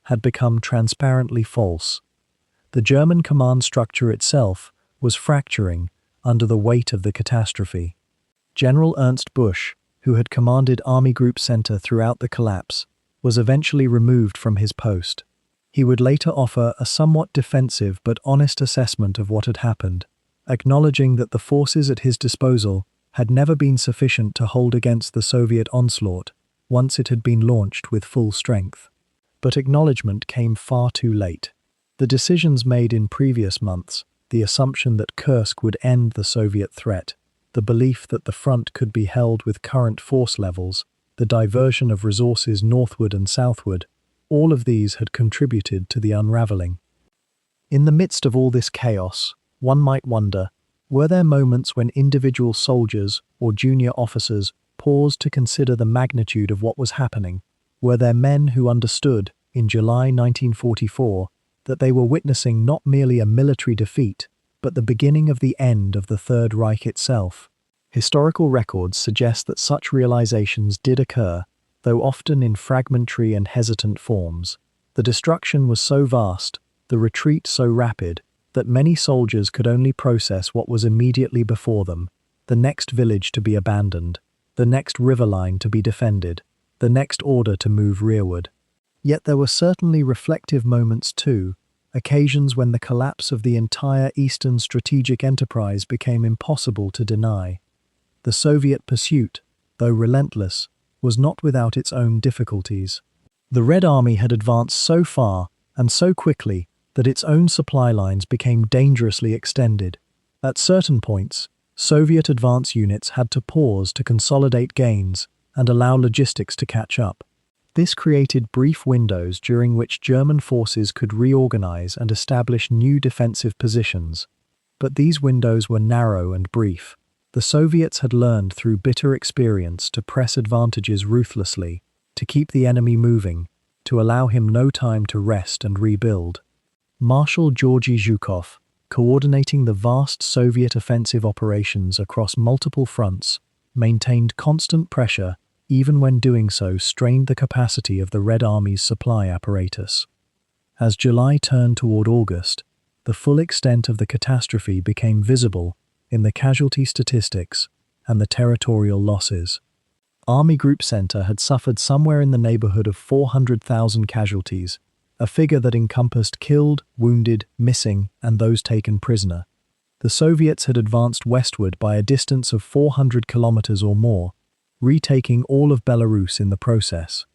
had become transparently false. The German command structure itself was fracturing under the weight of the catastrophe. General Ernst Busch, who had commanded Army Group Center throughout the collapse, was eventually removed from his post. He would later offer a somewhat defensive but honest assessment of what had happened, acknowledging that the forces at his disposal had never been sufficient to hold against the Soviet onslaught once it had been launched with full strength. But acknowledgement came far too late. The decisions made in previous months, the assumption that Kursk would end the Soviet threat, the belief that the front could be held with current force levels, the diversion of resources northward and southward, all of these had contributed to the unraveling. In the midst of all this chaos, one might wonder, were there moments when individual soldiers or junior officers paused to consider the magnitude of what was happening? Were there men who understood, in July 1944, that they were witnessing not merely a military defeat, but the beginning of the end of the Third Reich itself? Historical records suggest that such realizations did occur, though often in fragmentary and hesitant forms. The destruction was so vast, the retreat so rapid, that many soldiers could only process what was immediately before them: the next village to be abandoned, the next river line to be defended, the next order to move rearward. Yet there were certainly reflective moments too, occasions when the collapse of the entire Eastern strategic enterprise became impossible to deny. The Soviet pursuit, though relentless, was not without its own difficulties. The Red Army had advanced so far and so quickly that its own supply lines became dangerously extended. At certain points, Soviet advance units had to pause to consolidate gains and allow logistics to catch up. This created brief windows during which German forces could reorganize and establish new defensive positions. But these windows were narrow and brief. The Soviets had learned through bitter experience to press advantages ruthlessly, to keep the enemy moving, to allow him no time to rest and rebuild. Marshal Georgy Zhukov, coordinating the vast Soviet offensive operations across multiple fronts, maintained constant pressure even when doing so strained the capacity of the Red Army's supply apparatus. As July turned toward August, the full extent of the catastrophe became visible in the casualty statistics and the territorial losses. Army Group Center had suffered somewhere in the neighborhood of 400,000 casualties, a figure that encompassed killed, wounded, missing, and those taken prisoner. The Soviets had advanced westward by a distance of 400 kilometers or more, retaking all of Belarus in the process.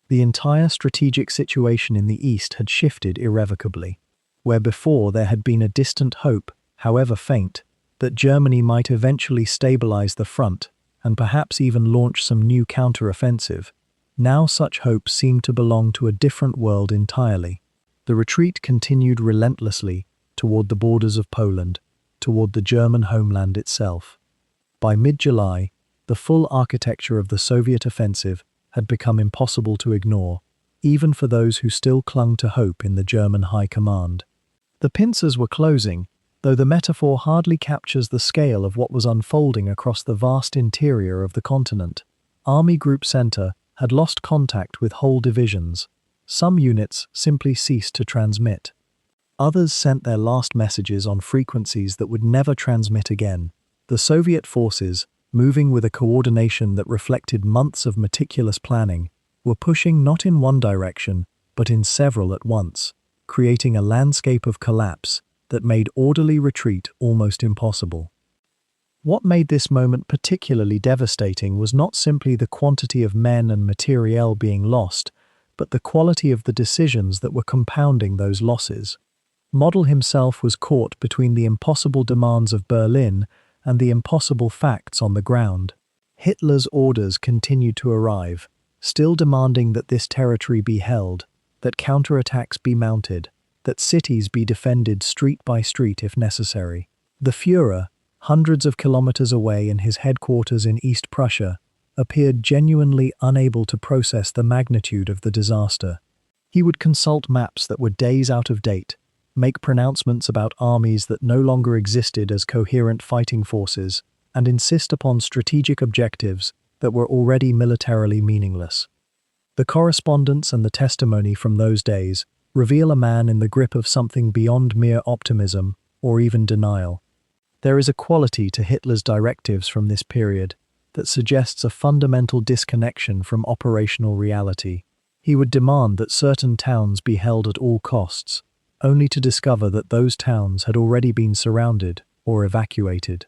The entire strategic situation in the east had shifted irrevocably. Where before there had been a distant hope, however faint, that Germany might eventually stabilize the front and perhaps even launch some new counter-offensive, now such hope seemed to belong to a different world entirely. The retreat continued relentlessly toward the borders of Poland, toward the German homeland itself. By mid-July, the full architecture of the Soviet offensive had become impossible to ignore, even for those who still clung to hope in the German high command. The pincers were closing, though the metaphor hardly captures the scale of what was unfolding across the vast interior of the continent. Army Group Center had lost contact with whole divisions. Some units simply ceased to transmit. Others sent their last messages on frequencies that would never transmit again. The Soviet forces, moving with a coordination that reflected months of meticulous planning, were pushing not in one direction, but in several at once, creating a landscape of collapse that made orderly retreat almost impossible. What made this moment particularly devastating was not simply the quantity of men and materiel being lost, but the quality of the decisions that were compounding those losses. Model himself was caught between the impossible demands of Berlin and the impossible facts on the ground. Hitler's orders continued to arrive, still demanding that this territory be held, that counterattacks be mounted, that cities be defended street by street if necessary. The Führer, hundreds of kilometers away in his headquarters in East Prussia, appeared genuinely unable to process the magnitude of the disaster. He would consult maps that were days out of date, make pronouncements about armies that no longer existed as coherent fighting forces, and insist upon strategic objectives that were already militarily meaningless. The correspondence and the testimony from those days reveal a man in the grip of something beyond mere optimism or even denial. There is a quality to Hitler's directives from this period that suggests a fundamental disconnection from operational reality. He would demand that certain towns be held at all costs, only to discover that those towns had already been surrounded or evacuated.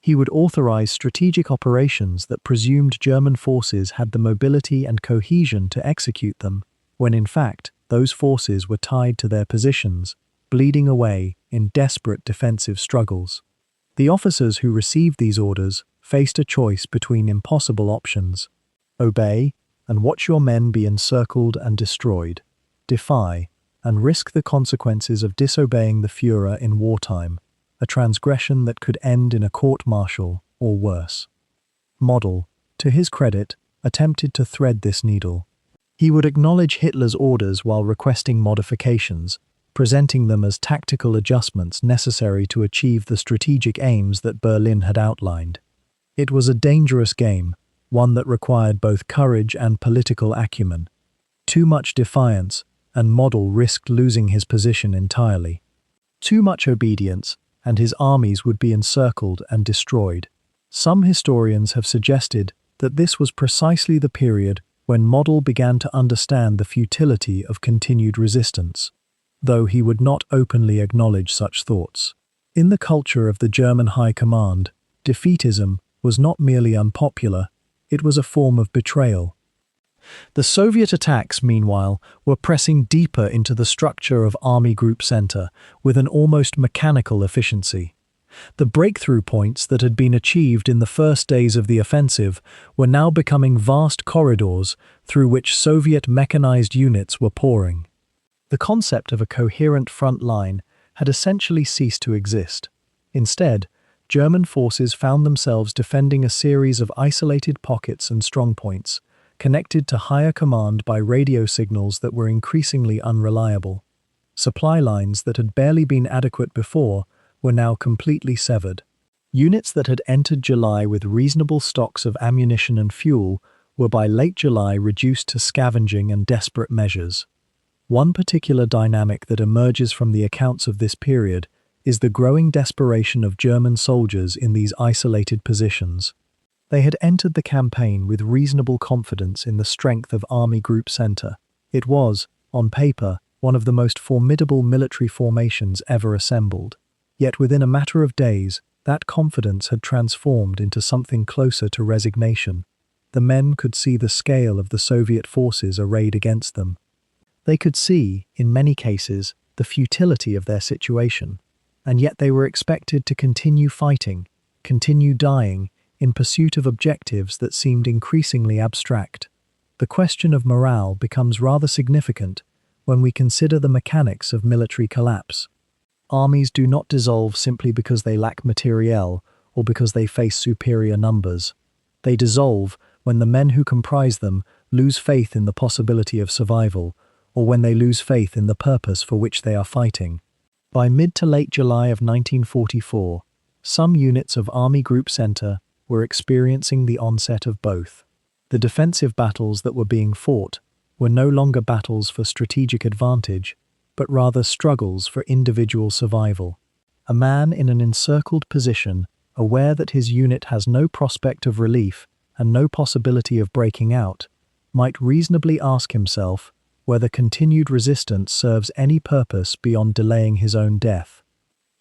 He would authorize strategic operations that presumed German forces had the mobility and cohesion to execute them, when in fact those forces were tied to their positions, bleeding away in desperate defensive struggles. The officers who received these orders faced a choice between impossible options: obey and watch your men be encircled and destroyed, defy and risk the consequences of disobeying the Führer in wartime, a transgression that could end in a court-martial or worse. Model, to his credit, attempted to thread this needle. He would acknowledge Hitler's orders while requesting modifications, presenting them as tactical adjustments necessary to achieve the strategic aims that Berlin had outlined. It was a dangerous game, one that required both courage and political acumen. Too much defiance, and Model risked losing his position entirely. Too much obedience, and his armies would be encircled and destroyed. Some historians have suggested that this was precisely the period when Model began to understand the futility of continued resistance, though he would not openly acknowledge such thoughts. In the culture of the German High Command, defeatism was not merely unpopular, it was a form of betrayal. The Soviet attacks, meanwhile, were pressing deeper into the structure of Army Group Center with an almost mechanical efficiency. The breakthrough points that had been achieved in the first days of the offensive were now becoming vast corridors through which Soviet mechanized units were pouring. The concept of a coherent front line had essentially ceased to exist. Instead, German forces found themselves defending a series of isolated pockets and strongpoints, connected to higher command by radio signals that were increasingly unreliable. Supply lines that had barely been adequate before were now completely severed. Units that had entered July with reasonable stocks of ammunition and fuel were by late July reduced to scavenging and desperate measures. One particular dynamic that emerges from the accounts of this period is the growing desperation of German soldiers in these isolated positions. They had entered the campaign with reasonable confidence in the strength of Army Group Center. It was, on paper, one of the most formidable military formations ever assembled. Yet within a matter of days, that confidence had transformed into something closer to resignation. The men could see the scale of the Soviet forces arrayed against them. They could see, in many cases, the futility of their situation, and yet they were expected to continue fighting, continue dying, in pursuit of objectives that seemed increasingly abstract. The question of morale becomes rather significant when we consider the mechanics of military collapse. Armies do not dissolve simply because they lack materiel or because they face superior numbers. They dissolve when the men who comprise them lose faith in the possibility of survival, or when they lose faith in the purpose for which they are fighting. By mid to late July of 1944, some units of Army Group Center were experiencing the onset of both. The defensive battles that were being fought were no longer battles for strategic advantage, but rather struggles for individual survival. A man in an encircled position, aware that his unit has no prospect of relief and no possibility of breaking out, might reasonably ask himself whether continued resistance serves any purpose beyond delaying his own death.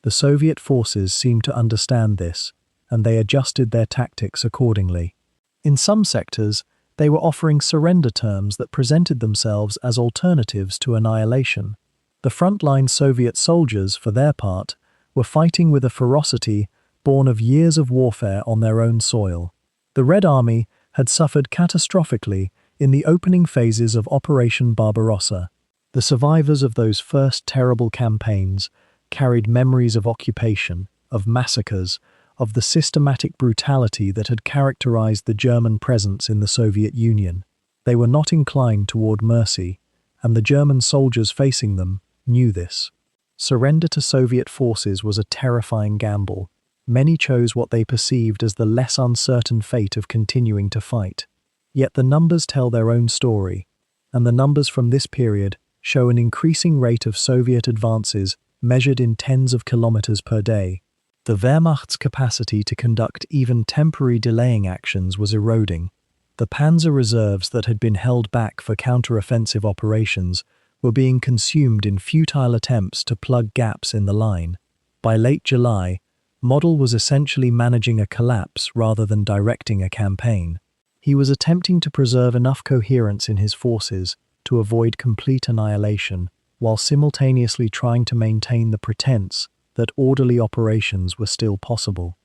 The Soviet forces seemed to understand this, and they adjusted their tactics accordingly. In some sectors, they were offering surrender terms that presented themselves as alternatives to annihilation. The frontline Soviet soldiers, for their part, were fighting with a ferocity born of years of warfare on their own soil. The Red Army had suffered catastrophically in the opening phases of Operation Barbarossa. The survivors of those first terrible campaigns carried memories of occupation, of massacres, of the systematic brutality that had characterized the German presence in the Soviet Union. They were not inclined toward mercy, and the German soldiers facing them knew this. Surrender to Soviet forces was a terrifying gamble. Many chose what they perceived as the less uncertain fate of continuing to fight. Yet the numbers tell their own story, and the numbers from this period show an increasing rate of Soviet advances measured in tens of kilometers per day. The Wehrmacht's capacity to conduct even temporary delaying actions was eroding. The panzer reserves that had been held back for counter-offensive operations were being consumed in futile attempts to plug gaps in the line. By late July, Model was essentially managing a collapse rather than directing a campaign. He was attempting to preserve enough coherence in his forces to avoid complete annihilation, while simultaneously trying to maintain the pretense that orderly operations were still possible.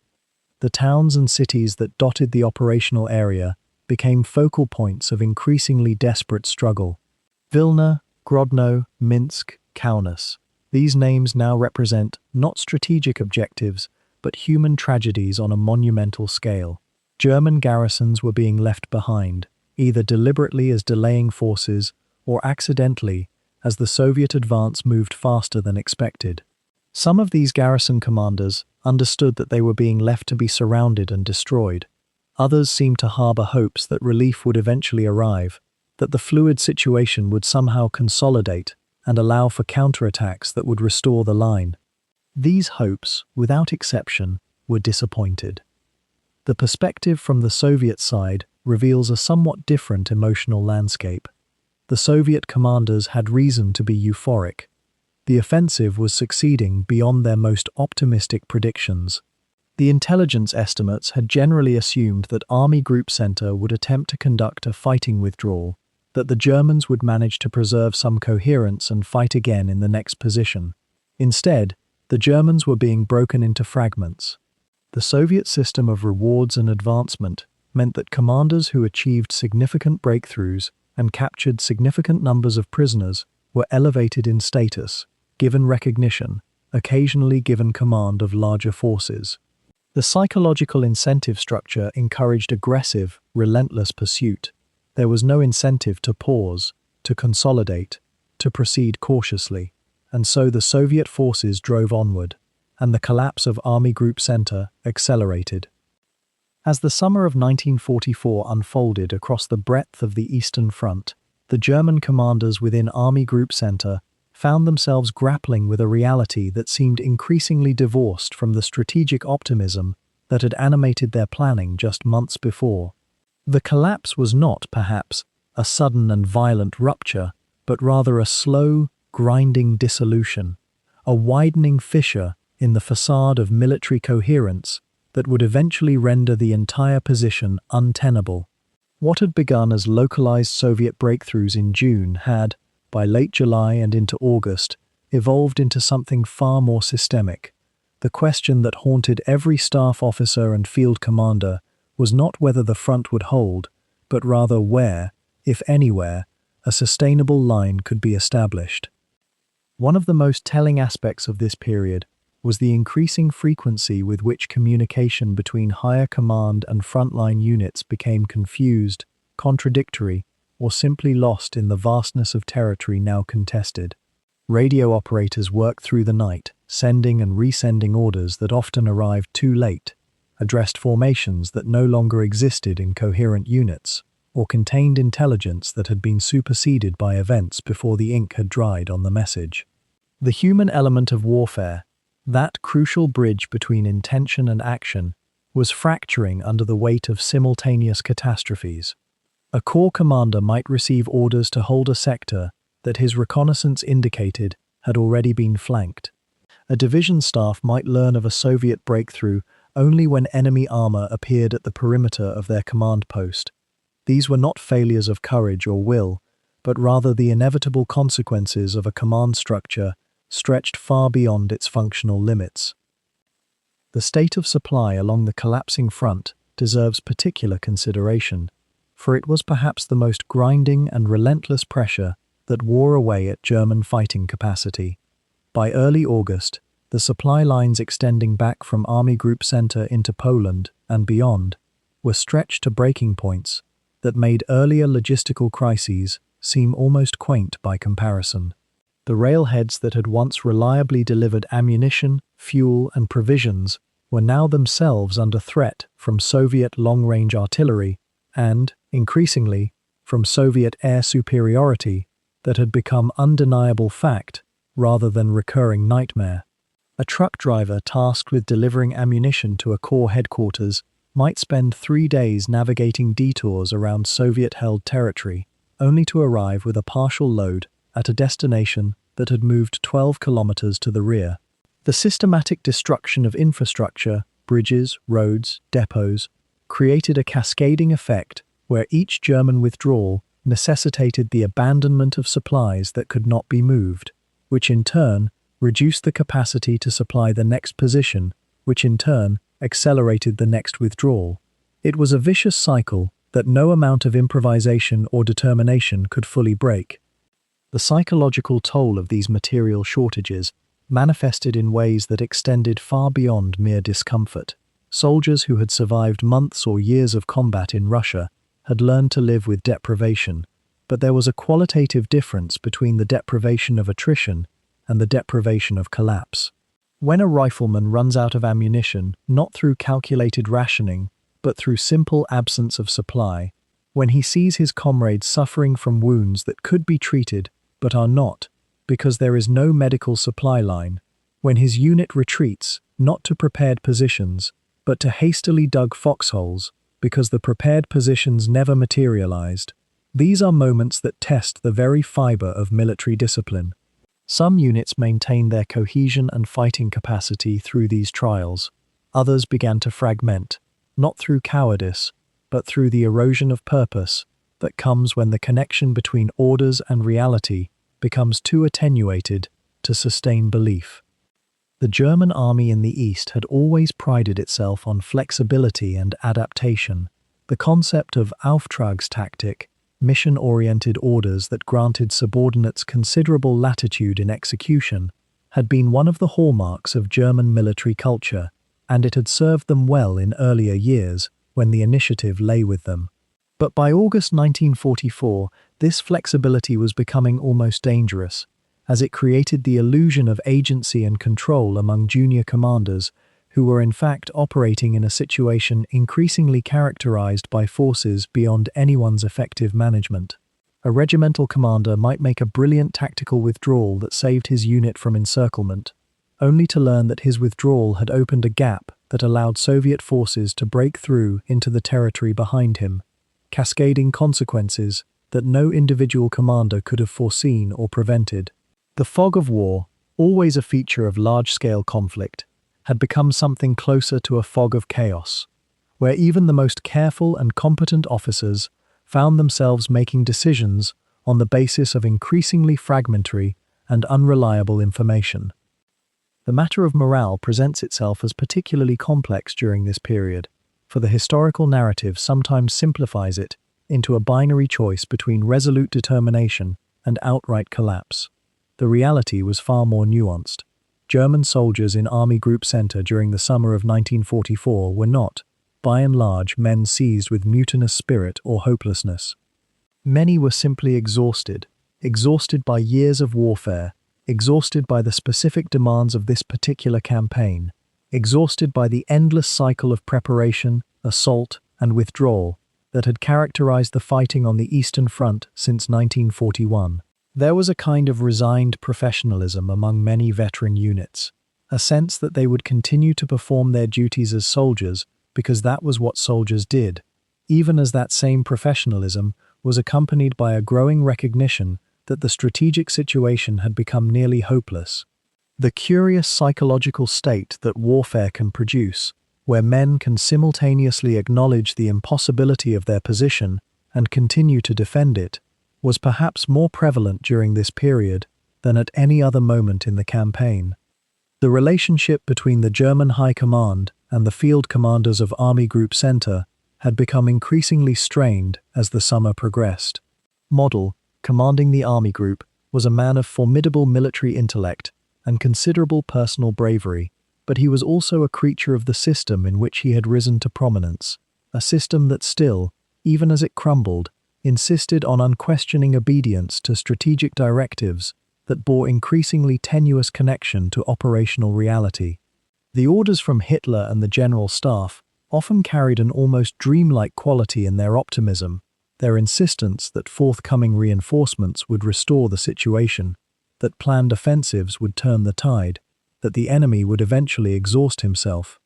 The towns and cities that dotted the operational area became focal points of increasingly desperate struggle. Vilna, Grodno, Minsk, Kaunas. These names now represent not strategic objectives, but human tragedies on a monumental scale. German garrisons were being left behind, either deliberately as delaying forces or accidentally as the Soviet advance moved faster than expected. Some of these garrison commanders understood that they were being left to be surrounded and destroyed. Others seemed to harbor hopes that relief would eventually arrive, that the fluid situation would somehow consolidate and allow for counterattacks that would restore the line. These hopes, without exception, were disappointed. The perspective from the Soviet side reveals a somewhat different emotional landscape. The Soviet commanders had reason to be euphoric. The offensive was succeeding beyond their most optimistic predictions. The intelligence estimates had generally assumed that Army Group Center would attempt to conduct a fighting withdrawal, that the Germans would manage to preserve some coherence and fight again in the next position. Instead, the Germans were being broken into fragments. The Soviet system of rewards and advancement meant that commanders who achieved significant breakthroughs and captured significant numbers of prisoners were elevated in status, given recognition, occasionally given command of larger forces. The psychological incentive structure encouraged aggressive, relentless pursuit. There was no incentive to pause, to consolidate, to proceed cautiously, and so the Soviet forces drove onward, and the collapse of Army Group Center accelerated. As the summer of 1944 unfolded across the breadth of the Eastern Front, the German commanders within Army Group Center found themselves grappling with a reality that seemed increasingly divorced from the strategic optimism that had animated their planning just months before. The collapse was not, perhaps, a sudden and violent rupture, but rather a slow, grinding dissolution, a widening fissure in the facade of military coherence that would eventually render the entire position untenable. What had begun as localized Soviet breakthroughs in June had, by late July and into August, evolved into something far more systemic. The question that haunted every staff officer and field commander was not whether the front would hold, but rather where, if anywhere, a sustainable line could be established. One of the most telling aspects of this period was the increasing frequency with which communication between higher command and frontline units became confused, contradictory, or simply lost in the vastness of territory now contested. Radio operators worked through the night, sending and resending orders that often arrived too late, addressed formations that no longer existed in coherent units, or contained intelligence that had been superseded by events before the ink had dried on the message. The human element of warfare, that crucial bridge between intention and action, was fracturing under the weight of simultaneous catastrophes. A corps commander might receive orders to hold a sector that his reconnaissance indicated had already been flanked. A division staff might learn of a Soviet breakthrough only when enemy armor appeared at the perimeter of their command post. These were not failures of courage or will, but rather the inevitable consequences of a command structure stretched far beyond its functional limits. The state of supply along the collapsing front deserves particular consideration, for it was perhaps the most grinding and relentless pressure that wore away at German fighting capacity. By early August, the supply lines extending back from Army Group Center into Poland and beyond were stretched to breaking points that made earlier logistical crises seem almost quaint by comparison. The railheads that had once reliably delivered ammunition, fuel, and provisions were now themselves under threat from Soviet long-range artillery and, increasingly, from Soviet air superiority that had become undeniable fact rather than recurring nightmare. A truck driver tasked with delivering ammunition to a corps headquarters might spend 3 days navigating detours around Soviet-held territory, only to arrive with a partial load at a destination that had moved 12 kilometers to the rear. The systematic destruction of infrastructure, bridges, roads, depots, created a cascading effect where each German withdrawal necessitated the abandonment of supplies that could not be moved, which in turn reduced the capacity to supply the next position, which in turn accelerated the next withdrawal. It was a vicious cycle that no amount of improvisation or determination could fully break. The psychological toll of these material shortages manifested in ways that extended far beyond mere discomfort. Soldiers who had survived months or years of combat in Russia had learned to live with deprivation, but there was a qualitative difference between the deprivation of attrition and the deprivation of collapse. When a rifleman runs out of ammunition, not through calculated rationing, but through simple absence of supply, when he sees his comrades suffering from wounds that could be treated but are not, because there is no medical supply line, when his unit retreats, not to prepared positions, but to hastily dug foxholes, because the prepared positions never materialized, these are moments that test the very fiber of military discipline. Some units maintained their cohesion and fighting capacity through these trials. Others began to fragment, not through cowardice, but through the erosion of purpose, that comes when the connection between orders and reality becomes too attenuated to sustain belief. The German army in the East had always prided itself on flexibility and adaptation. The concept of Auftragstactic, mission-oriented orders that granted subordinates considerable latitude in execution, had been one of the hallmarks of German military culture, and it had served them well in earlier years when the initiative lay with them. But by August 1944, this flexibility was becoming almost dangerous, as it created the illusion of agency and control among junior commanders who were in fact operating in a situation increasingly characterized by forces beyond anyone's effective management. A regimental commander might make a brilliant tactical withdrawal that saved his unit from encirclement, only to learn that his withdrawal had opened a gap that allowed Soviet forces to break through into the territory behind him, cascading consequences that no individual commander could have foreseen or prevented. The fog of war, always a feature of large-scale conflict, had become something closer to a fog of chaos, where even the most careful and competent officers found themselves making decisions on the basis of increasingly fragmentary and unreliable information. The matter of morale presents itself as particularly complex during this period, for the historical narrative sometimes simplifies it into a binary choice between resolute determination and outright collapse. The reality was far more nuanced. German soldiers in Army Group Center during the summer of 1944 were not, by and large, men seized with mutinous spirit or hopelessness. Many were simply exhausted by years of warfare, exhausted by the specific demands of this particular campaign, exhausted by the endless cycle of preparation, assault, and withdrawal that had characterized the fighting on the Eastern Front since 1941. There was a kind of resigned professionalism among many veteran units, a sense that they would continue to perform their duties as soldiers because that was what soldiers did, even as that same professionalism was accompanied by a growing recognition that the strategic situation had become nearly hopeless. The curious psychological state that warfare can produce, where men can simultaneously acknowledge the impossibility of their position and continue to defend it, was perhaps more prevalent during this period than at any other moment in the campaign. The relationship between the German High Command and the field commanders of Army Group Center had become increasingly strained as the summer progressed. Model, commanding the Army Group, was a man of formidable military intellect and considerable personal bravery, but he was also a creature of the system in which he had risen to prominence, a system that still, even as it crumbled, insisted on unquestioning obedience to strategic directives that bore increasingly tenuous connection to operational reality. The orders from Hitler and the General Staff often carried an almost dreamlike quality in their optimism, their insistence that forthcoming reinforcements would restore the situation, that planned offensives would turn the tide, that the enemy would eventually exhaust himself.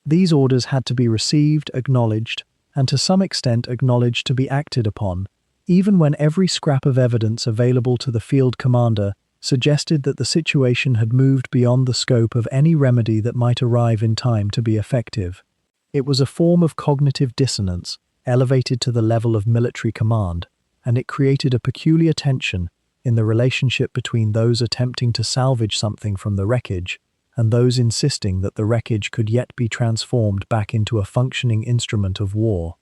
These orders had to be received, acknowledged, and to some extent acknowledged to be acted upon, even when every scrap of evidence available to the field commander suggested that the situation had moved beyond the scope of any remedy that might arrive in time to be effective. It was a form of cognitive dissonance, elevated to the level of military command, and it created a peculiar tension in the relationship between those attempting to salvage something from the wreckage and those insisting that the wreckage could yet be transformed back into a functioning instrument of war.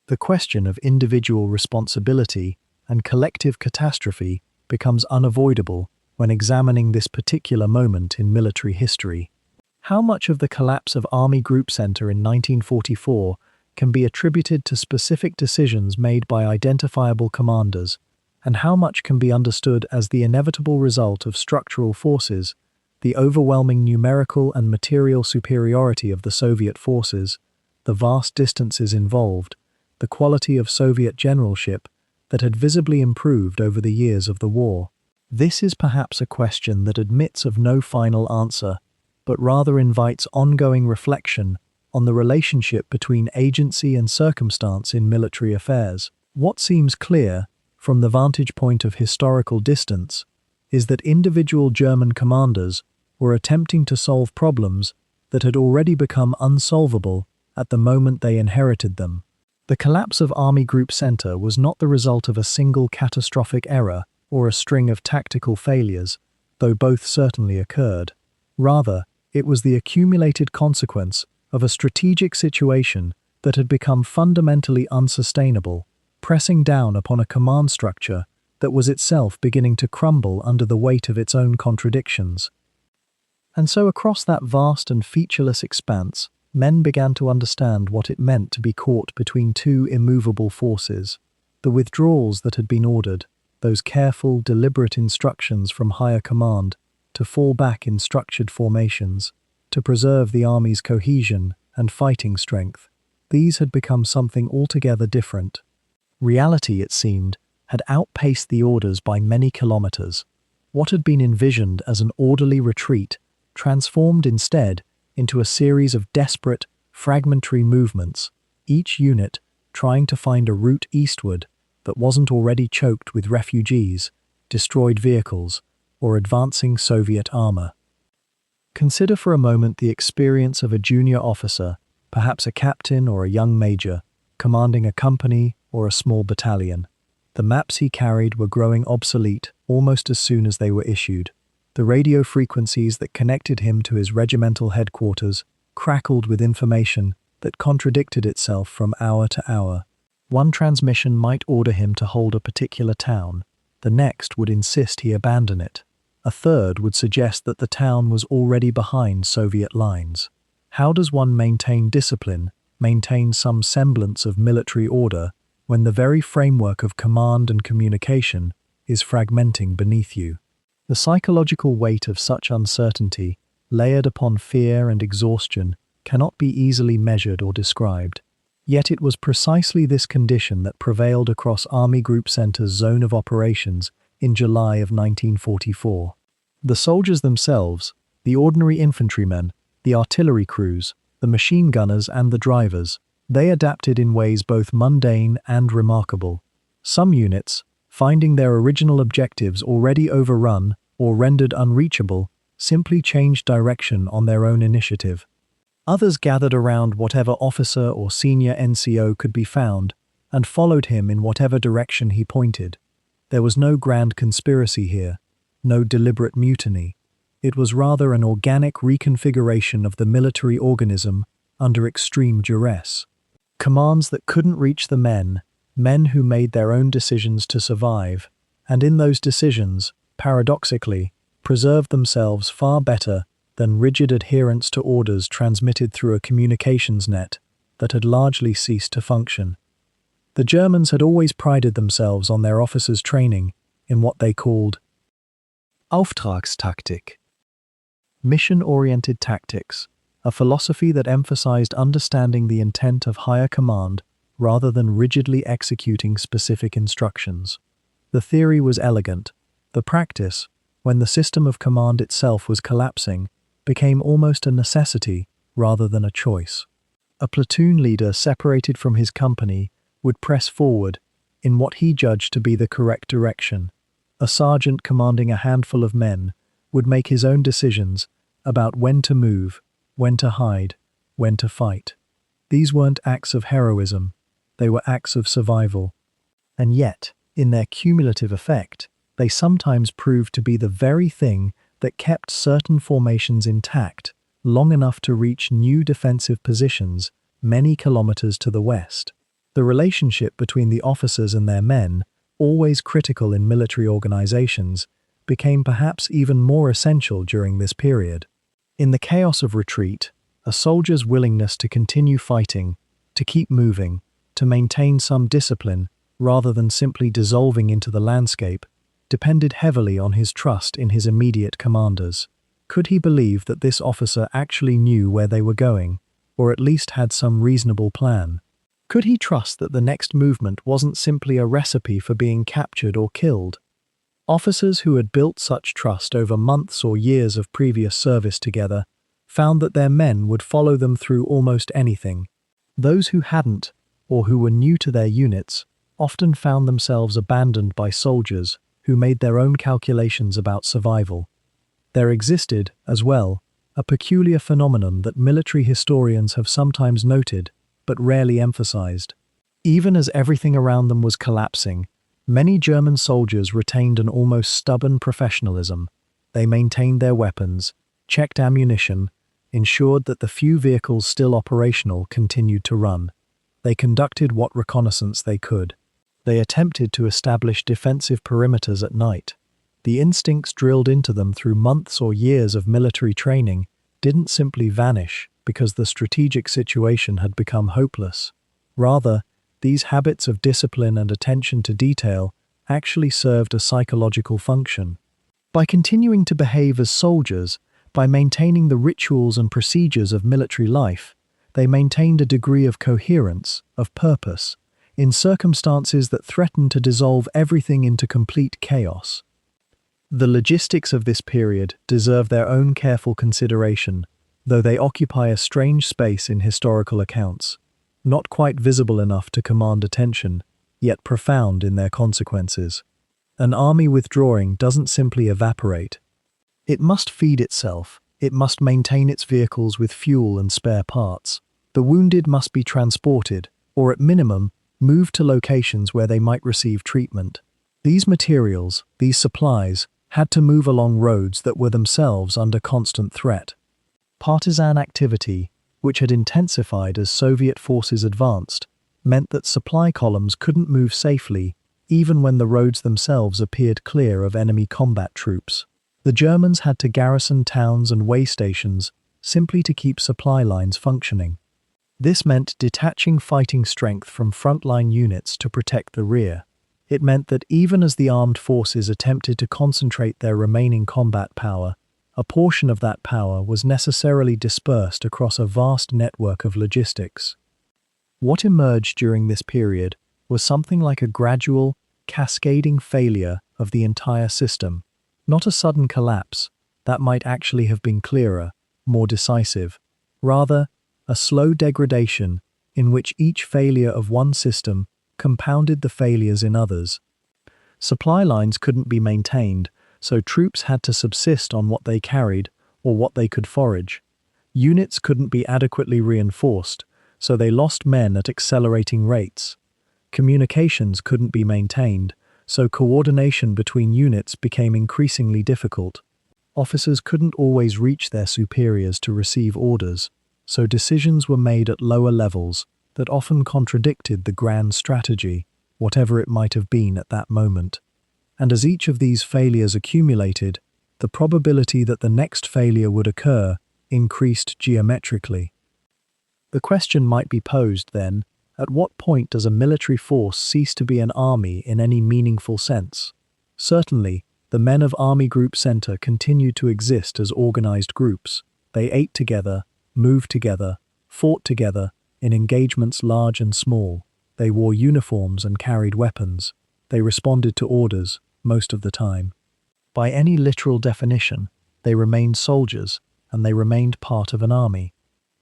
The question of individual responsibility and collective catastrophe becomes unavoidable when examining this particular moment in military history. How much of the collapse of Army Group Center in 1944 can be attributed to specific decisions made by identifiable commanders, and how much can be understood as the inevitable result of structural forces, the overwhelming numerical and material superiority of the Soviet forces, the vast distances involved, the quality of Soviet generalship that had visibly improved over the years of the war? This is perhaps a question that admits of no final answer, but rather invites ongoing reflection on the relationship between agency and circumstance in military affairs. What seems clear, from the vantage point of historical distance, is that individual German commanders were attempting to solve problems that had already become unsolvable at the moment they inherited them. The collapse of Army Group Center was not the result of a single catastrophic error or a string of tactical failures, though both certainly occurred. Rather, it was the accumulated consequence of a strategic situation that had become fundamentally unsustainable, pressing down upon a command structure that was itself beginning to crumble under the weight of its own contradictions. And so across that vast and featureless expanse, men began to understand what it meant to be caught between two immovable forces. The withdrawals that had been ordered, those careful, deliberate instructions from higher command to fall back in structured formations, to preserve the army's cohesion and fighting strength, these had become something altogether different. Reality, it seemed, had outpaced the orders by many kilometers. What had been envisioned as an orderly retreat transformed instead into a series of desperate, fragmentary movements, each unit trying to find a route eastward that wasn't already choked with refugees, destroyed vehicles, or advancing Soviet armor. Consider for a moment the experience of a junior officer, perhaps a captain or a young major, commanding a company or a small battalion. The maps he carried were growing obsolete almost as soon as they were issued. The radio frequencies that connected him to his regimental headquarters crackled with information that contradicted itself from hour to hour. One transmission might order him to hold a particular town. The next would insist he abandon it. A third would suggest that the town was already behind Soviet lines. How does one maintain discipline, maintain some semblance of military order, when the very framework of command and communication is fragmenting beneath you? The psychological weight of such uncertainty, layered upon fear and exhaustion, cannot be easily measured or described. Yet it was precisely this condition that prevailed across Army Group Center's zone of operations in July of 1944. The soldiers themselves, the ordinary infantrymen, the artillery crews, the machine gunners and the drivers, they adapted in ways both mundane and remarkable. Some units, finding their original objectives already overrun or rendered unreachable, simply changed direction on their own initiative. Others gathered around whatever officer or senior NCO could be found and followed him in whatever direction he pointed. There was no grand conspiracy here, no deliberate mutiny. It was rather an organic reconfiguration of the military organism under extreme duress. Commands that couldn't reach the men who made their own decisions to survive, and in those decisions, paradoxically, preserved themselves far better than rigid adherence to orders transmitted through a communications net that had largely ceased to function. The Germans had always prided themselves on their officers' training in what they called Auftragstaktik, mission-oriented tactics, a philosophy that emphasized understanding the intent of higher command rather than rigidly executing specific instructions. The theory was elegant. The practice, when the system of command itself was collapsing, became almost a necessity rather than a choice. A platoon leader separated from his company would press forward in what he judged to be the correct direction. A sergeant commanding a handful of men would make his own decisions about when to move, when to hide, when to fight. These weren't acts of heroism, they were acts of survival. And yet, in their cumulative effect, they sometimes proved to be the very thing that kept certain formations intact long enough to reach new defensive positions many kilometers to the west. The relationship between the officers and their men, always critical in military organizations, became perhaps even more essential during this period. In the chaos of retreat, a soldier's willingness to continue fighting, to keep moving, to maintain some discipline rather than simply dissolving into the landscape, depended heavily on his trust in his immediate commanders. Could he believe that this officer actually knew where they were going, or at least had some reasonable plan? Could he trust that the next movement wasn't simply a recipe for being captured or killed? Officers who had built such trust over months or years of previous service together found that their men would follow them through almost anything. Those who hadn't, or who were new to their units, often found themselves abandoned by soldiers who made their own calculations about survival. There existed, as well, a peculiar phenomenon that military historians have sometimes noted, but rarely emphasized. Even as everything around them was collapsing, many German soldiers retained an almost stubborn professionalism. They maintained their weapons, checked ammunition, ensured that the few vehicles still operational continued to run. They conducted what reconnaissance they could. They attempted to establish defensive perimeters at night. The instincts drilled into them through months or years of military training didn't simply vanish because the strategic situation had become hopeless. Rather, these habits of discipline and attention to detail actually served a psychological function. By continuing to behave as soldiers, by maintaining the rituals and procedures of military life, they maintained a degree of coherence, of purpose, in circumstances that threatened to dissolve everything into complete chaos. The logistics of this period deserve their own careful consideration, though they occupy a strange space in historical accounts, not quite visible enough to command attention, yet profound in their consequences. An army withdrawing doesn't simply evaporate. It must feed itself, it must maintain its vehicles with fuel and spare parts. The wounded must be transported, or at minimum, moved to locations where they might receive treatment. These materials, these supplies, had to move along roads that were themselves under constant threat. Partisan activity, which had intensified as Soviet forces advanced, meant that supply columns couldn't move safely even when the roads themselves appeared clear of enemy combat troops. The Germans had to garrison towns and way stations simply to keep supply lines functioning. This meant detaching fighting strength from frontline units to protect the rear. It meant that even as the armed forces attempted to concentrate their remaining combat power, a portion of that power was necessarily dispersed across a vast network of logistics. What emerged during this period was something like a gradual, cascading failure of the entire system, not a sudden collapse that might actually have been clearer, more decisive, rather a slow degradation in which each failure of one system compounded the failures in others. Supply lines couldn't be maintained, so troops had to subsist on what they carried or what they could forage. Units couldn't be adequately reinforced, so they lost men at accelerating rates. Communications couldn't be maintained, so coordination between units became increasingly difficult. Officers couldn't always reach their superiors to receive orders, so decisions were made at lower levels that often contradicted the grand strategy, whatever it might have been at that moment. And as each of these failures accumulated, the probability that the next failure would occur increased geometrically. The question might be posed then, at what point does a military force cease to be an army in any meaningful sense? Certainly, the men of Army Group Center continued to exist as organized groups. They ate together, moved together, fought together, in engagements large and small. They wore uniforms and carried weapons. They responded to orders, most of the time. By any literal definition, they remained soldiers, and they remained part of an army.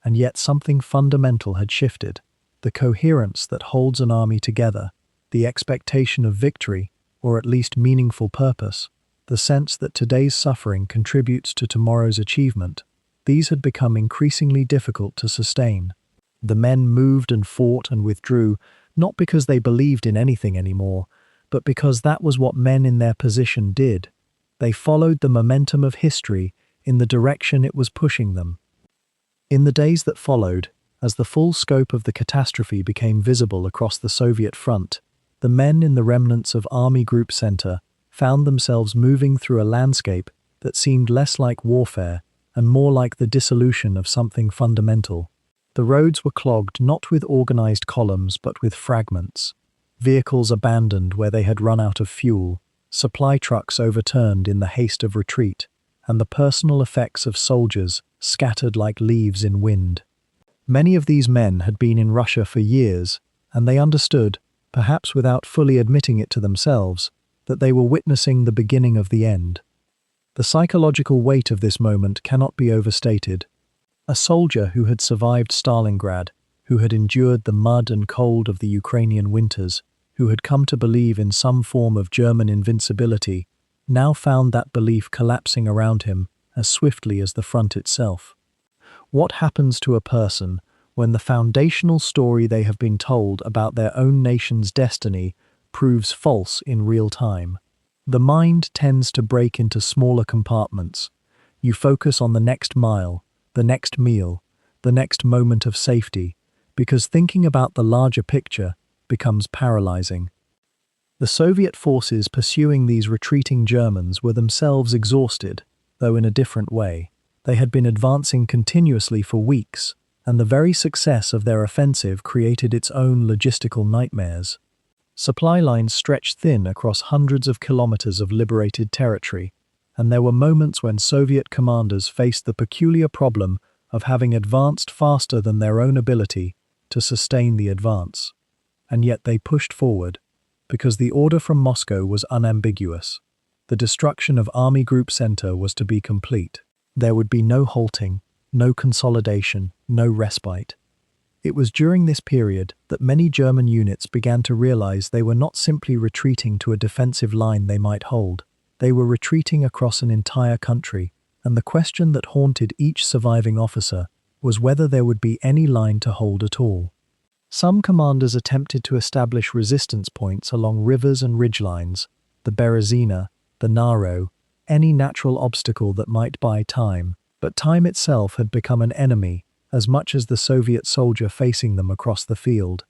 And yet something fundamental had shifted. The coherence that holds an army together, the expectation of victory, or at least meaningful purpose, the sense that today's suffering contributes to tomorrow's achievement, these had become increasingly difficult to sustain. The men moved and fought and withdrew, not because they believed in anything anymore, but because that was what men in their position did. They followed the momentum of history in the direction it was pushing them. In the days that followed, as the full scope of the catastrophe became visible across the Soviet front, the men in the remnants of Army Group Center found themselves moving through a landscape that seemed less like warfare and more like the dissolution of something fundamental. The roads were clogged not with organized columns but with fragments. Vehicles abandoned where they had run out of fuel, supply trucks overturned in the haste of retreat, and the personal effects of soldiers scattered like leaves in wind. Many of these men had been in Russia for years, and they understood, perhaps without fully admitting it to themselves, that they were witnessing the beginning of the end. The psychological weight of this moment cannot be overstated. A soldier who had survived Stalingrad, who had endured the mud and cold of the Ukrainian winters, who had come to believe in some form of German invincibility, now found that belief collapsing around him as swiftly as the front itself. What happens to a person when the foundational story they have been told about their own nation's destiny proves false in real time. The mind tends to break into smaller compartments. You focus on the next mile, the next meal, the next moment of safety, because thinking about the larger picture becomes paralyzing. The Soviet forces pursuing these retreating Germans were themselves exhausted, though in a different way. They had been advancing continuously for weeks, and the very success of their offensive created its own logistical nightmares. Supply lines stretched thin across hundreds of kilometers of liberated territory, and there were moments when Soviet commanders faced the peculiar problem of having advanced faster than their own ability to sustain the advance. And yet they pushed forward, because the order from Moscow was unambiguous. The destruction of Army Group Center was to be complete. There would be no halting, no consolidation, no respite. It was during this period that many German units began to realize they were not simply retreating to a defensive line they might hold. They were retreating across an entire country, and the question that haunted each surviving officer was whether there would be any line to hold at all. Some commanders attempted to establish resistance points along rivers and ridgelines, the Berezina, the Naro, any natural obstacle that might buy time, but time itself had become an enemy as much as the Soviet soldier facing them across the field.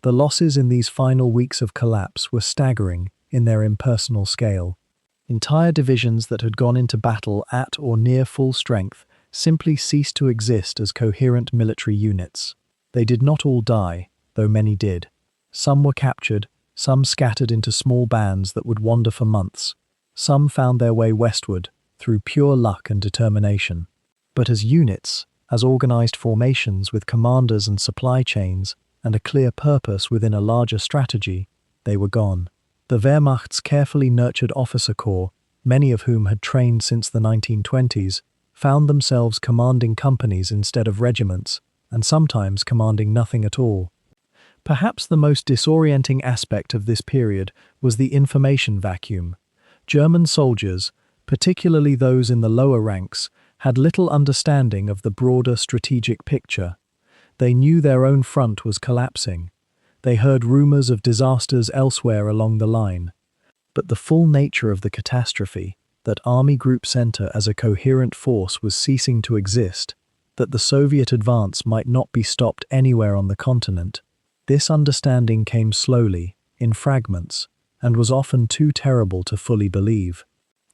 The losses in these final weeks of collapse were staggering in their impersonal scale. Entire divisions that had gone into battle at or near full strength simply ceased to exist as coherent military units. They did not all die, though many did. Some were captured, some scattered into small bands that would wander for months. Some found their way westward through pure luck and determination. But as units, as organized formations with commanders and supply chains, and a clear purpose within a larger strategy, they were gone. The Wehrmacht's carefully nurtured officer corps, many of whom had trained since the 1920s, found themselves commanding companies instead of regiments, and sometimes commanding nothing at all. Perhaps the most disorienting aspect of this period was the information vacuum. German soldiers, particularly those in the lower ranks, had little understanding of the broader strategic picture. They knew their own front was collapsing. They heard rumors of disasters elsewhere along the line. But the full nature of the catastrophe, that Army Group Center as a coherent force was ceasing to exist, that the Soviet advance might not be stopped anywhere on the continent, this understanding came slowly, in fragments, and was often too terrible to fully believe.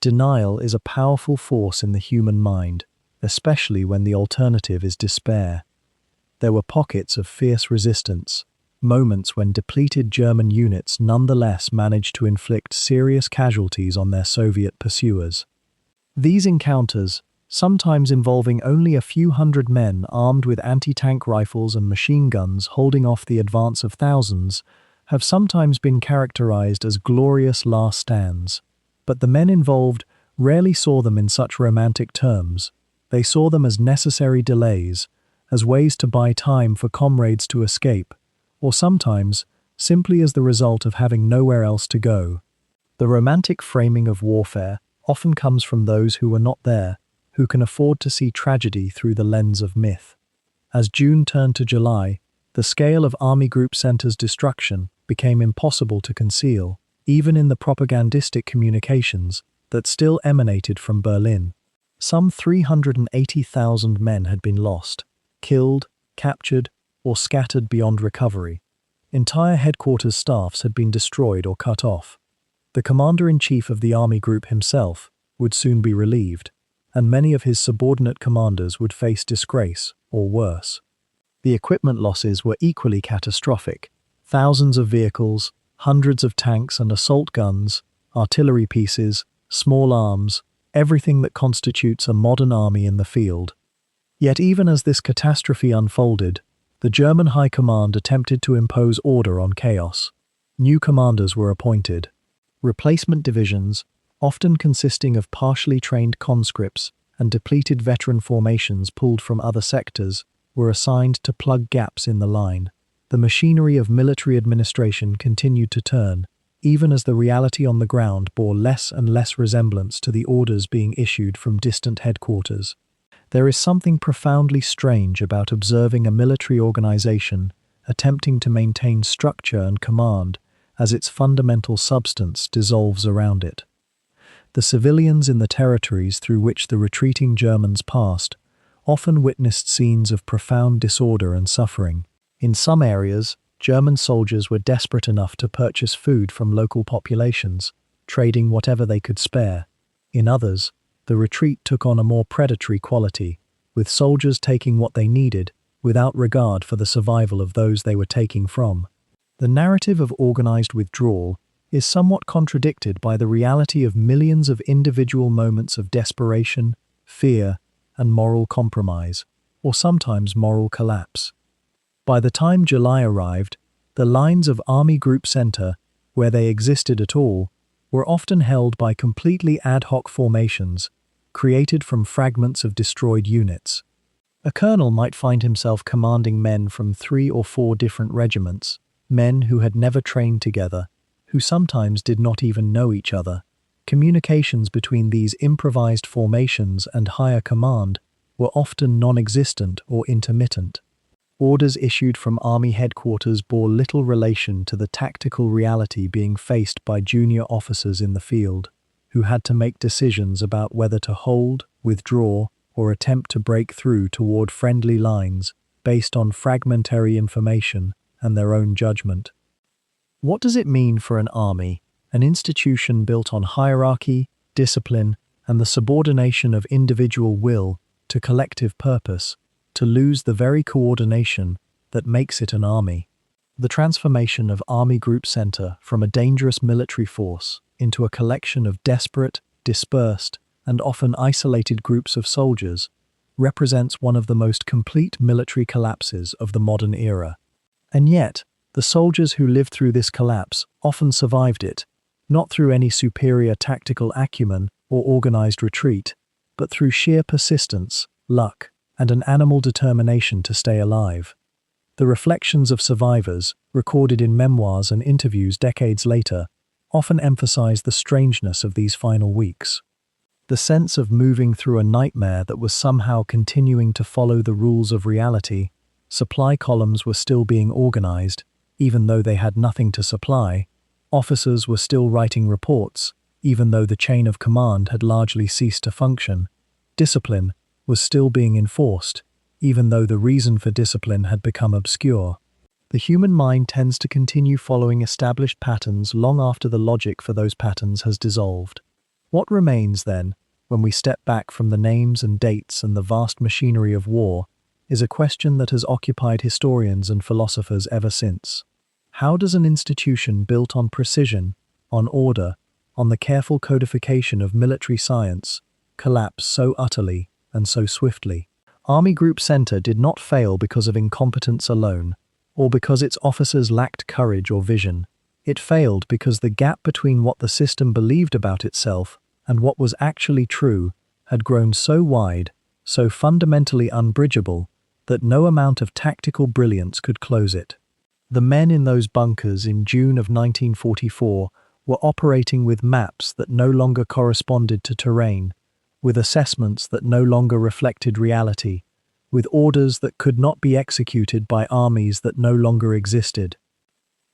Denial is a powerful force in the human mind, especially when the alternative is despair. There were pockets of fierce resistance, moments when depleted German units nonetheless managed to inflict serious casualties on their Soviet pursuers. These encounters, sometimes involving only a few hundred men armed with anti-tank rifles and machine guns holding off the advance of thousands, have sometimes been characterized as glorious last stands. But the men involved rarely saw them in such romantic terms. They saw them as necessary delays, as ways to buy time for comrades to escape, or sometimes simply as the result of having nowhere else to go. The romantic framing of warfare often comes from those who were not there, who can afford to see tragedy through the lens of myth. As June turned to July, the scale of Army Group Center's destruction became impossible to conceal, even in the propagandistic communications that still emanated from Berlin. Some 380,000 men had been lost, killed, captured, or scattered beyond recovery. Entire headquarters staffs had been destroyed or cut off. The commander-in-chief of the army group himself would soon be relieved, and many of his subordinate commanders would face disgrace or worse. The equipment losses were equally catastrophic. Thousands of vehicles, hundreds of tanks and assault guns, artillery pieces, small arms, everything that constitutes a modern army in the field. Yet even as this catastrophe unfolded, the German High Command attempted to impose order on chaos. New commanders were appointed. Replacement divisions, often consisting of partially trained conscripts and depleted veteran formations pulled from other sectors, were assigned to plug gaps in the line. The machinery of military administration continued to turn, even as the reality on the ground bore less and less resemblance to the orders being issued from distant headquarters. There is something profoundly strange about observing a military organization attempting to maintain structure and command as its fundamental substance dissolves around it. The civilians in the territories through which the retreating Germans passed often witnessed scenes of profound disorder and suffering. In some areas, German soldiers were desperate enough to purchase food from local populations, trading whatever they could spare. In others, the retreat took on a more predatory quality, with soldiers taking what they needed without regard for the survival of those they were taking from. The narrative of organized withdrawal is somewhat contradicted by the reality of millions of individual moments of desperation, fear, and moral compromise, or sometimes moral collapse. By the time July arrived, the lines of Army Group Center, where they existed at all, were often held by completely ad hoc formations, created from fragments of destroyed units. A colonel might find himself commanding men from 3 or 4 different regiments, men who had never trained together, who sometimes did not even know each other. Communications between these improvised formations and higher command were often non-existent or intermittent. Orders issued from army headquarters bore little relation to the tactical reality being faced by junior officers in the field, who had to make decisions about whether to hold, withdraw, or attempt to break through toward friendly lines based on fragmentary information and their own judgment. What does it mean for an army, an institution built on hierarchy, discipline, and the subordination of individual will to collective purpose, to lose the very coordination that makes it an army? The transformation of Army Group Center from a dangerous military force into a collection of desperate, dispersed, and often isolated groups of soldiers represents one of the most complete military collapses of the modern era. And yet, the soldiers who lived through this collapse often survived it, not through any superior tactical acumen or organized retreat, but through sheer persistence, luck, and an animal determination to stay alive. The reflections of survivors, recorded in memoirs and interviews decades later, often emphasize the strangeness of these final weeks. The sense of moving through a nightmare that was somehow continuing to follow the rules of reality. Supply columns were still being organized, even though they had nothing to supply. Officers were still writing reports, even though the chain of command had largely ceased to function. Discipline was still being enforced, even though the reason for discipline had become obscure. The human mind tends to continue following established patterns long after the logic for those patterns has dissolved. What remains, then, when we step back from the names and dates and the vast machinery of war, is a question that has occupied historians and philosophers ever since. How does an institution built on precision, on order, on the careful codification of military science, collapse so utterly and so swiftly? Army Group Center did not fail because of incompetence alone, or because its officers lacked courage or vision. It failed because the gap between what the system believed about itself and what was actually true had grown so wide, so fundamentally unbridgeable, that no amount of tactical brilliance could close it. The men in those bunkers in June of 1944 were operating with maps that no longer corresponded to terrain, with assessments that no longer reflected reality, with orders that could not be executed by armies that no longer existed.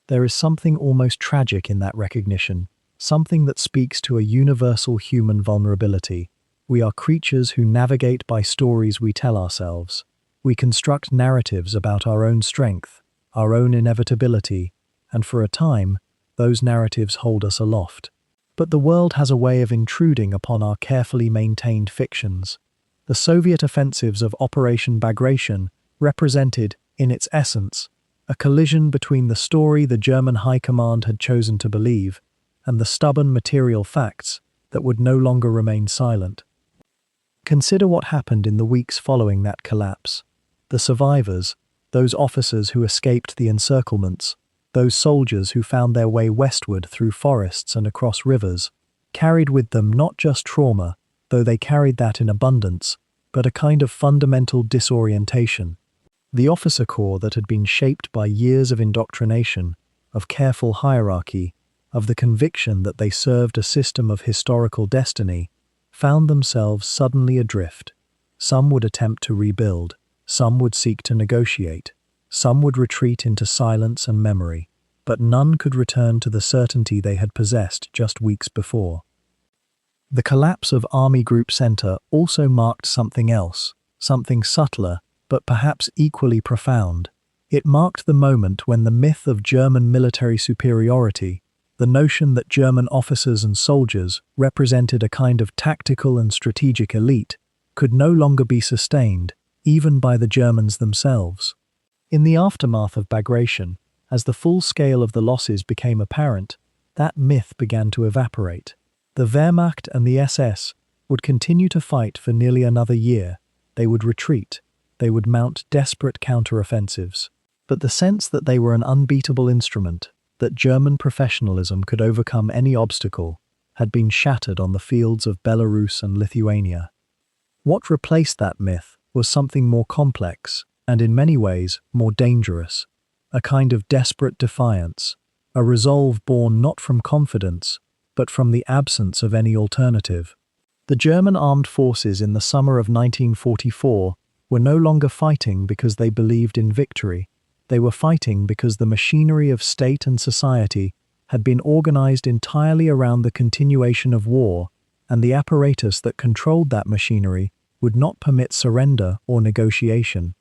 There is something almost tragic in that recognition, something that speaks to a universal human vulnerability. We are creatures who navigate by stories we tell ourselves. We construct narratives about our own strength, our own inevitability, and for a time, those narratives hold us aloft. But the world has a way of intruding upon our carefully maintained fictions. The Soviet offensives of Operation Bagration represented, in its essence, a collision between the story the German High Command had chosen to believe and the stubborn material facts that would no longer remain silent. Consider what happened in the weeks following that collapse. The survivors, those officers who escaped the encirclements, those soldiers who found their way westward through forests and across rivers, carried with them not just trauma, though they carried that in abundance, but a kind of fundamental disorientation. The officer corps that had been shaped by years of indoctrination, of careful hierarchy, of the conviction that they served a system of historical destiny, found themselves suddenly adrift, Some would attempt to rebuild, some would seek to negotiate, some would retreat into silence and memory, but none could return to the certainty they had possessed just weeks before. The collapse of Army Group Center also marked something else, something subtler, but perhaps equally profound. It marked the moment when the myth of German military superiority, the notion that German officers and soldiers represented a kind of tactical and strategic elite, could no longer be sustained, even by the Germans themselves. In the aftermath of Bagration, as the full scale of the losses became apparent, that myth began to evaporate. The Wehrmacht and the SS would continue to fight for nearly another year. They would retreat. They would mount desperate counteroffensives. But the sense that they were an unbeatable instrument, that German professionalism could overcome any obstacle, had been shattered on the fields of Belarus and Lithuania. What replaced that myth was something more complex, and in many ways more dangerous, a kind of desperate defiance, a resolve born not from confidence, but from the absence of any alternative. The German armed forces in the summer of 1944 were no longer fighting because they believed in victory. They were fighting because the machinery of state and society had been organized entirely around the continuation of war, and the apparatus that controlled that machinery would not permit surrender or negotiation.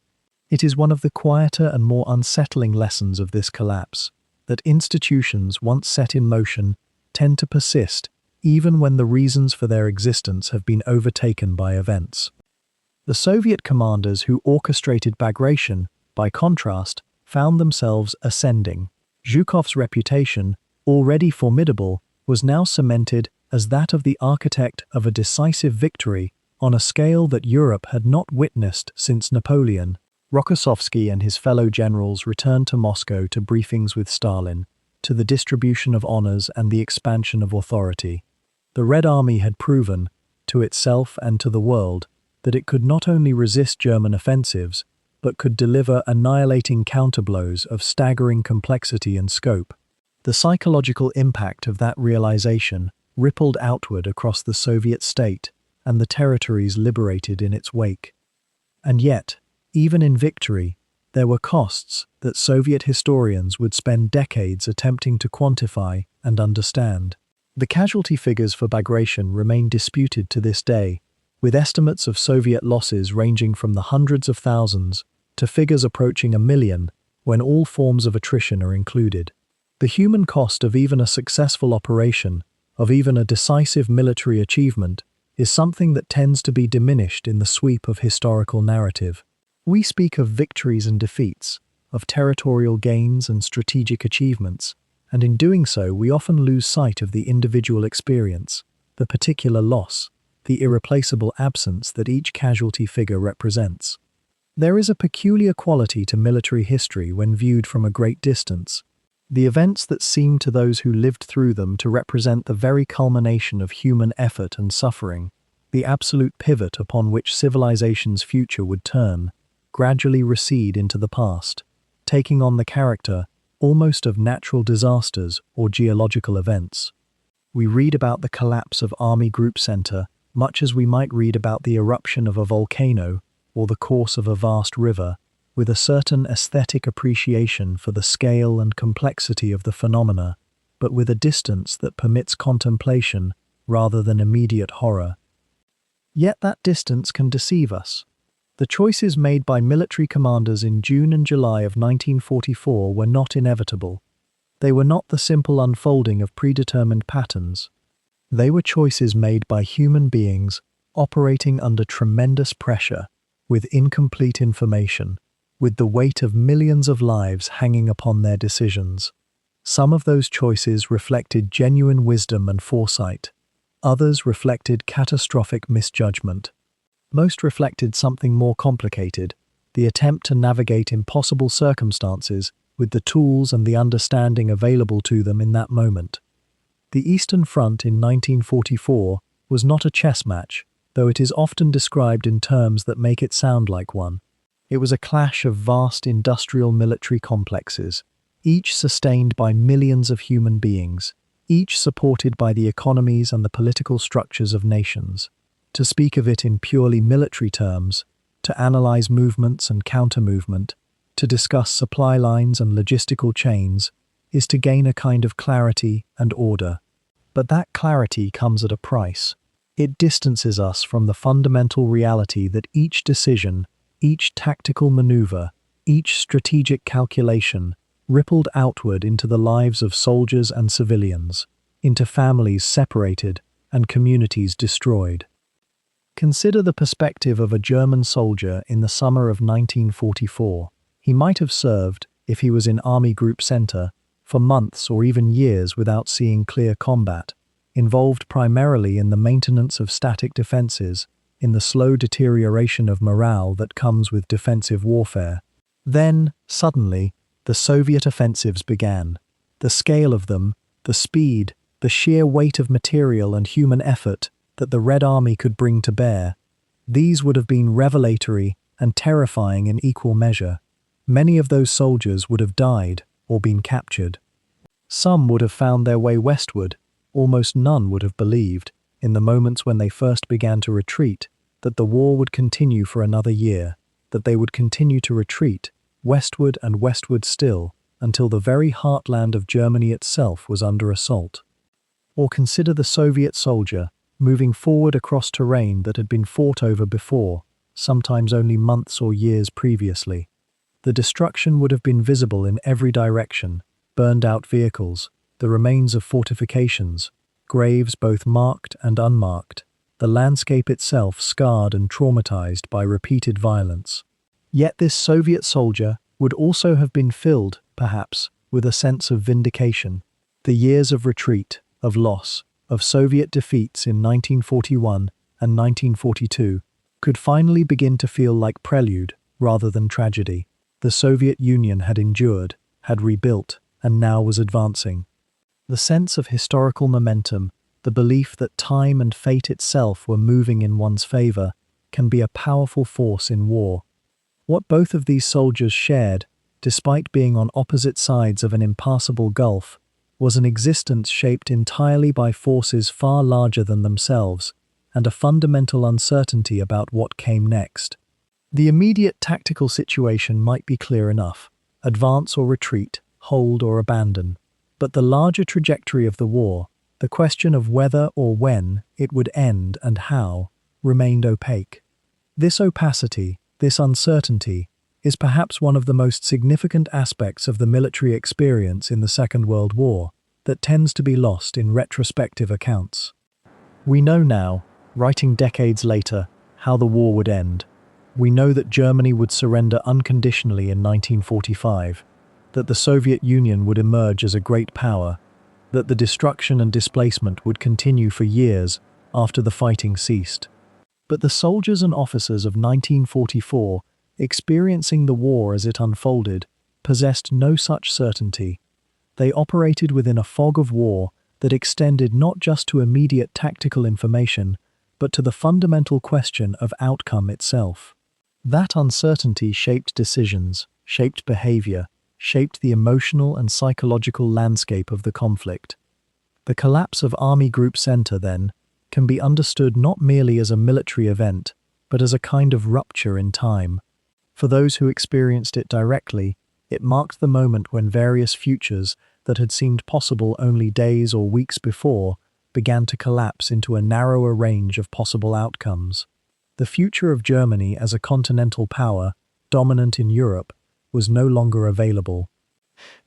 It is one of the quieter and more unsettling lessons of this collapse, that institutions once set in motion tend to persist even when the reasons for their existence have been overtaken by events. The Soviet commanders who orchestrated Bagration, by contrast, found themselves ascending. Zhukov's reputation, already formidable, was now cemented as that of the architect of a decisive victory on a scale that Europe had not witnessed since Napoleon. Rokossovsky and his fellow generals returned to Moscow to briefings with Stalin, to the distribution of honors and the expansion of authority. The Red Army had proven, to itself and to the world, that it could not only resist German offensives, but could deliver annihilating counterblows of staggering complexity and scope. The psychological impact of that realization rippled outward across the Soviet state and the territories liberated in its wake. And yet, even in victory, there were costs that Soviet historians would spend decades attempting to quantify and understand. The casualty figures for Bagration remain disputed to this day, with estimates of Soviet losses ranging from the hundreds of thousands to figures approaching 1 million when all forms of attrition are included. The human cost of even a successful operation, of even a decisive military achievement, is something that tends to be diminished in the sweep of historical narrative. We speak of victories and defeats, of territorial gains and strategic achievements, and in doing so we often lose sight of the individual experience, the particular loss, the irreplaceable absence that each casualty figure represents. There is a peculiar quality to military history when viewed from a great distance. The events that seem to those who lived through them to represent the very culmination of human effort and suffering, the absolute pivot upon which civilization's future would turn, gradually recede into the past, taking on the character almost of natural disasters or geological events. We read about the collapse of Army Group Center much as we might read about the eruption of a volcano or the course of a vast river, with a certain aesthetic appreciation for the scale and complexity of the phenomena, but with a distance that permits contemplation rather than immediate horror. Yet that distance can deceive us. The choices made by military commanders in June and July of 1944 were not inevitable. They were not the simple unfolding of predetermined patterns. They were choices made by human beings operating under tremendous pressure, with incomplete information, with the weight of millions of lives hanging upon their decisions. Some of those choices reflected genuine wisdom and foresight. Others reflected catastrophic misjudgment. Most reflected something more complicated, the attempt to navigate impossible circumstances with the tools and the understanding available to them in that moment. The Eastern Front in 1944 was not a chess match, though it is often described in terms that make it sound like one. It was a clash of vast industrial military complexes, each sustained by millions of human beings, each supported by the economies and the political structures of nations. To speak of it in purely military terms, to analyze movements and counter-movement, to discuss supply lines and logistical chains, is to gain a kind of clarity and order. But that clarity comes at a price. It distances us from the fundamental reality that each decision, each tactical maneuver, each strategic calculation rippled outward into the lives of soldiers and civilians, into families separated and communities destroyed. Consider the perspective of a German soldier in the summer of 1944. He might have served, if he was in Army Group Center, for months or even years without seeing clear combat, involved primarily in the maintenance of static defenses, in the slow deterioration of morale that comes with defensive warfare. Then, suddenly, the Soviet offensives began. The scale of them, the speed, the sheer weight of material and human effort that the Red Army could bring to bear, these would have been revelatory and terrifying in equal measure. Many of those soldiers would have died or been captured. Some would have found their way westward. Almost none would have believed, in the moments when they first began to retreat, that the war would continue for another year, that they would continue to retreat, westward and westward still, until the very heartland of Germany itself was under assault. Or consider the Soviet soldier, moving forward across terrain that had been fought over before, sometimes only months or years previously. The destruction would have been visible in every direction: burned-out vehicles, the remains of fortifications, graves both marked and unmarked, the landscape itself scarred and traumatized by repeated violence. Yet this Soviet soldier would also have been filled, perhaps, with a sense of vindication. The years of retreat, of loss, of Soviet defeats in 1941 and 1942 could finally begin to feel like prelude rather than tragedy. The Soviet Union had endured, had rebuilt, and now was advancing. The sense of historical momentum, the belief that time and fate itself were moving in one's favor, can be a powerful force in war. What both of these soldiers shared, despite being on opposite sides of an impassable gulf, was an existence shaped entirely by forces far larger than themselves, and a fundamental uncertainty about what came next. The immediate tactical situation might be clear enough: advance or retreat, hold or abandon. But the larger trajectory of the war, the question of whether or when it would end and how, remained opaque. This opacity, this uncertainty, is perhaps one of the most significant aspects of the military experience in the Second World War that tends to be lost in retrospective accounts. We know now, writing decades later, how the war would end. We know that Germany would surrender unconditionally in 1945, that the Soviet Union would emerge as a great power, that the destruction and displacement would continue for years after the fighting ceased. But the soldiers and officers of 1944, experiencing the war as it unfolded, possessed no such certainty. They operated within a fog of war that extended not just to immediate tactical information, but to the fundamental question of outcome itself. That uncertainty shaped decisions, shaped behavior, shaped the emotional and psychological landscape of the conflict. The collapse of Army Group Center, then, can be understood not merely as a military event, but as a kind of rupture in time. For those who experienced it directly, it marked the moment when various futures that had seemed possible only days or weeks before began to collapse into a narrower range of possible outcomes. The future of Germany as a continental power, dominant in Europe, was no longer available.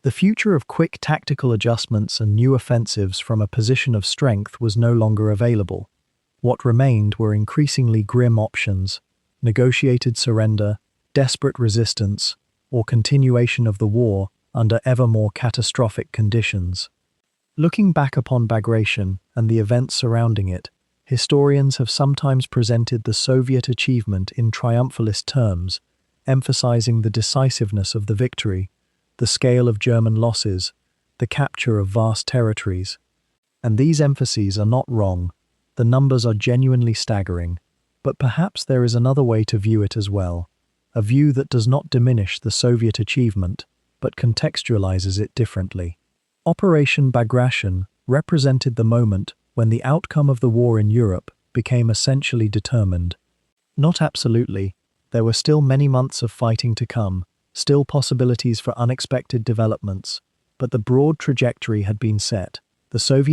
The future of quick tactical adjustments and new offensives from a position of strength was no longer available. What remained were increasingly grim options: negotiated surrender, desperate resistance, or continuation of the war under ever more catastrophic conditions. Looking back upon Bagration and the events surrounding it, historians have sometimes presented the Soviet achievement in triumphalist terms, emphasizing the decisiveness of the victory, the scale of German losses, the capture of vast territories. And these emphases are not wrong. The numbers are genuinely staggering. But perhaps there is another way to view it as well, a view that does not diminish the Soviet achievement, but contextualizes it differently. Operation Bagration represented the moment when the outcome of the war in Europe became essentially determined. Not absolutely. There were still many months of fighting to come, still possibilities for unexpected developments, but the broad trajectory had been set. The Soviet